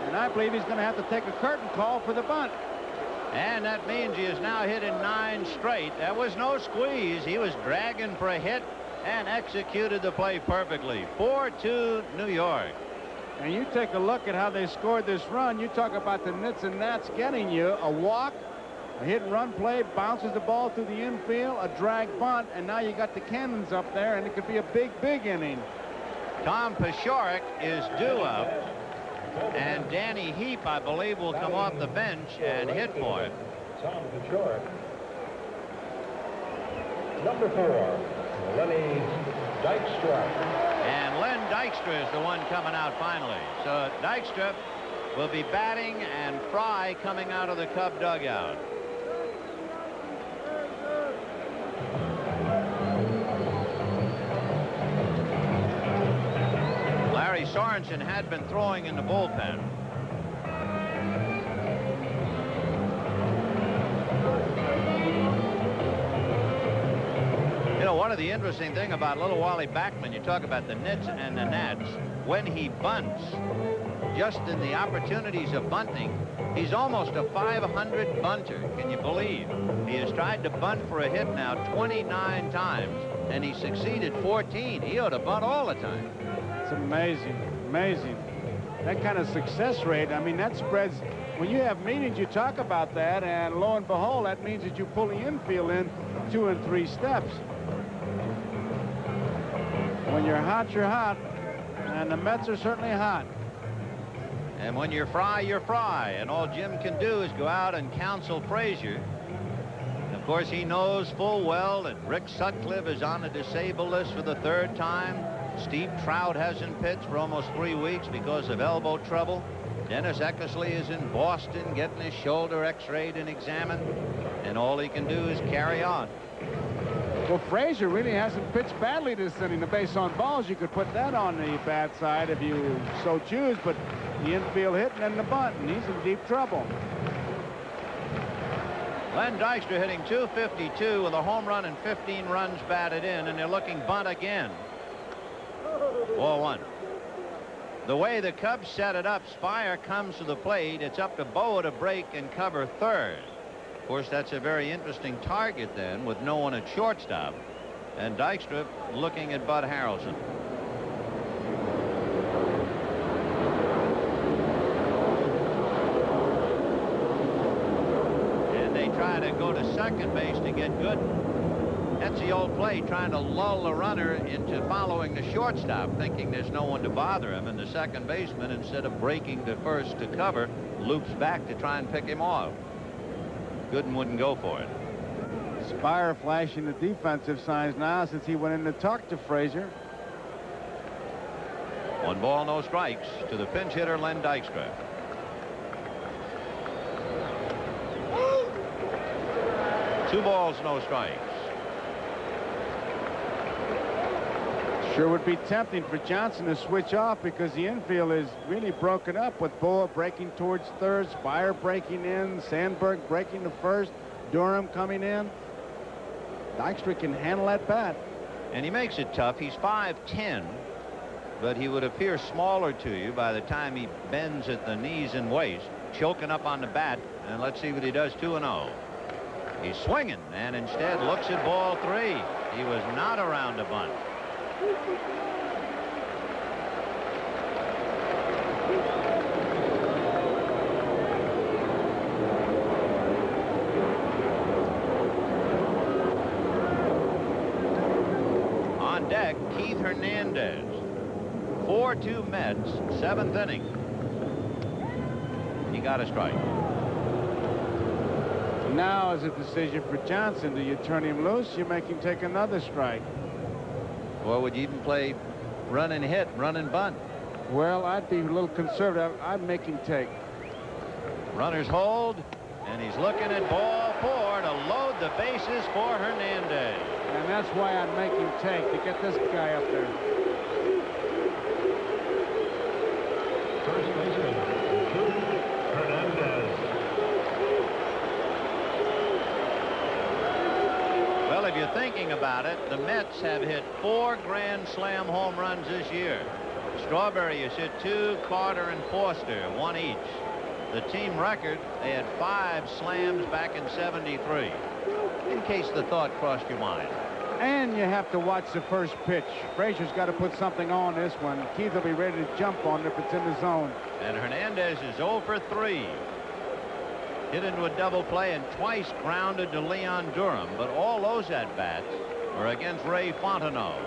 And I believe he's going to have to take a curtain call for the bunt. And that means he is now hit in 9 straight. There was no squeeze. He was dragging for a hit and executed the play perfectly. 4-2 New York. And you take a look at how they scored this run. You talk about the nits and gnats getting you a walk, A hit-and-run play, bounces the ball through the infield, a drag bunt, and now you got the cannons up there, and it could be a big, big inning. Tom Paciorek is due up, and Danny Heap, I believe, will come off the bench and hit for it. Tom Paciorek. Number 4, Lenny Dykstra. And Len Dykstra is the one coming out finally. So Dykstra will be batting, and Fry coming out of the Cub dugout. Larry Sorensen had been throwing in the bullpen. You know, one of the interesting thing about little Wally Backman, you talk about the nits and the nats, when he bunts, just in the opportunities of bunting, he's almost a 500 bunter. Can you believe? He has tried to bunt for a hit now 29 times, and he succeeded 14. He ought to bunt all the time. It's amazing, amazing. That kind of success rate, I mean, that spreads. When you have meetings, you talk about that, and lo and behold, that means that you pull the infield in 2 and 3 steps. When you're hot, and the Mets are certainly hot. And when you're Fry, you're Fry, and all Jim can do is go out and counsel Frazier. And of course, he knows full well that Rick Sutcliffe is on the disabled list for the 3rd time. Steve Trout hasn't pitched for almost 3 weeks because of elbow trouble. Dennis Eckersley is in Boston getting his shoulder x-rayed and examined, and all he can do is carry on. Well, Frazier really hasn't pitched badly this inning. The base on balls, you could put that on the bad side if you so choose, but the infield hit and then the bunt, and he's in deep trouble. Len Dykstra hitting .252 with a home run and 15 runs batted in, and they're looking bunt again. 4-1. The way the Cubs set it up, Spire comes to the plate. It's up to Boa to break and cover 3rd. Of course, that's a very interesting target then, with no one at shortstop. And Dykstra looking at Bud Harrelson. And they try to go to second base to get Gooden. That's the old play, trying to lull the runner into following the shortstop, thinking there's no one to bother him, and the second baseman, instead of breaking to first to cover, loops back to try and pick him off. Gooden wouldn't go for it. Spire flashing the defensive signs now since he went in to talk to Frazier. 1 ball, no strikes to the pinch hitter, Len Dykstra. Two balls, no strikes. Sure would be tempting for Johnson to switch off because the infield is really broken up with Boa breaking towards 3rd, Spire breaking in, Sandberg breaking to 1st, Durham coming in. Dykstra can handle that bat. And he makes it tough. He's 5'10", but he would appear smaller to you by the time he bends at the knees and waist, choking up on the bat. And let's see what he does. 2-0. He's swinging and instead looks at ball 3. He was not around to bunt. On deck, Keith Hernandez. 4-2 Mets, 7th inning. He got a strike. Now is a decision for Johnson. Do you turn him loose? You make him take another strike. Or would you even play run and hit, run and bunt? Well, I'd be a little conservative. I'd make him take. Runners hold, and he's looking at ball 4 to load the bases for Hernandez. And that's why I'd make him take, to get this guy up there. First baseman, Hernandez. Well, if you're thinking about it, the Mets have hit 4 grand slam home runs this year. Strawberry has hit 2, Carter and Foster, 1 each. The team record, they had 5 slams back in '73. In case the thought crossed your mind. And you have to watch the first pitch. Frazier's got to put something on this one. Keith will be ready to jump on it if it's in the zone. And Hernandez is 0 for 3. hit into a double play and twice grounded to Leon Durham, but all those at-bats were against Ray Fontenot.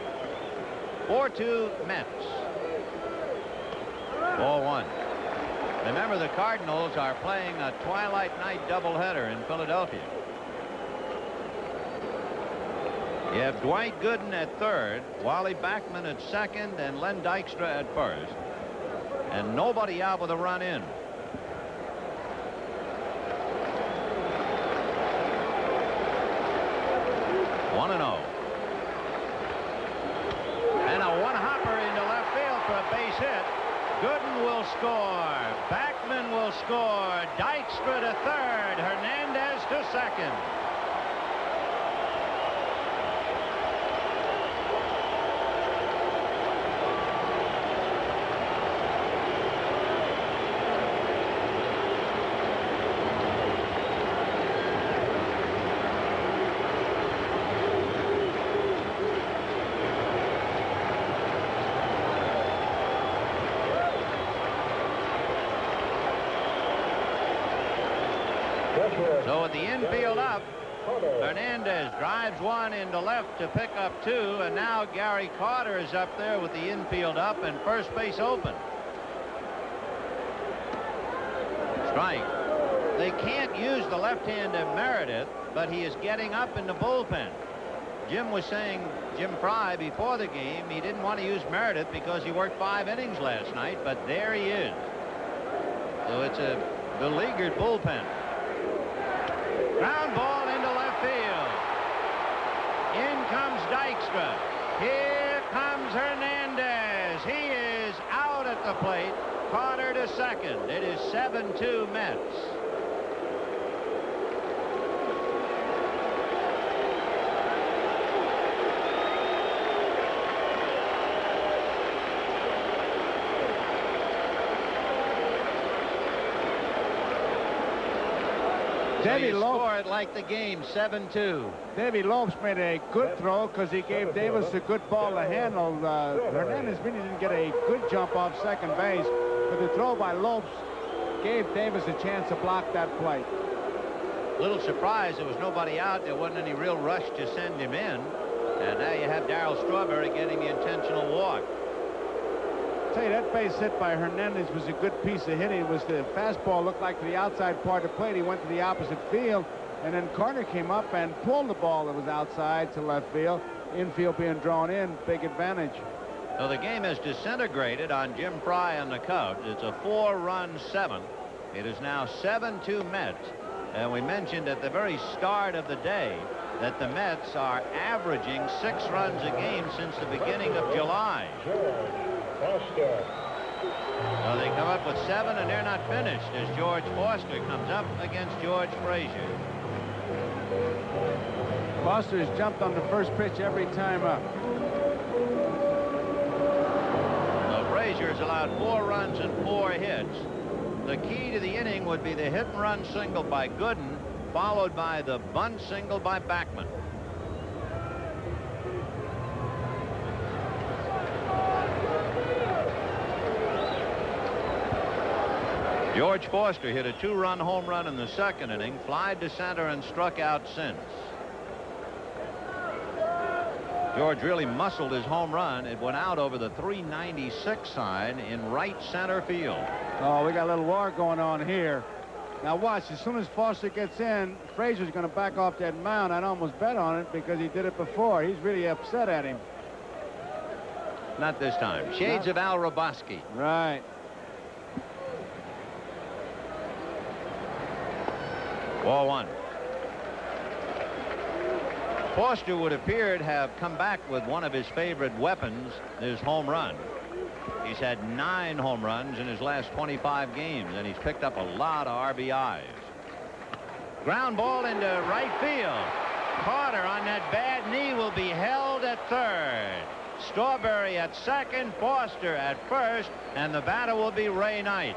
4-2 Mets. Ball one. Remember, the Cardinals are playing a twilight night doubleheader in Philadelphia. You have Dwight Gooden at third, Wally Backman at second, and Len Dykstra at first. And nobody out with a run in. 1-0. And a one-hopper into left field for a base hit. Gooden will score. Backman will score. Dykstra to third. Hernandez to second. So at the infield up, Hernandez drives one into left to pick up two, and now Gary Carter is up there with the infield up and first base open. Strike. They can't use the left-hander Meredith, but he is getting up in the bullpen. Jim was saying, Jim Fry, before the game, he didn't want to use Meredith because he worked 5 innings last night, but there he is. So it's a beleaguered bullpen. Ground ball into left field. In comes Dykstra. Here comes Hernandez. He is out at the plate. Carter to second. It is 7-2 Mets. Davy Lopes score it like the game, 7-2. Davy Lopes made a good throw because he gave Davis a good ball to handle. Hernandez really didn't get a good jump off second base, but the throw by Lopes gave Davis a chance to block that play. Little surprise, there was nobody out. There wasn't any real rush to send him in. And now you have Darryl Strawberry getting the intentional walk. Tell you, that base hit by Hernandez was a good piece of hitting. It was the fastball looked like to the outside part of the plate. He went to the opposite field, and then Carter came up and pulled the ball that was outside to left field. Infield being drawn in, big advantage. So the game has disintegrated on Jim Fry and the Cubs. It's a 4-run 7th. It is now 7-2 Mets. And we mentioned at the very start of the day that the Mets are averaging 6 runs a game since the beginning of July. Foster. So they come up with 7, and they're not finished as George Foster comes up against George Frazier. Foster has jumped on the first pitch every time up. So Frazier has allowed 4 runs and 4 hits. The key to the inning would be the hit-and-run single by Gooden, followed by the bunt single by Backman. George Foster hit a 2-run home run in the second inning, flied to center, and struck out since. George really muscled his home run. It went out over the 396 sign in right center field. Oh, we got a little war going on here. Now watch, as soon as Foster gets in, Frazier's going to back off that mound. I'd almost bet on it because he did it before. He's really upset at him. Not this time. Shades of Al Roboski. Right. Ball 1. Foster would appear to have come back with one of his favorite weapons, his home run. He's had 9 home runs in his last 25 games, and he's picked up a lot of RBIs. Ground ball into right field. Carter on that bad knee will be held at third. Strawberry at second, Foster at first, and the batter will be Ray Knight.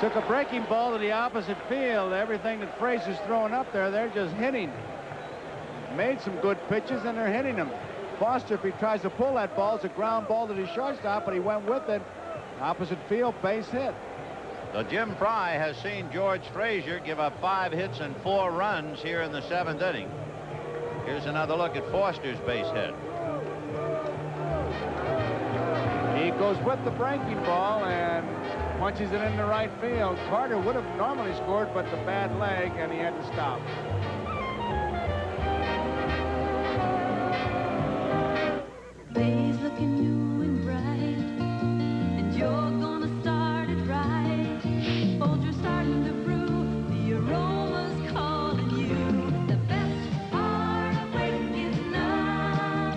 Took a breaking ball to the opposite field. Everything that Frazier's throwing up there, they're just hitting. Made some good pitches, and they're hitting them. Foster, if he tries to pull that ball, it's a ground ball to the shortstop, but he went with it. Opposite field, base hit. The Jim Fry has seen George Frazier give up 5 hits and 4 runs here in the 7th inning. Here's another look at Foster's base hit. He goes with the breaking ball and punches it into right field. Carter would have normally scored, but the bad leg, and he had to stop. Day's looking new and bright, and you're gonna start it right. Folgers starting to brew, the aroma's calling you. The best part of waking up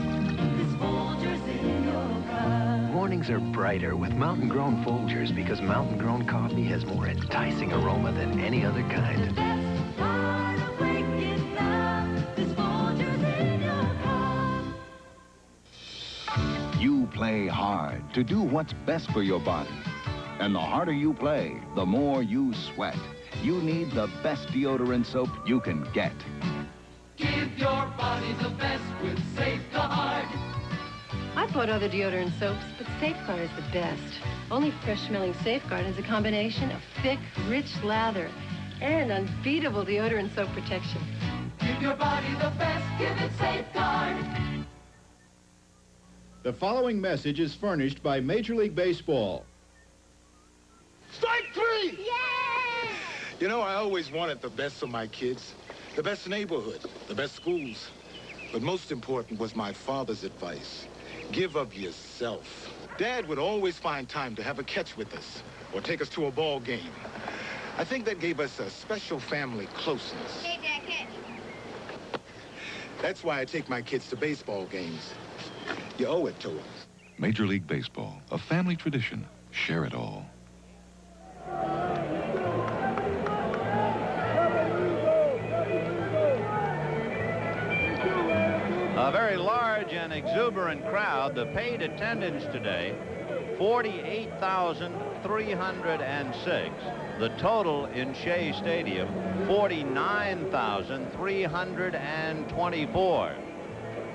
is Folgers in your cup. Mornings are brighter with mountain-grown Folgers because mountain-grown coffee has more enticing aroma than any other kind. The best part of waking up is Folgers in your cup. You play hard to do what's best for your body. And the harder you play, the more you sweat. You need the best deodorant soap you can get. Give your body the best with Safeguard. I've bought other deodorant soaps, but Safeguard is the best. Only fresh-smelling Safeguard has a combination of thick, rich lather and unbeatable deodorant soap protection. Give your body the best, give it Safeguard. The following message is furnished by Major League Baseball. Strike 3! Yay! You know, I always wanted the best for my kids. The best neighborhood, the best schools. But most important was my father's advice. Give of yourself. Dad would always find time to have a catch with us or take us to a ball game. I think that gave us a special family closeness. Hey, Dad, catch. That's why I take my kids to baseball games. You owe it to them. Major League Baseball, a family tradition. Share it all. A very large and exuberant crowd. The paid attendance today, 48,306. The total in Shea Stadium, 49,324.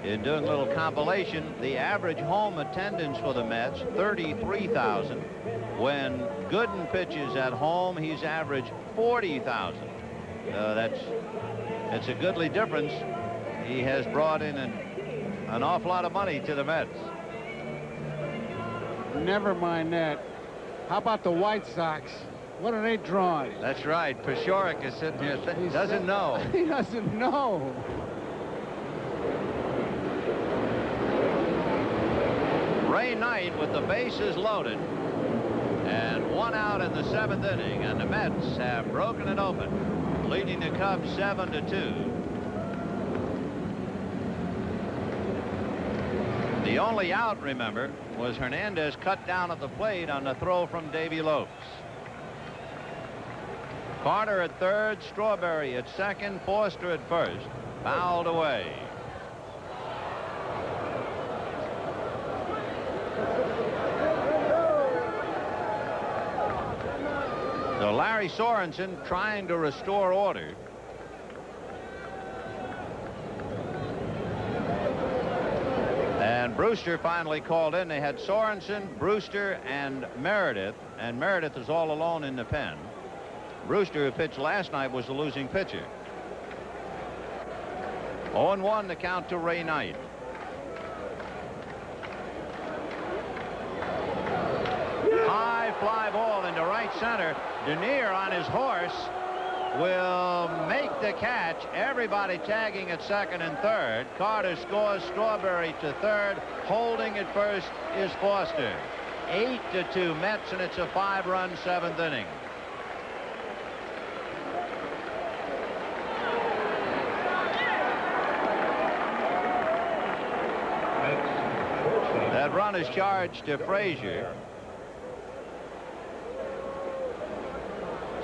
In doing a little compilation, the average home attendance for the Mets, 33,000. When Gooden pitches at home, he's averaged 40,000. That's a goodly difference. He has brought in an awful lot of money to the Mets. Never mind that. How about the White Sox? What are they drawing? That's right. Paciorek is sitting here. He doesn't know. He doesn't know. Ray Knight with the bases loaded. And 1 out in the 7th inning. And the Mets have broken it open, leading the Cubs 7-2. The only out, remember, was Hernandez cut down at the plate on the throw from Davy Lopes. Carter at third, Strawberry at second, Foster at first. Fouled away. So Larry Sorensen trying to restore order. And Brewster finally called in. They had Sorensen, Brewster, and Meredith is all alone in the pen. Brewster, who pitched last night, was the losing pitcher. 0-1 the count to Ray Knight. High fly ball into right center. Denier on his horse will make the catch. Everybody tagging at second and third. Carter scores. Strawberry to third. Holding at first is Foster. 8-2 Mets, and it's a 5-run 7th inning. That run is charged to Frazier.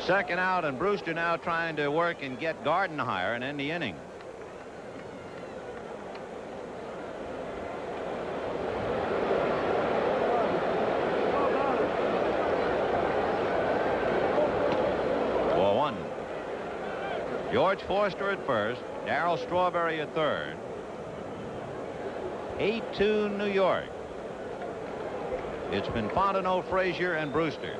Second out, and Brewster now trying to work and get Gardenhire and end the inning. George Foster at first, Darryl Strawberry at third. 8-2 New York. It's been Fontenot, Frazier, and Brewster.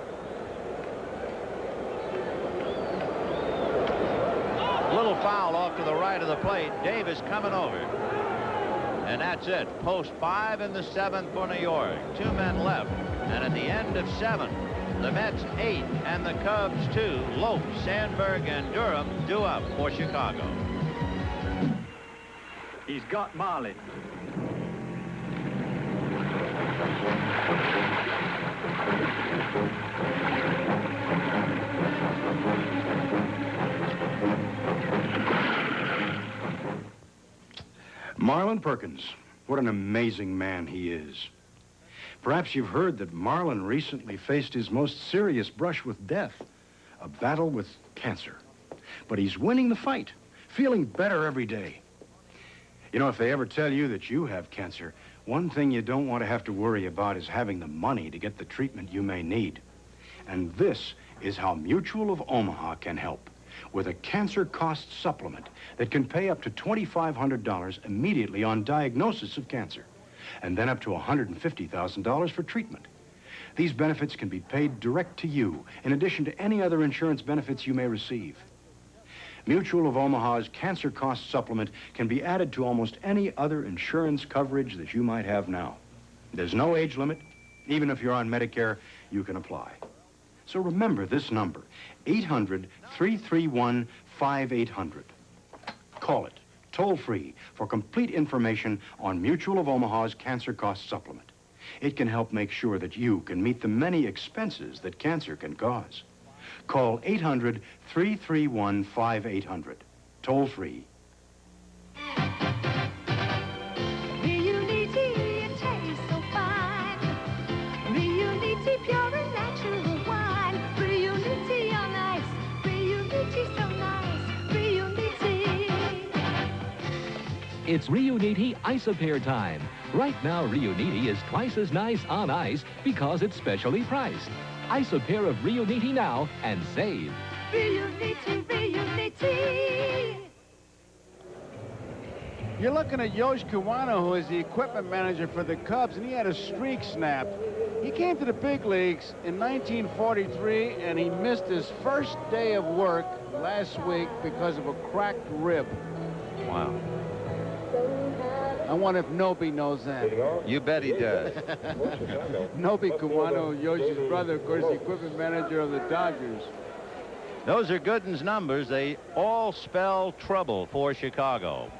little foul off to the right of the plate. Davis coming over. And that's it. Post 5 in the 7th for New York. 2 men left. And at the end of 7, the Mets 8 and the Cubs 2. Lopes, Sandberg, and Durham due up for Chicago. He's got Marlin. Marlin Perkins. What an amazing man he is. Perhaps you've heard that Marlin recently faced his most serious brush with death, a battle with cancer. But he's winning the fight, feeling better every day. You know, if they ever tell you that you have cancer, one thing you don't want to have to worry about is having the money to get the treatment you may need. And this is how Mutual of Omaha can help, with a cancer cost supplement that can pay up to $2,500 immediately on diagnosis of cancer, and then up to $150,000 for treatment. These benefits can be paid direct to you, in addition to any other insurance benefits you may receive. Mutual of Omaha's cancer cost supplement can be added to almost any other insurance coverage that you might have now. There's no age limit. Even if you're on Medicare, you can apply. So remember this number, 800-331-5800. Call it, toll-free, for complete information on Mutual of Omaha's cancer cost supplement. It can help make sure that you can meet the many expenses that cancer can cause. Call 800-331-5800. Toll-free. Reunity, it tastes so fine. Reunity, pure and natural wine. Reunity on ice. Reunity, so nice. Reunity. It's Reuniti Ice-A-Pair time. Right now, Reuniti is twice as nice on ice because it's specially priced. Ice a pair of Reuniti now and save. Reunity, Reuniti. You're looking at Yosh Kiwano, who is the equipment manager for the Cubs, and he had a streak snapped. He came to the big leagues in 1943, and he missed his first day of work last week because of a cracked rib. Wow. I wonder if Nobi knows that. You bet he does. Nobi Kiwano, Yoshi's brother, of course, the equipment manager of the Dodgers. Those are Gooden's numbers. They all spell trouble for Chicago.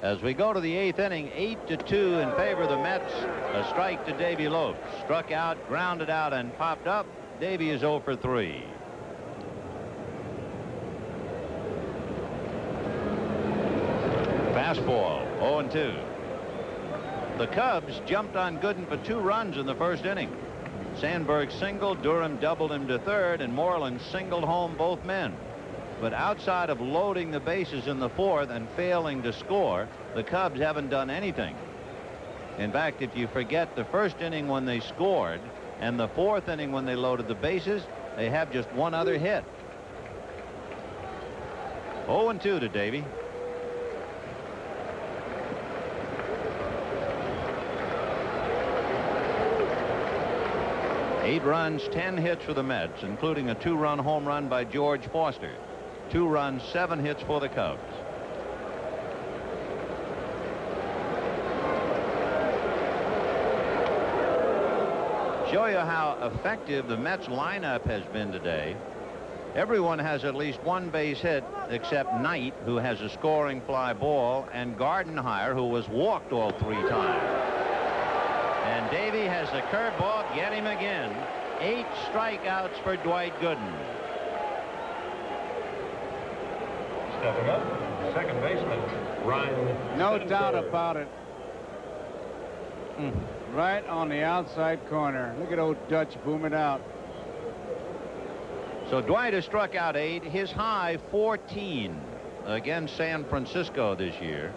As we go to the 8th inning, 8-2 in favor of the Mets. A strike to Davy Lopes. Struck out, grounded out, and popped up. Davy is 0 for 3. Fastball, 0-2. The Cubs jumped on Gooden for 2 runs in the first inning. Sandberg singled, Durham doubled him to third, and Moreland singled home both men. But outside of loading the bases in the 4th and failing to score, the Cubs haven't done anything. In fact, if you forget the first inning when they scored and the 4th inning when they loaded the bases, they have just one other hit. 0-2 to Davy. Eight runs, 10 hits for the Mets, including a 2-run home run by George Foster. 2 runs, 7 hits for the Cubs. Show you how effective the Mets lineup has been today. Everyone has at least one base hit except Knight, who has a scoring fly ball, and Gardenhire, who was walked all 3 times. And Davy has the curveball. Get him again. 8 strikeouts for Dwight Gooden. Stepping up, second baseman, Ryan. No doubt about it. Right on the outside corner. Look at old Dutch boom it out. So Dwight has struck out 8. His high 14 against San Francisco this year.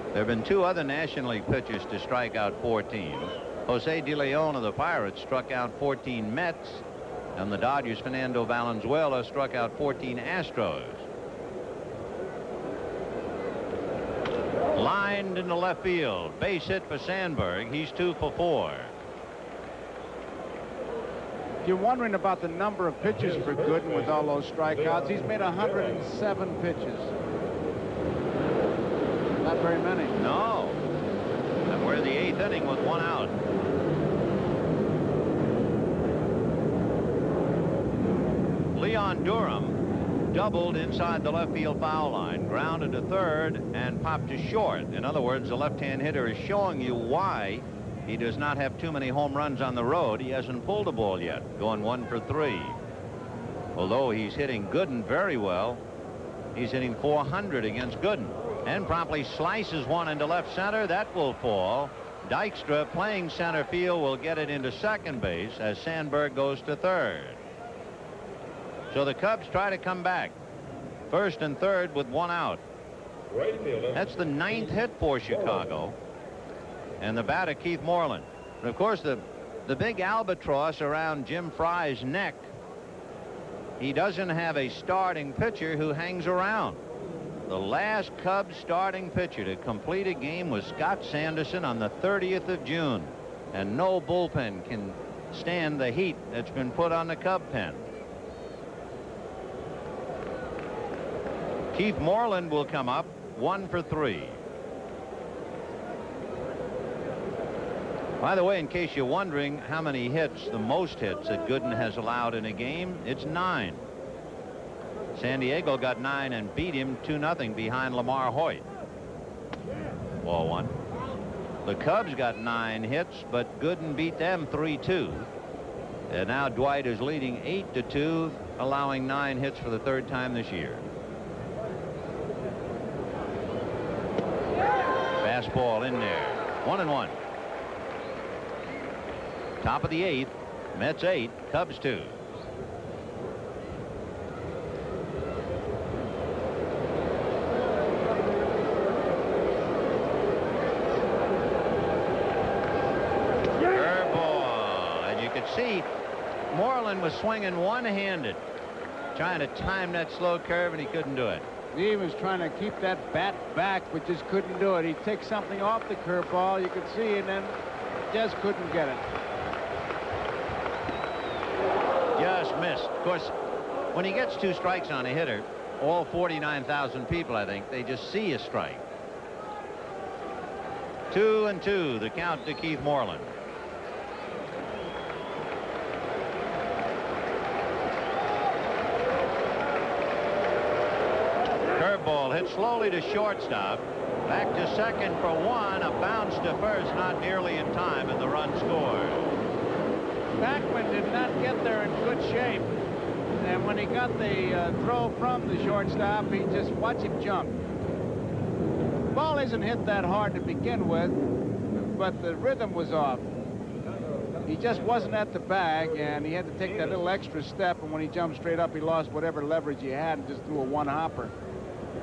There have been 2 other National League pitchers to strike out 14. Jose De Leon of the Pirates struck out 14 Mets, and the Dodgers' Fernando Valenzuela struck out 14 Astros. Lined into left field. Base hit for Sandberg. He's 2 for 4. If you're wondering about the number of pitches for Gooden with all those strikeouts, he's made 107 pitches. Not very many. No. And we're in the 8th inning with 1 out. Leon Durham doubled inside the left field foul line, grounded to third, and popped to short. In other words, the left-hand hitter is showing you why he does not have too many home runs on the road. He hasn't pulled a ball yet, going 1 for 3. Although he's hitting Gooden very well, he's hitting .400 against Gooden, and promptly slices one into left center. That will fall. Dykstra, playing center field, will get it into second base as Sandberg goes to third. So the Cubs try to come back. First and third with 1 out. That's the 9th hit for Chicago. And the batter, Keith Moreland. And of course, the big albatross around Jim Frye's neck, he doesn't have a starting pitcher who hangs around. The last Cubs starting pitcher to complete a game was Scott Sanderson on the 30th of June. And no bullpen can stand the heat that's been put on the Cub pen. Keith Moreland will come up, 1 for 3. By the way, in case you're wondering how many hits, the most hits that Gooden has allowed in a game, it's 9. San Diego got 9 and beat him 2-0 behind Lamar Hoyt. Ball 1. The Cubs got 9 hits, but Gooden beat them 3-2. And now Dwight is leading 8-2, allowing 9 hits for the 3rd time this year. Fastball in there. 1-1. Top of the 8th. Mets 8, Cubs 2. Curveball. And you could see Moreland was swinging one-handed, trying to time that slow curve, and he couldn't do it. He was trying to keep that bat back, but just couldn't do it. He takes something off the curveball, you could see, and then just couldn't get it. Just missed. Of course, when he gets 2 strikes on a hitter, all 49,000 people, I think, they just see a strike. 2-2, the count to Keith Moreland. Curveball hit slowly to shortstop. Back to second for 1. A bounce to first, not nearly in time, and the run scored. Backman did not get there in good shape. And when he got the throw from the shortstop, he just watched him jump. The ball isn't hit that hard to begin with, but the rhythm was off. He just wasn't at the bag, and he had to take that little extra step, and when he jumped straight up, he lost whatever leverage he had and just threw a one-hopper.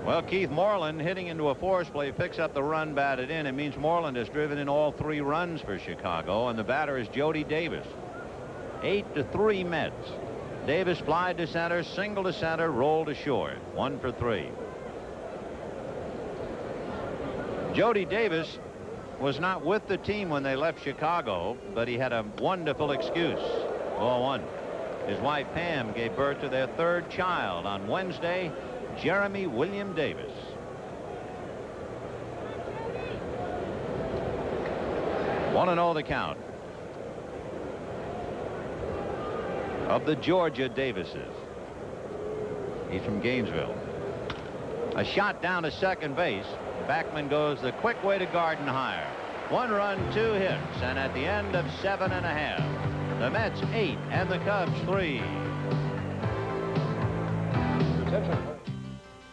Well, Keith Moreland hitting into a force play, picks up the run batted in. It means Moreland has driven in all 3 runs for Chicago, and the batter is Jody Davis. 8-3 Mets. Davis flied to center, single to center, rolled to short. 1 for 3. Jody Davis was not with the team when they left Chicago, but he had a wonderful excuse. Ball 1. His wife Pam gave birth to their 3rd child on Wednesday, Jeremy William Davis. One and 0 the count of the Georgia Davises. He's from Gainesville. A shot down to second base. Backman goes the quick way to Gardenhire. 1 run, 2 hits, and at the end of 7 1/2, the Mets 8 and the Cubs 3.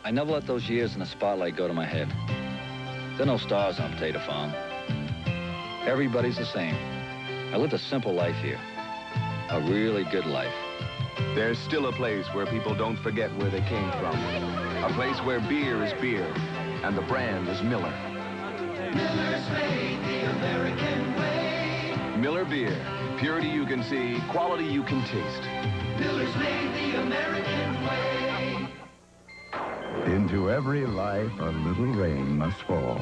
I never let those years in the spotlight go to my head. There are no stars on Potato Farm. Everybody's the same. I lived a simple life here. A really good life. There's still a place where people don't forget where they came from. A place where beer is beer, and the brand is Miller. Miller's made the American way. Miller Beer. Purity you can see, quality you can taste. Miller's made the American way. Into every life, a little rain must fall.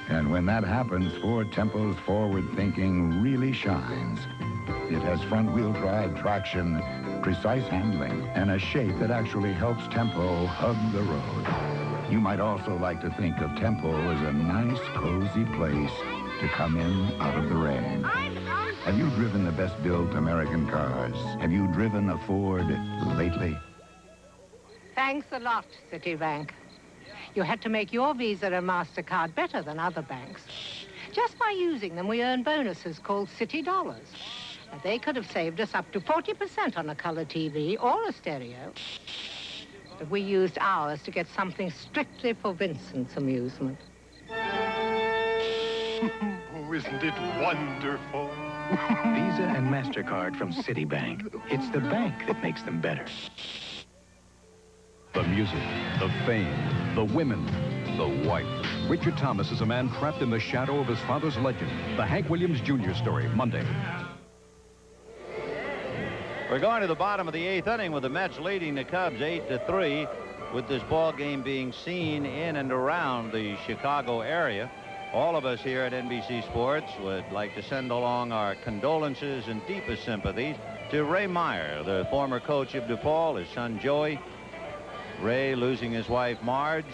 And when that happens, Ford Tempo's forward thinking really shines. It has front-wheel drive traction, precise handling, and a shape that actually helps Tempo hug the road. You might also like to think of Tempo as a nice, cozy place to come in out of the rain. Have you driven the best-built American cars? Have you driven a Ford lately? Thanks a lot, Citibank. You had to make your Visa and MasterCard better than other banks. Just by using them, we earn bonuses called Citi Dollars. Now, they could have saved us up to 40% on a color TV or a stereo. But we used ours to get something strictly for Vincent's amusement. Oh, isn't it wonderful? Visa and MasterCard from Citibank. It's the bank that makes them better. The music, the fame, the women, the wife. Richard Thomas is a man trapped in the shadow of his father's legend. The Hank Williams Jr. story, Monday. We're going to the bottom of the 8th inning with the Mets leading the Cubs 8-3, with this ball game being seen in and around the Chicago area. All of us here at NBC Sports would like to send along our condolences and deepest sympathies to Ray Meyer, the former coach of DePaul, his son Joey, Ray losing his wife Marge,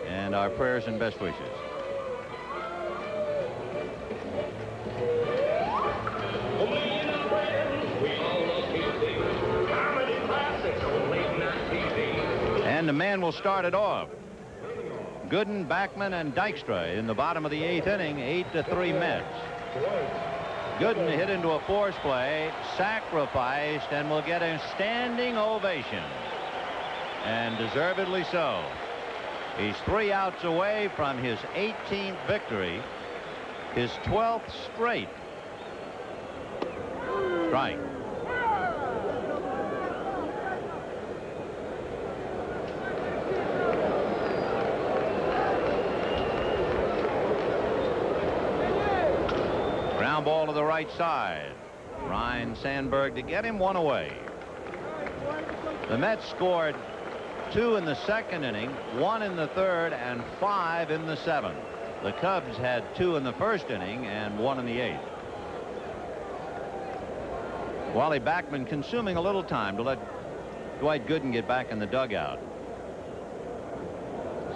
and our prayers and best wishes. And the man will start it off. Gooden, Backman, and Dykstra in the bottom of the 8th inning, 8-3 Mets. Gooden hit into a force play, sacrificed, and will get a standing ovation. And deservedly so. He's 3 outs away from his 18th victory, his 12th straight. Strike. Ground ball to the right side. Ryan Sandberg to get him 1 away. The Mets scored 2 in the 2nd inning, 1 in the 3rd, and 5 in the 7th. The Cubs had 2 in the 1st inning and 1 in the 8th. Wally Backman consuming a little time to let Dwight Gooden get back in the dugout.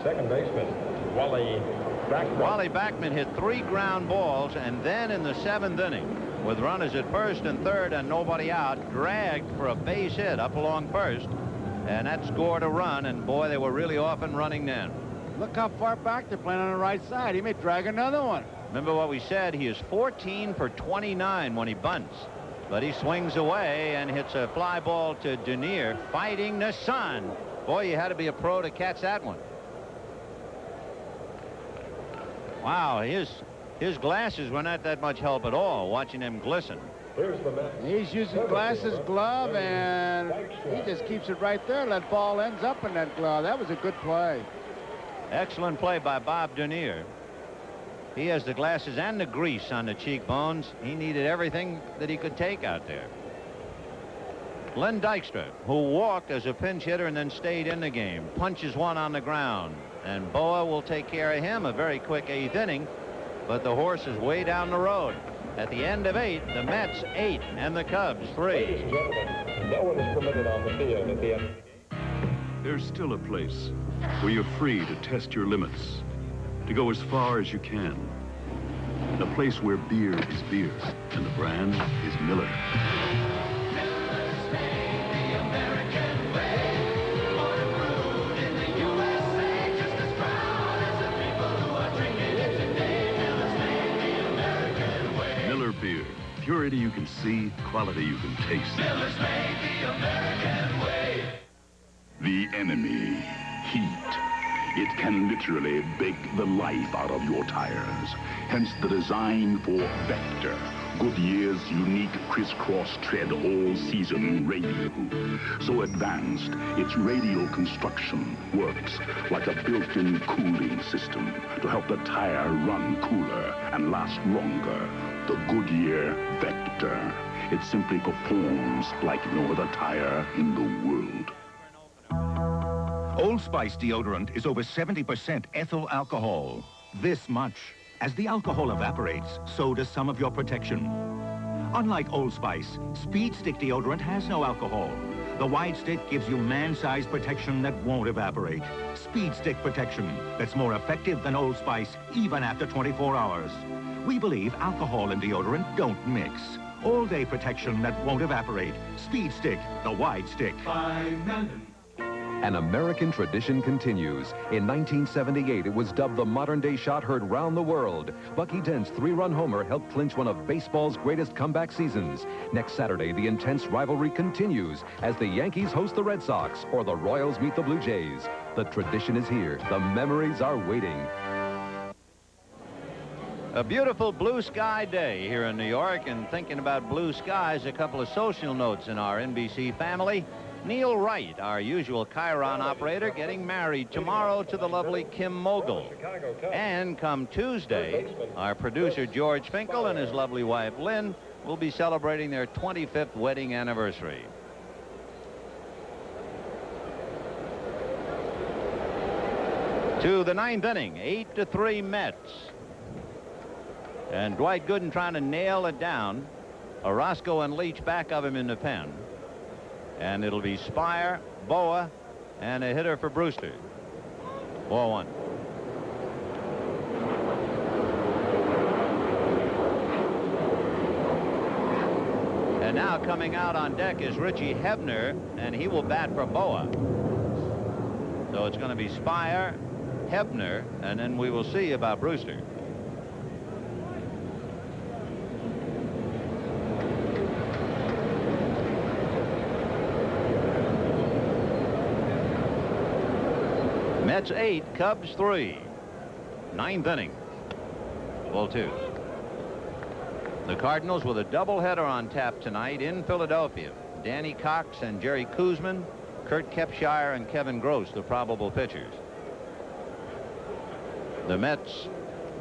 Second baseman, Wally Backman. Wally Backman hit 3 ground balls, and then in the 7th inning, with runners at 1st and 3rd and nobody out, dragged for a base hit up along 1st. And that scored a run, and boy, they were really off and running then. Look how far back they're playing on the right side. He may drag another one. Remember what we said, he is 14 for 29 when he bunts. But he swings away and hits a fly ball to Denier, fighting the sun. Boy, you had to be a pro to catch that one. Wow, his glasses were not that much help at all, watching them glisten. He's using glasses, glove, and he just keeps it right there. That ball ends up in that glove. That was a good play. Excellent play by Bob Denier. He has the glasses and the grease on the cheekbones. He needed everything that he could take out there. Len Dykstra, who walked as a pinch hitter and then stayed in the game, punches one on the ground. And Boa will take care of him. A very quick 8th inning. But the horse is way down the road. At the end of 8, the Mets 8 and the Cubs 3. No one is permitted on the field at the end. There's still a place where you're free to test your limits, to go as far as you can. A place where beer is beer and the brand is Miller. Beer. Purity you can see, quality you can taste. Miller's made the American way. The enemy, heat. It can literally bake the life out of your tires. Hence the design for Vector, Goodyear's unique crisscross tread all-season radial. So advanced, its radial construction works like a built-in cooling system to help the tire run cooler and last longer. The Goodyear Vector. It simply performs like no other tire in the world. Old Spice deodorant is over 70% ethyl alcohol. This much. As the alcohol evaporates, so does some of your protection. Unlike Old Spice, Speed Stick deodorant has no alcohol. The Wide Stick gives you man-sized protection that won't evaporate. Speed Stick protection that's more effective than Old Spice even after 24 hours. We believe alcohol and deodorant don't mix. All-day protection that won't evaporate. Speed Stick, the Wide Stick. An American tradition continues. In 1978, it was dubbed the modern-day shot heard round the world. Bucky Dent's three-run homer helped clinch one of baseball's greatest comeback seasons. Next Saturday, the intense rivalry continues as the Yankees host the Red Sox or the Royals meet the Blue Jays. The tradition is here. The memories are waiting. A beautiful blue sky day here in New York, and thinking about blue skies, a couple of social notes in our NBC family. Neil Wright, our usual Chiron operator, getting married tomorrow to the lovely Kim Mogul. And come Tuesday, our producer George Finkel and his lovely wife Lynn will be celebrating their 25th wedding anniversary. To the ninth inning, 8-3 Mets. And Dwight Gooden trying to nail it down. Orozco and Leach back of him in the pen. And it'll be Spire, Boa, and a hitter for Brewster. 4-1. And now coming out on deck is Richie Hebner, and he will bat for Boa. So it's going to be Spire, Hebner, and then we will see about Brewster. Mets 8, Cubs 3. Ninth inning. Ball 2. The Cardinals with a doubleheader on tap tonight in Philadelphia. Danny Cox and Jerry Koosman, Kurt Kepshire and Kevin Gross, the probable pitchers. The Mets,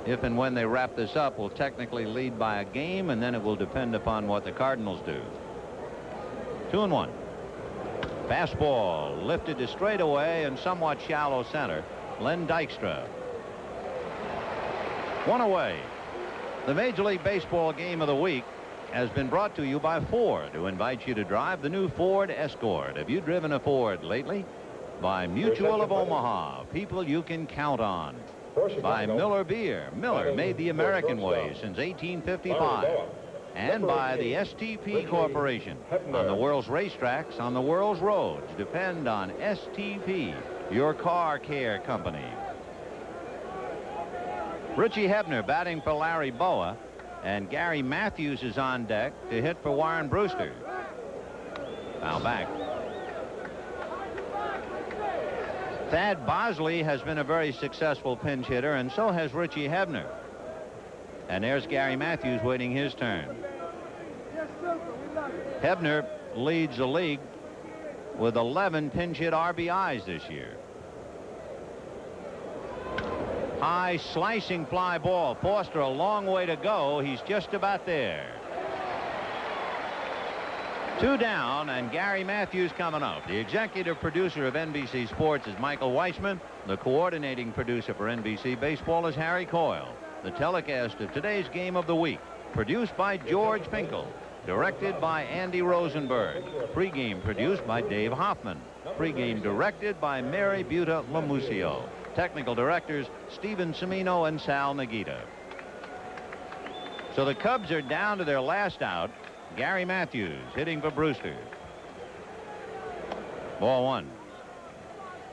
if and when they wrap this up, will technically lead by a game, and then it will depend upon what the Cardinals do. 2-1. Fastball lifted to straightaway and somewhat shallow center. Len Dykstra. One away. The Major League Baseball game of the week has been brought to you by Ford, who invites you to drive the new Ford Escort. Have you driven a Ford lately? By Mutual of Omaha, people you can count on. By Miller Beer. Miller made the American way since 1855. And by the STP Corporation. On the world's racetracks, on the world's roads, depend on STP, your car care company. Richie Hebner batting for Larry Boa, and Gary Matthews is on deck to hit for Warren Brewster. Foul back. Thad Bosley has been a very successful pinch hitter, and so has Richie Hebner. And there's Gary Matthews waiting his turn. Hebner leads the league with 11 pinch hit RBIs this year. High slicing fly ball. Foster a long way to go. He's just about there. 2 down, and Gary Matthews coming up. The executive producer of NBC Sports is Michael Weissman. The coordinating producer for NBC Baseball is Harry Coyle. The telecast of today's game of the week, produced by George Finkel, directed by Andy Rosenberg, pregame produced by Dave Hoffman, pregame directed by Mary Buta Lamusio, technical directors Steven Cimino and Sal Nagita. So the Cubs are down to their last out. Gary Matthews hitting for Brewster. Ball 1.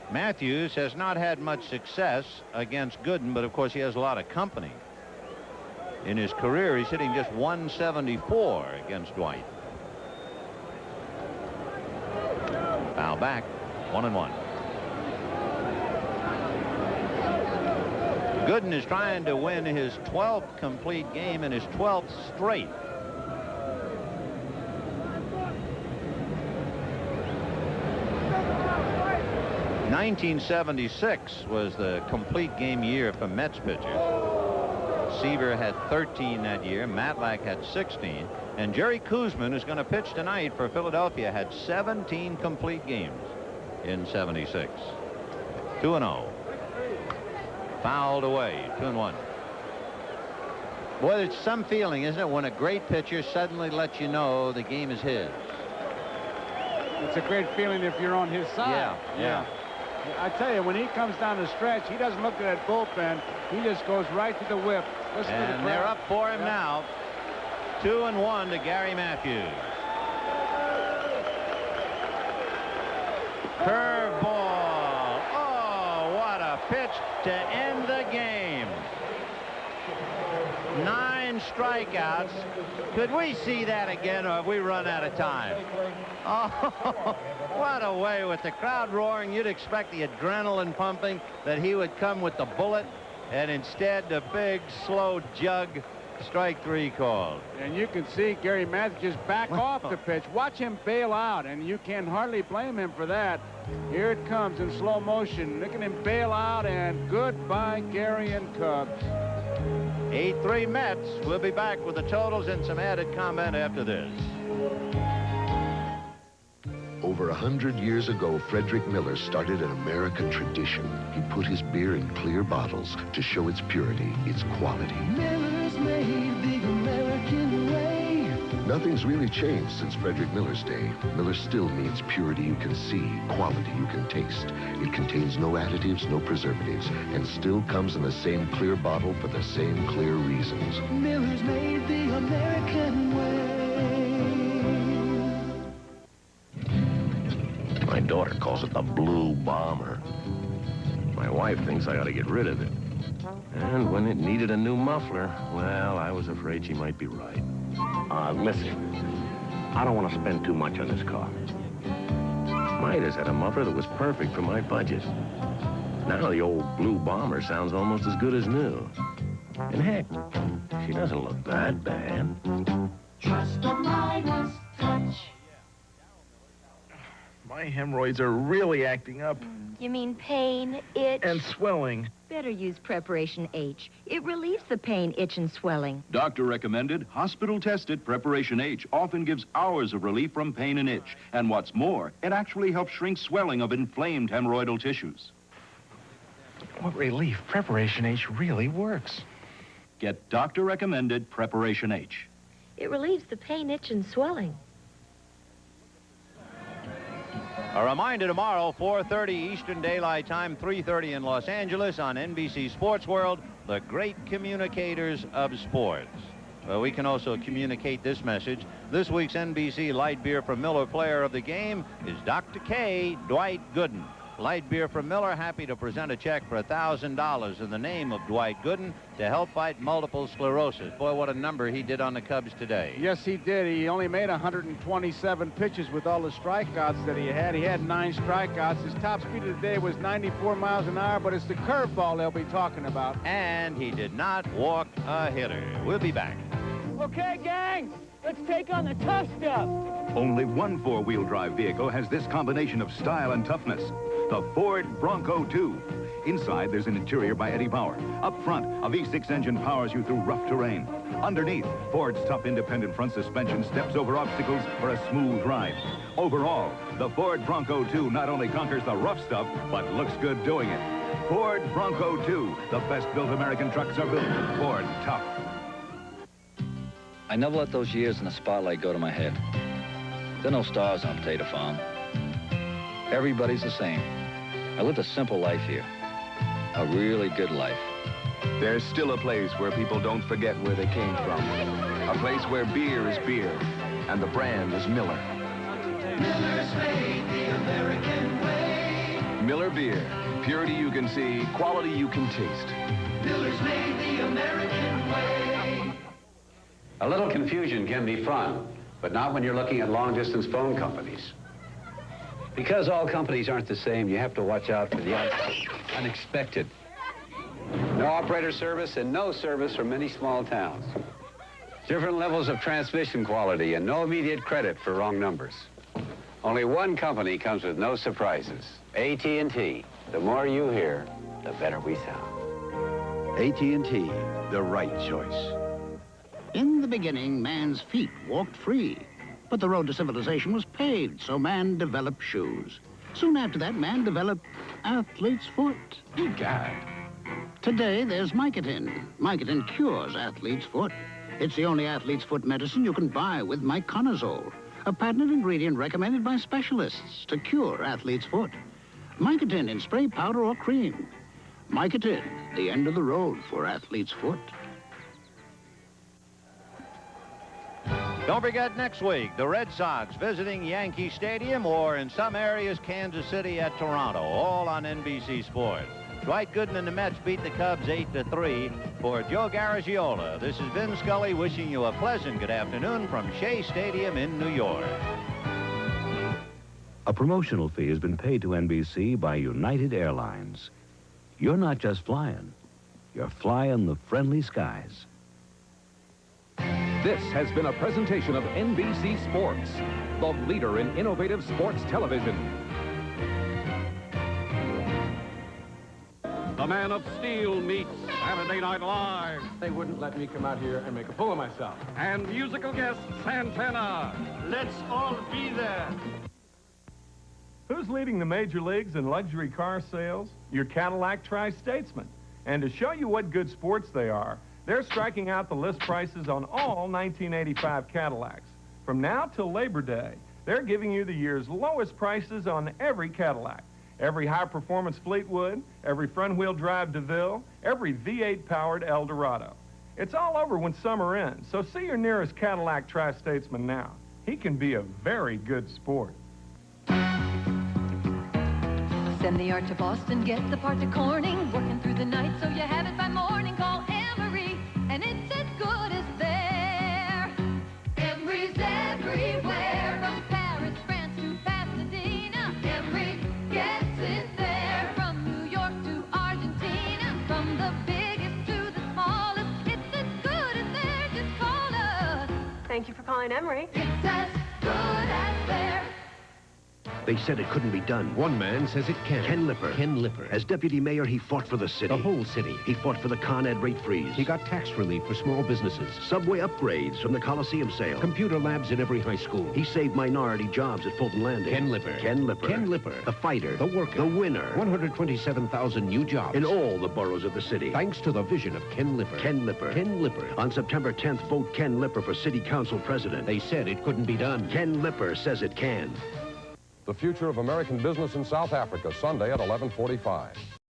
Matthews has not had much success against Gooden, but of course he has a lot of company. In his career, he's hitting just 174 against Dwight. Foul back. 1-1. Gooden is trying to win his 12th complete game and his 12th straight. '76 was the complete game year for Mets pitchers. Seaver had 13 that year. Matlack had 16. And Jerry Koosman, who's going to pitch tonight for Philadelphia, had 17 complete games in '76. 2-0. Fouled away. 2-1. Boy, it's some feeling, isn't it, when a great pitcher suddenly lets you know the game is his. It's a great feeling if you're on his side. Yeah. I tell you, when he comes down the stretch, he doesn't look at that bullpen. He just goes right to the whip. Listen to the And they're crowd. up for him now. 2-1 to Gary Matthews. Curveball. Oh, what a pitch to end the game. 9 strikeouts. Could we see that again, or have we run out of time? Oh, what a way with the crowd roaring. You'd expect the adrenaline pumping, that he would come with the bullet, and instead the big, slow jug. Strike 3 called. And you can see Gary Matthews just back off the pitch. Watch him bail out, and you can hardly blame him for that. Here it comes in slow motion. Look at him bail out, and goodbye, Gary and Cubs. 8-3 Mets. We'll be back with the totals and some added comment after this. Over 100 years ago, Frederick Miller started an American tradition. He put his beer in clear bottles to show its purity, its quality. Miller's made the American way. Nothing's really changed since Frederick Miller's day. Miller still means purity you can see, quality you can taste. It contains no additives, no preservatives, and still comes in the same clear bottle for the same clear reasons. Miller's made the American way. My daughter calls it the Blue Bomber. My wife thinks I ought to get rid of it. And when it needed a new muffler, well, I was afraid she might be right. Listen, I don't want to spend too much on this car. Midas had a muffler that was perfect for my budget. Now the old Blue Bomber sounds almost as good as new. And heck, she doesn't look that bad. Trust the Midas touch. My hemorrhoids are really acting up. You mean pain, itch? And swelling. Better use Preparation H. It relieves the pain, itch, and swelling. Doctor recommended, hospital tested Preparation H often gives hours of relief from pain and itch. And what's more, it actually helps shrink swelling of inflamed hemorrhoidal tissues. What relief. Preparation H really works. Get doctor recommended Preparation H. It relieves the pain, itch, and swelling. A reminder tomorrow, 4:30 Eastern Daylight Time, 3:30 in Los Angeles on NBC Sports World, the great communicators of sports. Well, we can also communicate this message. This week's NBC Light Beer from Miller Player of the Game is Dr. K. Dwight Gooden. Light Beer from Miller happy to present a check for $1,000 in the name of Dwight Gooden to help fight multiple sclerosis. Boy, what a number he did on the Cubs today. Yes, he did. He only made 127 pitches with all the strikeouts that he had. He had 9 strikeouts. His top speed of the day was 94 miles an hour, but it's the curveball they'll be talking about. And he did not walk a hitter. We'll be back. Okay, gang, let's take on the tough stuff. Only one four-wheel drive vehicle has this combination of style and toughness. The Ford Bronco 2. Inside, there's an interior by Eddie Bauer. Up front, a V6 engine powers you through rough terrain. Underneath, Ford's tough independent front suspension steps over obstacles for a smooth ride. Overall, the Ford Bronco 2 not only conquers the rough stuff, but looks good doing it. Ford Bronco 2. The best-built American trucks are built. Ford tough. I never let those years in the spotlight go to my head. There are no stars on Potato Farm. Everybody's the same. I lived a simple life here. A really good life. There's still a place where people don't forget where they came from. A place where beer is beer, and the brand is Miller. Miller's made the American way. Miller Beer. Purity you can see, quality you can taste. Miller's made the American way. A little confusion can be fun, but not when you're looking at long-distance phone companies. Because all companies aren't the same, you have to watch out for the unexpected. No operator service and no service from many small towns. Different levels of transmission quality and no immediate credit for wrong numbers. Only one company comes with no surprises. AT&T. The more you hear, the better we sound. AT&T, the right choice. In the beginning, man's feet walked free. But the road to civilization was paved, so man developed shoes. Soon after that, man developed athlete's foot. You got it. Today, there's Mycotin. Mycotin cures athlete's foot. It's the only athlete's foot medicine you can buy with myconazole, a patented ingredient recommended by specialists to cure athlete's foot. Mycotin in spray, powder, or cream. Mycotin, the end of the road for athlete's foot. Don't forget next week, the Red Sox visiting Yankee Stadium, or in some areas, Kansas City at Toronto, all on NBC Sports. Dwight Gooden and the Mets beat the Cubs 8-3. For Joe Garagiola, this is Vin Scully wishing you a pleasant good afternoon from Shea Stadium in New York. A promotional fee has been paid to NBC by United Airlines. You're not just flying, you're flying the friendly skies. This has been a presentation of NBC Sports, the leader in innovative sports television. The Man of Steel meets Saturday Night Live. They wouldn't let me come out here and make a fool of myself. And musical guest Santana. Let's all be there. Who's leading the major leagues in luxury car sales? Your Cadillac Tri-Statesman. And to show you what good sports they are, they're striking out the list prices on all 1985 Cadillacs. From now till Labor Day, they're giving you the year's lowest prices on every Cadillac. Every high-performance Fleetwood, every front-wheel drive DeVille, every V8-powered Eldorado. It's all over when summer ends, so see your nearest Cadillac Tri-Statesman now. He can be a very good sport. Send the art to Boston, get the part to Corning. Working through the night so you have it by morning. Call Emery, and it's as good as there. Emery's everywhere, from Paris, France to Pasadena. Emery gets it there. From New York to Argentina, from the biggest to the smallest. It's as good as there, just call us. Thank you for calling Emery. It's as good as there. They said it couldn't be done. One man says it can. Ken Lipper. Ken Lipper. As deputy mayor, he fought for the city. The whole city. He fought for the Con Ed rate freeze. He got tax relief for small businesses. Subway upgrades from the Coliseum sale. Computer labs in every high school. He saved minority jobs at Fulton Landing. Ken Lipper. Ken Lipper. Ken Lipper. The fighter. The worker. The winner. 127,000 new jobs. In all the boroughs of the city. Thanks to the vision of Ken Lipper. Ken Lipper. Ken Lipper. On September 10th, vote Ken Lipper for city council president. They said it couldn't be done. Ken Lipper says it can. The Future of American Business in South Africa, Sunday at 11:45.